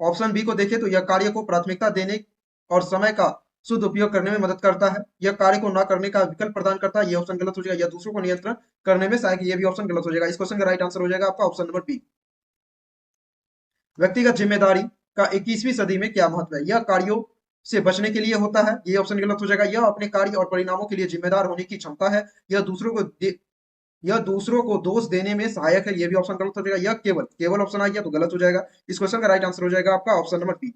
ऑप्शन बी को देखें तो यह कार्य को प्राथमिकता देने और समय का शुद्ध उपयोग करने में मदद करता है, यह कार्य को ना करने का विकल्प प्रदान करता है, ये ऑप्शन गलत हो जाएगा। यह दूसरों को नियंत्रण करने में सहायक, ये भी ऑप्शन गलत हो जाएगा। इस क्वेश्चन का राइट आंसर हो जाएगा आपका ऑप्शन नंबर बी। व्यक्तिगत जिम्मेदारी का 21वीं सदी में क्या महत्व है? यह कार्यों से बचने के लिए होता है, ये ऑप्शन गलत हो जाएगा। यह अपने कार्य और परिणामों के लिए जिम्मेदार होने की क्षमता है, यह दूसरों को दोष देने में सहायक है, ये भी ऑप्शन गलत हो जाएगा। यह केवल केवल ऑप्शन आ गया तो गलत हो जाएगा। इस क्वेश्चन का राइट आंसर हो जाएगा आपका ऑप्शन नंबर बी।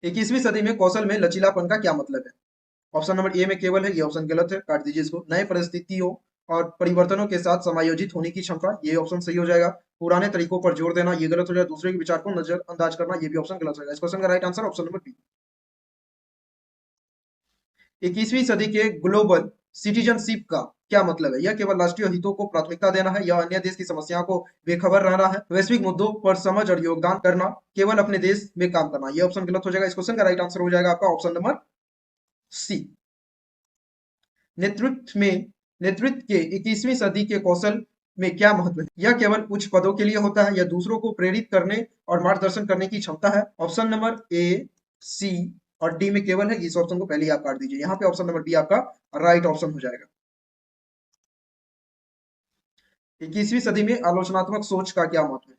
21वीं सदी में कौशल में लचीलापन का क्या मतलब है? ऑप्शन नंबर ए में केवल है, ये ऑप्शन गलत है, काट दीजिए इसको। नए परिस्थितियों और परिवर्तनों के साथ समायोजित होने की क्षमता, ये ऑप्शन सही हो जाएगा। पुराने तरीकों पर जोर देना, ये गलत हो जाएगा। दूसरे के विचार को नजरअंदाज करना, ये भी ऑप्शन गलत हो जाएगा। इस क्वेश्चन का right answer option number B. 21वीं सदी के ग्लोबल सिटीजनशिप का क्या मतलब है? यह केवल राष्ट्रीय हितों को प्राथमिकता देना है, यह अन्य देश की समस्याओं को बेखबर रहना है, वैश्विक मुद्दों पर समझ और योगदान करना, केवल अपने देश में काम करना, यह ऑप्शन गलत हो जाएगा। इस क्वेश्चन का राइट आंसर हो जाएगा आपका ऑप्शन नंबर सी। नेतृत्व के 21वीं सदी के कौशल में क्या महत्व है? यह केवल उच्च पदों के लिए होता है, यह दूसरों को प्रेरित करने और मार्गदर्शन करने की क्षमता है। ऑप्शन नंबर ए, सी और डी में केवल है, इस ऑप्शन को पहले ही आप काट दीजिए। यहाँ पे ऑप्शन नंबर बी आपका राइट ऑप्शन हो जाएगा। 21वीं सदी में आलोचनात्मक सोच का क्या महत्व है?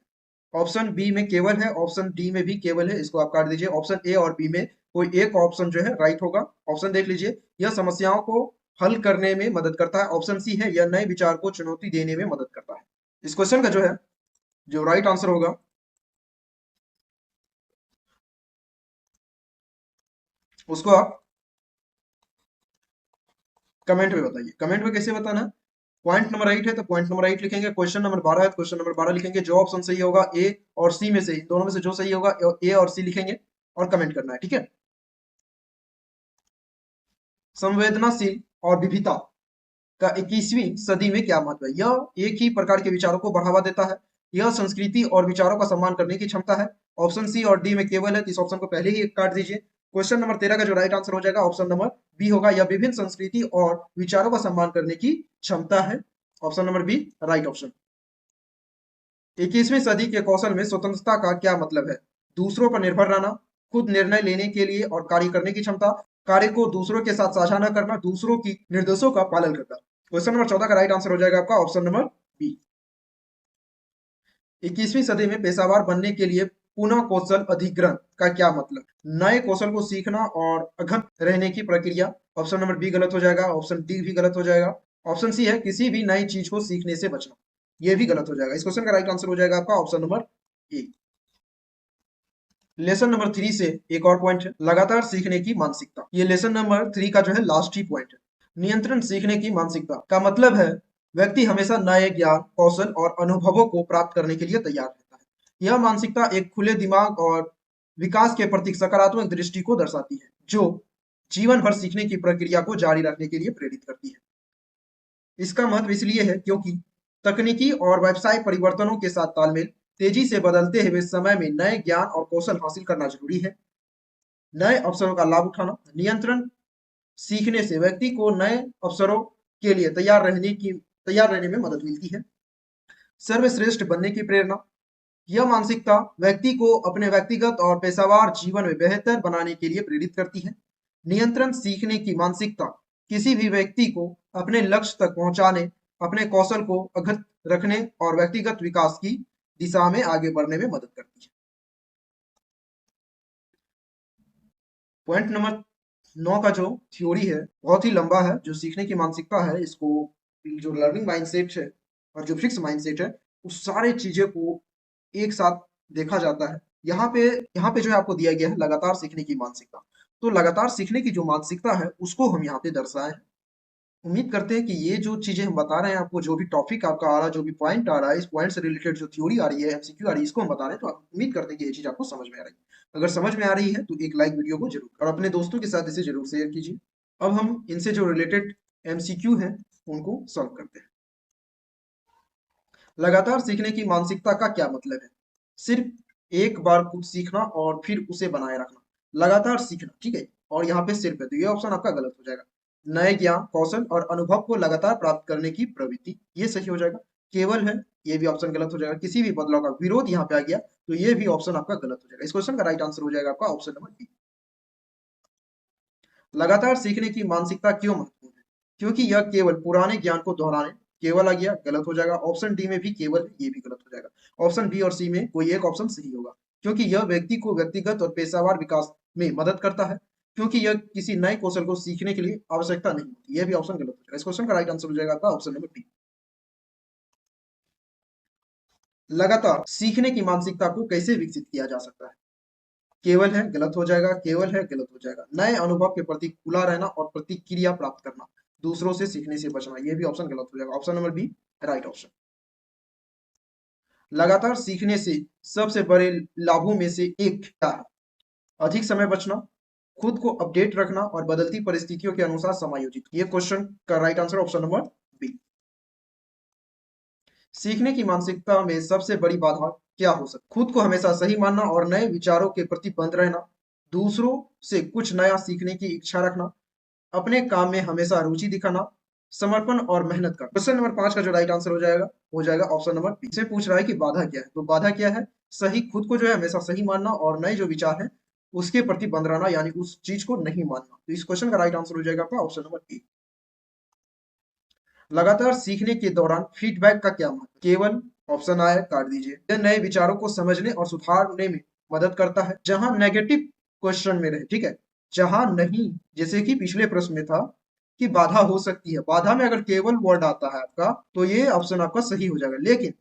ऑप्शन बी में केवल है, ऑप्शन डी में भी केवल है, इसको आप काट दीजिए। ऑप्शन ए और बी में कोई एक ऑप्शन जो है राइट होगा। ऑप्शन देख लीजिए, यह समस्याओं को हल करने में मदद करता है। ऑप्शन सी है, यह नए विचार को चुनौती देने में मदद करता है। इस क्वेश्चन का जो है जो राइट आंसर होगा उसको आप कमेंट में बताइए। कमेंट में कैसे बताना है? पॉइंट नंबर 8 है तो पॉइंट नंबर 8 लिखेंगे। क्वेश्चन नंबर 12 है तो क्वेश्चन नंबर 12 लिखेंगे। जो ऑप्शन सही होगा ए और सी में से, इन दोनों में से जो सही होगा ए और सी लिखेंगे और कमेंट करना है, ठीक है। संवेदनाशील और विविधता का 21वीं सदी में क्या महत्व है? यह एक ही प्रकार के विचारों को बढ़ावा देता है, यह संस्कृति और विचारों का सम्मान करने की क्षमता है। ऑप्शन सी और डी में केवल है, तो इस ऑप्शन को पहले ही काट दीजिए। क्वेश्चन नंबर 13 का जो राइट आंसर हो जाएगा ऑप्शन नंबर बी होगा, यह विभिन्न संस्कृति और विचारों का सम्मान करने की क्षमता है। Option number B right option. 21वीं सदी के कौशल में स्वतंत्रता का क्या मतलब है? दूसरों पर निर्भर रहना, खुद निर्णय लेने के लिए और कार्य करने की क्षमता, कार्य को दूसरों के साथ साझा न करना, दूसरों की निर्देशों का पालन करना, क्वेश्चन नंबर 14 का राइट आंसर हो जाएगा आपका ऑप्शन नंबर बी। 21वीं सदी में पेशावर बनने के लिए पुनः कौशल अधिग्रहण का क्या मतलब? नए कौशल को सीखना और अघन रहने की प्रक्रिया। ऑप्शन नंबर बी गलत हो जाएगा, ऑप्शन डी भी गलत हो जाएगा। ऑप्शन सी है किसी भी नई चीज को सीखने से बचना, ये भी गलत हो जाएगा। इस क्वेश्चन का राइट आंसर हो जाएगा आपका ऑप्शन नंबर ए। लेसन नंबर 3 से एक और पॉइंट है, लगातार सीखने की मानसिकता। ये लेसन नंबर 3 का जो है लास्ट ही पॉइंट है। नियंत्रण सीखने की मानसिकता का मतलब है व्यक्ति हमेशा नए ज्ञान, कौशल और अनुभवों को प्राप्त करने के लिए तैयार रहता है। यह मानसिकता एक खुले दिमाग और विकास के प्रति सकारात्मक दृष्टि को दर्शाती है, जो जीवन भर सीखने की प्रक्रिया को जारी रखने के लिए प्रेरित करती है। इसका महत्व इसलिए है क्योंकि तकनीकी और व्यवसाय परिवर्तनों के साथ तालमेल, तेजी से बदलते हुए समय में नए ज्ञान और कौशल हासिल करना जरूरी है। नए अवसरों का लाभ उठाना, नियंत्रण सीखने से व्यक्ति को नए अवसरों के लिए तैयार रहने में मदद मिलती है। सर्वश्रेष्ठ बनने की प्रेरणा, यह मानसिकता व्यक्ति को अपने व्यक्तिगत और पेशेवर जीवन में बेहतर बनाने के लिए प्रेरित करती है। नियंत्रण सीखने की मानसिकता किसी भी व्यक्ति को अपने लक्ष्य तक पहुंचाने, अपने कौशल को अघत रखने और व्यक्तिगत विकास की दिशा में आगे बढ़ने में मदद करती है। पॉइंट नंबर 9 का जो थ्योरी है बहुत ही लंबा है। जो सीखने की मानसिकता है, इसको जो लर्निंग माइंडसेट है और जो फिक्स माइंडसेट है, उस सारे चीजें को एक साथ देखा जाता है। यहाँ पे जो है आपको दिया गया है लगातार सीखने की मानसिकता। तो लगातार सीखने की जो मानसिकता है उसको हम यहाँ पे दर्शाए हैं। उम्मीद करते हैं कि ये जो चीजें हम बता रहे हैं आपको, जो भी टॉपिक आपका आ रहा है, जो भी पॉइंट आ रहा है, इस पॉइंट से रिलेटेड जो थ्योरी आ रही है, एमसीक्यू आ रही है, इसको हम बता रहे हैं, तो आप उम्मीद करते हैं कि ये चीज आपको समझ में आ रही है। अगर समझ में आ रही है तो एक लाइक वीडियो को जरूर और अपने दोस्तों के साथ इसे जरूर शेयर कीजिए। अब हम इनसे जो रिलेटेड एमसीक्यू हैं उनको सॉल्व करते हैं। लगातार सीखने की मानसिकता का क्या मतलब है? सिर्फ एक बार कुछ सीखना और फिर उसे बनाए रखना, लगातार सीखना, ठीक है। और यहाँ पे सिर्फ है तो ये ऑप्शन आपका गलत हो जाएगा। नए ज्ञान, कौशल और अनुभव को लगातार प्राप्त करने की प्रवृत्ति, ये सही हो जाएगा। केवल है, ये भी ऑप्शन गलत हो जाएगा। किसी भी बदलाव का विरोध यहाँ पे आ गया तो ये भी ऑप्शन आपका गलत हो जाएगा। इस क्वेश्चन का राइट आंसर हो जाएगा आपका ऑप्शन नंबर बी। लगातार सीखने की मानसिकता क्यों महत्वपूर्ण है? क्योंकि यह केवल पुराने ज्ञान को दोहराने, केवल आ गया, गलत हो जाएगा। ऑप्शन डी में भी केवल है, ये भी गलत हो जाएगा। ऑप्शन बी और सी में कोई एक ऑप्शन सही होगा, क्योंकि यह व्यक्ति को व्यक्तिगत और पेशेवर विकास में मदद करता है, क्योंकि यह किसी नए कौशल को सीखने के लिए आवश्यकता नहीं होती। यह भी ऑप्शन गलत हो जाएगा। इस क्वेश्चन का राइट आंसर हो जाएगा आपका ऑप्शन नंबर बी। लगातार सीखने की मानसिकता को कैसे विकसित किया जा सकता है? केवल है, गलत हो जाएगा। केवल है, गलत हो जाएगा। नए अनुभव के प्रति खुला रहना और प्रतिक्रिया प्राप्त करना, दूसरों से सीखने से बचना, यह भी ऑप्शन गलत हो जाएगा। Option number B right option. लगातार सीखने से सबसे बड़े लाभों में से एक क्या है? अधिक समय बचना, खुद को अपडेट रखना और बदलती परिस्थितियों के अनुसार समायोजित। ये क्वेश्चन का right answer option number B. सीखने की मानसिकता में सबसे बड़ी बाधा क्या हो सकती? खुद को हमेशा सही मानना और नए विचारों के प्रति बंद रहना, दूसरों से कुछ नया सीखने की इच्छा रखना, अपने काम में हमेशा रुचि दिखाना, समर्पण और मेहनत करना। क्वेश्चन नंबर 5 का जो राइट आंसर हो जाएगा ऑप्शन नंबर बी। से पूछ रहा है कि बाधा क्या है, तो बाधा क्या है? सही, खुद को जो है हमेशा सही मानना और नए जो विचार है उसके प्रति बंद रहना, यानी उस चीज को नहीं मानना। तो इस क्वेश्चन का राइट आंसर हो जाएगा आपका ऑप्शन नंबर ए। लगातार सीखने के दौरान फीडबैक का क्या महत्व? केवल ऑप्शन आए काट दीजिए। यह नए विचारों को समझने और सुधारने में मदद करता है, जहां नेगेटिव क्वेश्चन में रहे, ठीक है। जहां नहीं, जैसे कि पिछले प्रश्न में था कि बाधा हो सकती है, बाधा में अगर केवल वर्ड आता है आपका तो ये ऑप्शन आपका सही हो जाएगा। लेकिन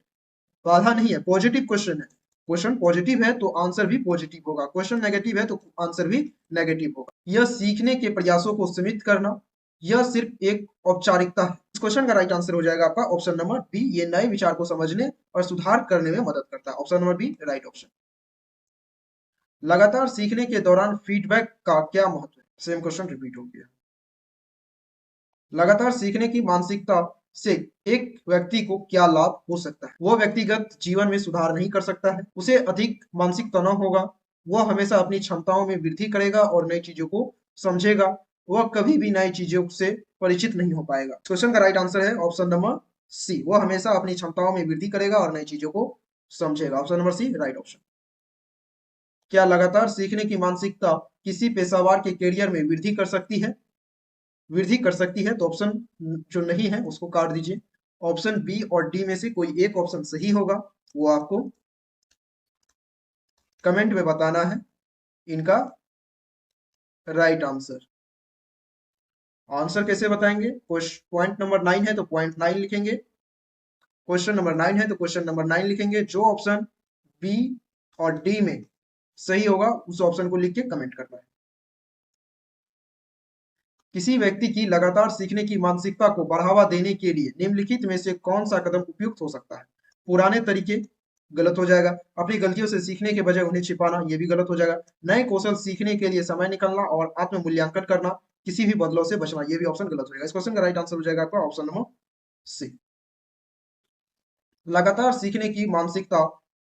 बाधा नहीं है, पॉजिटिव क्वेश्चन है। क्वेश्चन पॉजिटिव है तो आंसर भी पॉजिटिव होगा, क्वेश्चन नेगेटिव है तो आंसर भी नेगेटिव होगा। यह सीखने के प्रयासों को सीमित करना, यह सिर्फ एक औपचारिकता है। इस क्वेश्चन का राइट आंसर हो जाएगा आपका ऑप्शन नंबर बी। ये नए विचार को समझने और सुधार करने में मदद करता है। Option number B right option. लगातार सीखने के दौरान फीडबैक का क्या महत्व है? सेम क्वेश्चन रिपीट हो गया। लगातार सीखने की मानसिकता से एक व्यक्ति को क्या लाभ हो सकता है? वह व्यक्तिगत जीवन में सुधार नहीं कर सकता है, उसे अधिक मानसिक तनाव होगा, वह हमेशा अपनी क्षमताओं में वृद्धि करेगा और नई चीजों को समझेगा, वह कभी भी नई चीजों से परिचित नहीं हो पाएगा। क्वेश्चन का राइट आंसर है ऑप्शन नंबर सी। वह हमेशा अपनी क्षमताओं में वृद्धि करेगा और नई चीजों को समझेगा। Option number C right option. क्या लगातार सीखने की मानसिकता किसी पेशेवर के करियर में वृद्धि कर सकती है? वृद्धि कर सकती है, तो ऑप्शन जो नहीं है उसको काट दीजिए। ऑप्शन बी और डी में से कोई एक ऑप्शन सही होगा, वो आपको कमेंट में बताना है इनका राइट आंसर। आंसर कैसे बताएंगे? पॉइंट नंबर 9 है तो पॉइंट 9 लिखेंगे, क्वेश्चन नंबर 9 है तो क्वेश्चन नंबर 9 लिखेंगे। जो ऑप्शन बी और डी में सही होगा उस ऑप्शन को लिख के कमेंट करना है। किसी व्यक्ति की लगातार सीखने की मानसिकता को बढ़ावा देने के लिए निम्नलिखित में से कौन सा कदम उपयुक्त हो सकता है? पुराने तरीके, गलत हो जाएगा। अपनी गलतियों से सीखने के बजाय उन्हें छिपाना, ये भी गलत हो जाएगा। नए कौशल सीखने के लिए समय निकालना और आत्म मूल्यांकन करना, किसी भी बदलाव से बचना, ये भी ऑप्शन गलत हो जाएगा। इस क्वेश्चन का राइट आंसर हो जाएगा आपका ऑप्शन नंबर सी। लगातार सीखने की मानसिकता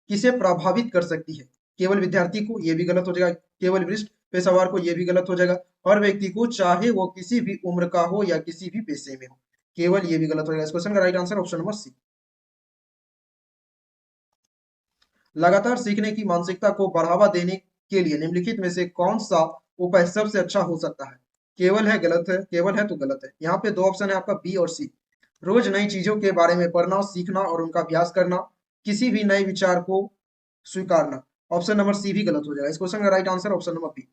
किसे प्रभावित कर सकती है? केवल विद्यार्थी को, ये भी गलत हो जाएगा। केवल वरिष्ठ पेशेवर को, ये भी गलत हो जाएगा। हर व्यक्ति को, चाहे वो किसी भी उम्र का हो या किसी भी पेशे में हो, केवल, ये भी गलत हो जाएगा। इस क्वेश्चन का right answer option number C. लगातार सीखने की मानसिकता को बढ़ावा देने के लिए निम्नलिखित में से कौन सा उपाय सबसे अच्छा हो सकता है? केवल है, गलत है, केवल है तो गलत है। यहाँ पे दो ऑप्शन है आपका बी और सी। रोज नई चीजों के बारे में पढ़ना, सीखना और उनका अभ्यास करना, किसी भी नए विचार को स्वीकारना। ऑप्शन नंबर सी भी गलत हो जाएगा। इस क्वेश्चन का right answer option number B.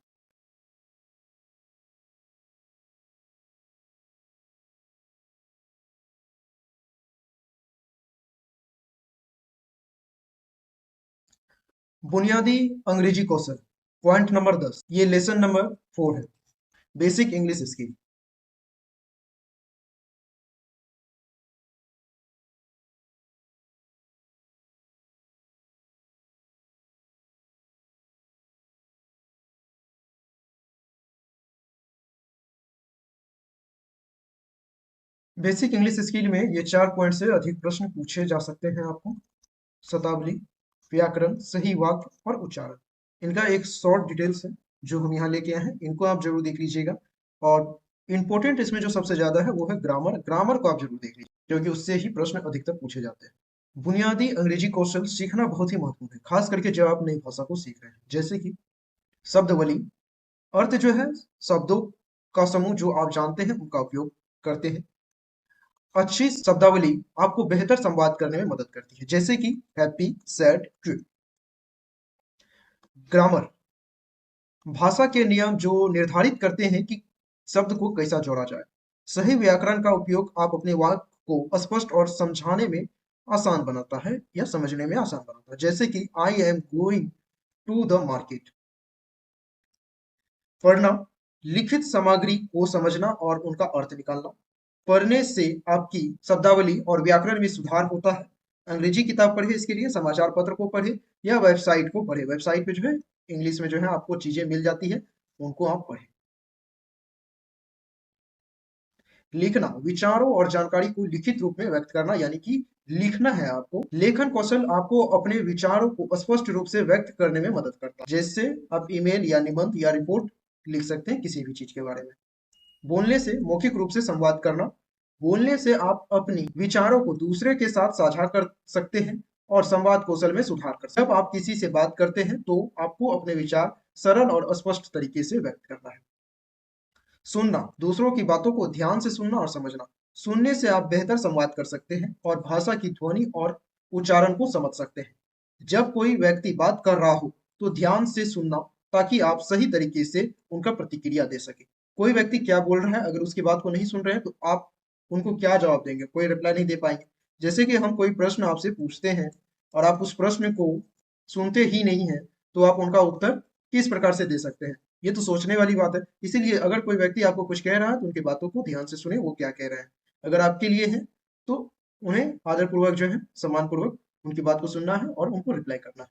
बुनियादी अंग्रेजी कौशल, पॉइंट नंबर 10, ये लेसन नंबर 4 है, basic English skill. Basic English skill में ये 4 पॉइंट से अधिक प्रश्न पूछे जा सकते हैं आपको। शब्दावली, व्याकरण, सही वाक्य और उच्चारण, इनका एक शॉर्ट डिटेल्स है जो हम यहाँ लेके आए हैं, इनको आप जरूर देख लीजिएगा। और इंपॉर्टेंट इसमें जो सबसे ज्यादा है वो है ग्रामर। ग्रामर को आप जरूर देख लीजिए क्योंकि उससे ही प्रश्न अधिकतर पूछे जाते हैं। बुनियादी अंग्रेजी कौशल सीखना बहुत ही महत्वपूर्ण है, खास करके जब आप नई भाषा को सीख रहे हैं। जैसे कि शब्दावली, अर्थ जो है शब्दों का समूह जो आप जानते हैं उनका उपयोग करते हैं। अच्छी शब्दावली आपको बेहतर संवाद करने में मदद करती है, जैसे कि हैप्पी, सैड, क्विक। ग्रामर, भाषा के नियम जो निर्धारित करते हैं कि शब्द को कैसा जोड़ा जाए। सही व्याकरण का उपयोग आप अपने वाक्य को स्पष्ट और समझाने में आसान बनाता है या समझने में आसान बनाता है, जैसे कि I am going to the market. पढ़ना, लिखित सामग्री को समझना और उनका अर्थ निकालना। पढ़ने से आपकी शब्दावली और व्याकरण में सुधार होता है। अंग्रेजी किताब पढ़े, इसके लिए समाचार पत्र को पढ़े या वेबसाइट को पढ़े। वेबसाइट पे जो है इंग्लिश में जो है आपको चीजें मिल जाती है, उनको आप पढ़ें। लिखना, विचारों और जानकारी को लिखित रूप में व्यक्त करना, यानी कि लिखना है आपको। लेखन कौशल आपको अपने विचारों को स्पष्ट रूप से व्यक्त करने में मदद करता है, जैसे आप ईमेल या निबंध या रिपोर्ट लिख सकते हैं किसी भी चीज के बारे में। बोलने से, मौखिक रूप से संवाद करना, बोलने से आप अपनी विचारों को दूसरे के साथ साझा कर सकते हैं और संवाद कौशल में सुधार कर सकते हैं। जब आप किसी से बात करते हैं तो आपको अपने विचार सरल और स्पष्ट तरीके से व्यक्त करना है। सुनना, दूसरों की बातों को ध्यान से सुनना और समझना। सुनने से आप बेहतर संवाद कर सकते हैं और भाषा की ध्वनि और उच्चारण को समझ सकते हैं। जब कोई व्यक्ति बात कर रहा हो तो ध्यान से सुनना, ताकि आप सही तरीके से उनका प्रतिक्रिया दे सके। कोई व्यक्ति क्या बोल रहा है, अगर उसकी बात को नहीं सुन रहे हैं तो आप उनको क्या जवाब देंगे? कोई रिप्लाई नहीं दे पाएंगे। जैसे कि हम कोई प्रश्न आपसे पूछते हैं और आप उस प्रश्न को सुनते ही नहीं है, तो आप उनका उत्तर किस प्रकार से दे सकते हैं? ये तो सोचने वाली बात है। इसीलिए अगर कोई व्यक्ति आपको कुछ कह रहा है तो उनकी बातों को ध्यान से सुने, वो क्या कह रहे हैं। अगर आपके लिए है तो उन्हें आदरपूर्वक जो है, सम्मानपूर्वक उनकी बात को सुनना है और उनको रिप्लाई करना है।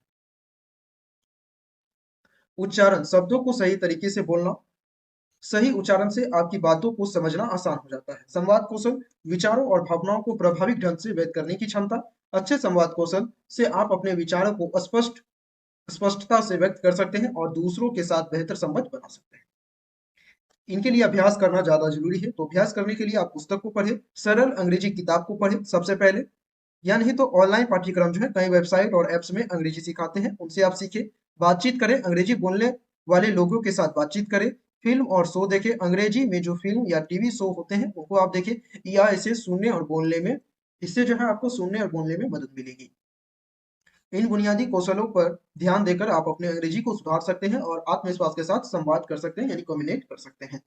उच्चारण, शब्दों को सही तरीके से बोलना। सही उच्चारण से आपकी बातों को समझना आसान हो जाता है। संवाद कौशल, विचारों और भावनाओं को प्रभावी ढंग से व्यक्त करने की क्षमता। अच्छे संवाद कौशल से आप अपने विचारों को स्पष्टता से व्यक्त कर सकते हैं और दूसरों के साथ बेहतर संबंध बना सकते हैं। इनके लिए अभ्यास करना ज्यादा जरूरी है, तो अभ्यास करने के लिए आप पुस्तक को पढ़ें, सरल अंग्रेजी किताब को पढ़ें सबसे पहले, या नहीं तो ऑनलाइन पाठ्यक्रम जो है कई वेबसाइट और ऐप्स में अंग्रेजी सिखाते हैं, उनसे आप सीखें। बातचीत करें, अंग्रेजी बोलने वाले लोगों के साथ बातचीत करें। फिल्म और शो देखें, अंग्रेजी में जो फिल्म या टीवी शो होते हैं उनको आप देखें, या इसे सुनने और बोलने में, इससे जो है आपको सुनने और बोलने में मदद मिलेगी। इन बुनियादी कौशलों पर ध्यान देकर आप अपने अंग्रेजी को सुधार सकते हैं और आत्मविश्वास के साथ संवाद कर सकते हैं, यानी कम्युनिकेट कर सकते हैं।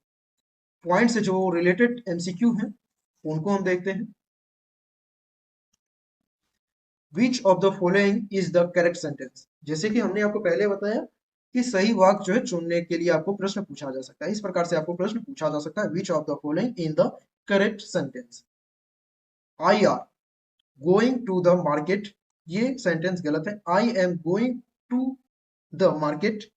पॉइंट से जो रिलेटेड एमसीक्यू हैं उनको हम देखते हैं। विच of the following is the correct sentence. जैसे कि हमने आपको पहले बताया कि सही वाक्य जो है चुनने के लिए आपको प्रश्न पूछा जा सकता है, इस प्रकार से आपको प्रश्न पूछा जा सकता है, which of the following in the correct sentence. I are going to the market, ये सेंटेंस गलत है। I am going to the market,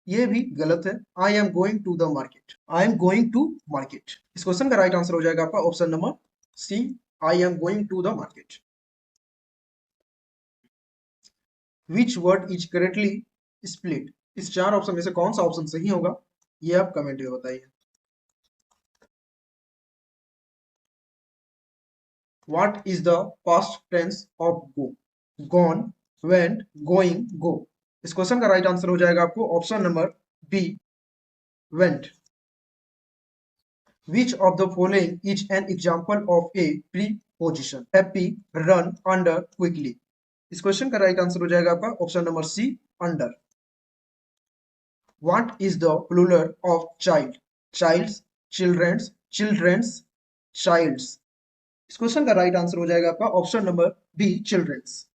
ये भी गलत है। I am going to the market, I am going to market. इस क्वेश्चन का राइट आंसर हो जाएगा आपका option number C, I am going to the market. Which word is correctly split, इस चार ऑप्शन में से कौन सा ऑप्शन सही होगा, ये आप कमेंट में बताइए। What is the past tense of go? Gone, went, going, go। इस क्वेश्चन का राइट आंसर हो जाएगा आपको option number B, went। Which of the following is an example of a preposition? Happy, run, under, quickly। इस क्वेश्चन का राइट आंसर हो जाएगा आपका option number C, under। What is the plural of child? Childs, children's, children's, childs। इस क्वेश्चन का राइट आंसर हो जाएगा आपका ऑप्शन नंबर बी, चिल्ड्रेंस।